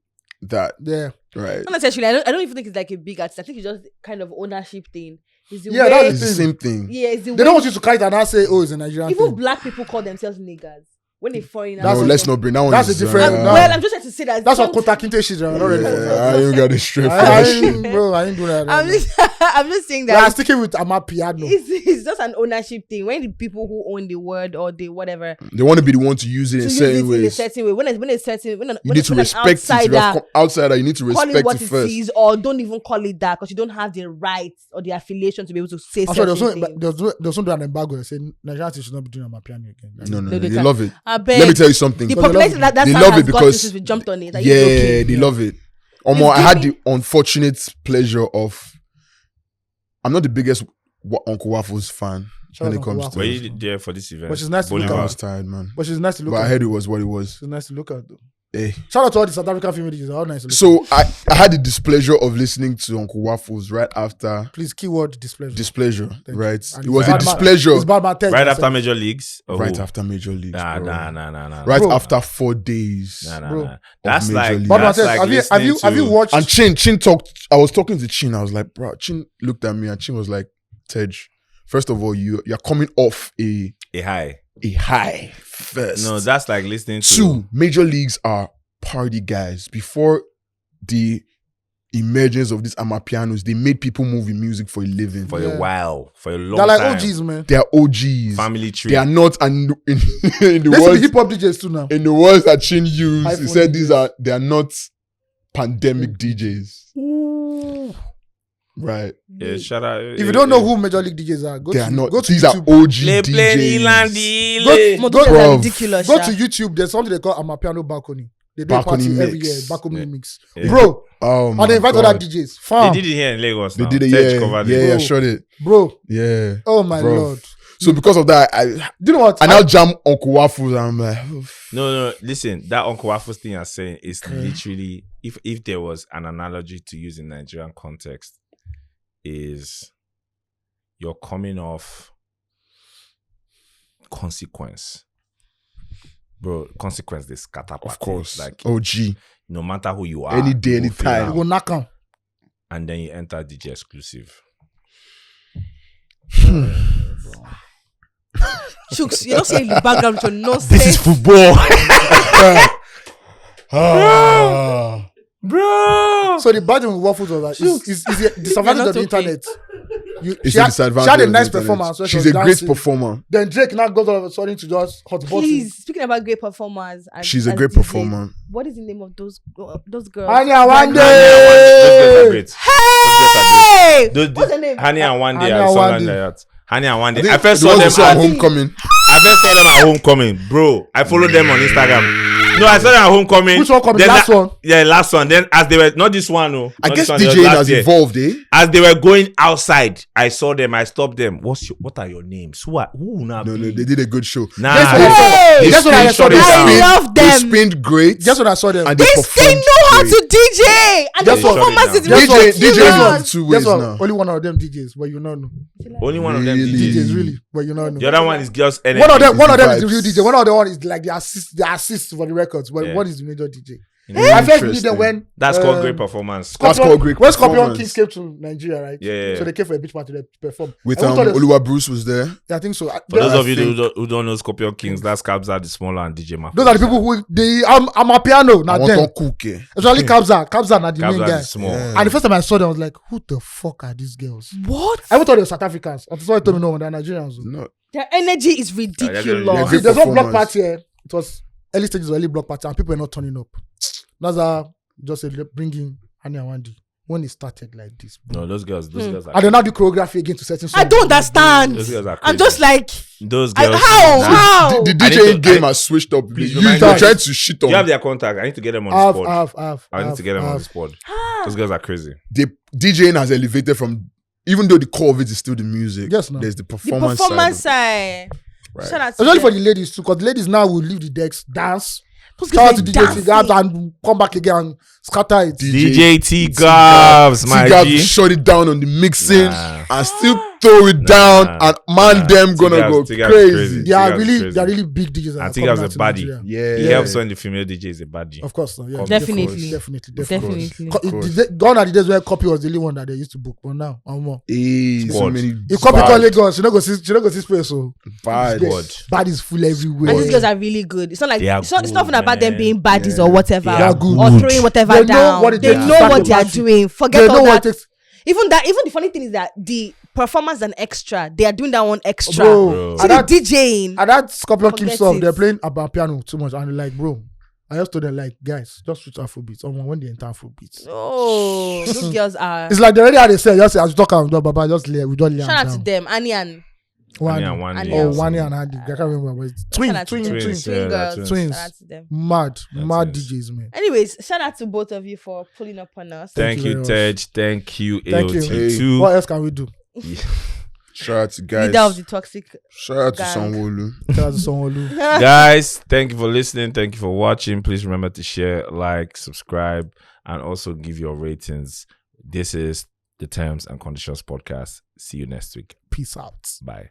that, Yeah. right? Not necessarily. I don't even think it's like a big artist. I think it's just kind of ownership thing. It's the Yeah, way, that's It's the same thing. yeah, it's the They way don't want you to kite and now say, oh, it's a Nigerian even thing. black people call themselves niggas when they foreign. That's No, a- let's not bring that one. that's a is, different- no. Well, I'm just trying to say that. That's what Kota Kinte shit. I'm not ready for that. I ain't got it straight I fresh. ain't, bro, I ain't doing that. I'm just, I'm just saying We are that sticking with Amapiano. it's just an ownership thing. When the people who own the word or the whatever They want to be the one to use it to in use certain it in a ways. certain way. When it's certain, when You need to an respect it. If you have outsider come outsider, you need to call it respect what it it first. is, or don't even call it that because you don't have the rights or the affiliation to be able to say Also, certain things. there's something an embargo that said Nigerian artists should not be doing Amapiano again. No, No, they they can't. love it. I beg. Let me tell you something. The Because they popularity love that They sound love has it gotten because since we jumped on it. Are you Yeah, joking? they love it. It's I had giving- the unfortunate pleasure of. I'm not the biggest Uncle Waffles fan Shout when out it Uncle comes Waffles. to. Were you there for this event? But she's nice to look I Bolivar. was tired, man. But she's nice to look But I at. heard it was what it was. She's nice to look at though. Eh. Shout out to all the South African female DJs. They're all nice to look So I had the displeasure of listening to Uncle Waffles right after at. Please, keyword displeasure. displeasure, Thank you. right? And It was it's a Bad Man- displeasure It's Bad Man Tej. Right I after said. Major Leagues? Or right who? after Major Leagues. Nah, bro. nah. Right Bro. after 4 days. Nah. Bro. That's Major like League. Bad Man that's Tej, like have you listening to- watched? And Chin talked. I was talking to Chin. I was like, bro, Chin looked at me and Chin was like, Tej, first of all, you're coming off a high. high first. No, that's like listening to 2, Major Leagues are party guys. Before the emergence of these Amapianos, they made people move in music for a living. for Yeah. a while, for a long They're like time. OGs, man. They are OGs. Family tree. They are not. And in the There's some words hip hop DJs too now. in the words that Chin used, he iPhone said DJs. they are not pandemic DJs. Right. Yeah, shout out. If you don't know who Major League DJs are, go They to are not. go to These are YouTube. OG Play DJs. Ilandi. Mo Go- those are Bruv. ridiculous. Go sha. to YouTube. There's something they call Amapiano Balcony. They do a Balcony party every mix. year. Balcony Yeah. mix. Yeah. Bro, Oh my and they invite God. other DJs. They Fam. did it here in Lagos. They now. did it. Tej Yeah, covered yeah, it. yeah. Shot it. Bro. Yeah. Oh my Bro. Lord. So because of that, I Do you know what? now jam Uncle Waffles. And I'm like, oof. No. Listen, that Uncle Waffles thing you're saying is literally, if there was an analogy to use in Nigerian context, is you're coming off consequence. Bro, consequence, they scatter Of party. course, Like, OG. no matter who you are. Any day, you will any feel time. You out. go knock on. And then you enter DJ exclusive. Chooks, you don't say in the background to no This is sense. football. Ah. Bro! So the bad thing with Waffles was like, is the disadvantage You're of the not okay. internet. It's She a had disadvantage. a nice of the internet. performance when she She's was a great dancing. performer. Then Drake now goes all of a sudden to just hot button. Please, speaking about great performers, and She's a as great DJs, performer. What is the name of those girls? Anya one Those girls are day. great. Hey, Those- what's her name? Honey and one day, Honey I and saw One them Day. like that. Honey and one day. think I first the saw ones them who saw at Homecoming. I first saw them at Homecoming, bro. I followed them on Instagram. No, I saw them at Homecoming. Which one coming? Then Last one? Yeah, last one. Then as they were not this one, no. I not guess this one, the DJing last has year. evolved, eh? As they were going outside, I saw them. I stopped them. What are your names? Who now? No, be? they did a good show. Nah, Guess what they- I saw? they Guess what I saw? screenshot it I down. love They them. spinned great. Guess what I saw them? And They performed know how great. to DJ, and the Guess what? performance is Guess what? ridiculous. two Guess ways what? now. Only one of them DJs, but you don't know. Only one of them Really? DJs. DJs really, but you don't know. The other one is just energy. One of them is the vibes. real DJ. One of the one is like the assist for the records. But Yeah. what is the major DJ? I first knew them when That's called great performance. That's called great when Scorpion performance. Kings came to Nigeria, right? Yeah. So they came for a beach party to perform. With And we thought Oluwa Bruce was there. yeah, I think so. For those of you think- who don't know Scorpion Kings, that's Kabza the Smaller and DJ Mafia. Those are the people who I'm a piano I now. want Them to cook it. especially Kabza not the main Kabza guy. the Small. Yeah. And the first time I saw them, I was like, who the fuck are these girls? What? I even thought they were South Africans. Until somebody told me no, they're Nigerians. No. Their energy is ridiculous. Yeah, See, there's no block performance. party here. It was early stages of early block party and people were not turning up. That's how just said bring in Hani Awandi when it started like this. No, those girls are. And then now do choreography again to certain songs. I don't understand. Those girls are I'm crazy. just like, Those girls. how? The I need DJ to- game has switched up. Please You remind are me. trying to shit Do you have on. their contact? I need to get them on the squad. I need to get them on the squad. Those girls are crazy. The DJing has elevated from, even though the core of it is still the music. Yes, no. There's the The performance, performance side. side. Right. Shout out to Especially them. for the ladies too, because the ladies now will leave the decks, dance, Those shout out girls to are DJ dancing. T-Gabs and come back again and scatter it. DJ T Gabs, my T-Gab G. shut it down on the mixing Nah. and still throw it down, and man, them gonna T-Gabs- go T-Gabs crazy. crazy. They are T-Gabs really, crazy. they are really big DJs. that I are think coming that's out a to baddie. Nigeria. Yeah, He helps when the female DJ is a baddie. Of course, no, yeah, Definitely. definitely. Definitely. Gone are the days where copy was the only one that they used to book, but now, more. So Squad. many If copy bad- call Lagos, she don't go see space, so bad. bad is full everywhere. And these girls are really good. It's not like They are it's not good, even about them man. being baddies Yeah. or whatever, They are good. or throwing whatever They know down. what it They takes to know start what a they are party. doing. Forget They know all what that. it takes. Even the funny thing is that the performance and extra, they are doing that one extra. Bro, So and the that, DJing. and that Scorpion King Forget song, it. they're playing about piano too much, and like, bro, I just told them like, guys, just switch Afrobeats. When they enter Afrobeats, Oh, those girls are. it's like they already had they say, just say, as you talk about Baba, just lay, we don't lay Shout out to down. them, Annie and Wani. Wani. Oh, Wani and Andy. I can't remember, but it's twins, shout out to twins, them. twins. Yeah, Twin they're girls. twins. Shout out to them. Mad twins. DJs, man. Anyways, shout out to both of you for pulling up on us. Thank you you, very Tej. Thank you, Thank you. AOT2. What else can we do? Shout out to guys. Leader of the toxic. Shout out to gang. Sanwo-Olu. Shout out to Sanwo-Olu. Guys, thank you for listening. Thank you for watching. Please remember to share, like, subscribe, and also give your ratings. This is the Terms and Conditions Podcast. See you next week. Peace out. Bye.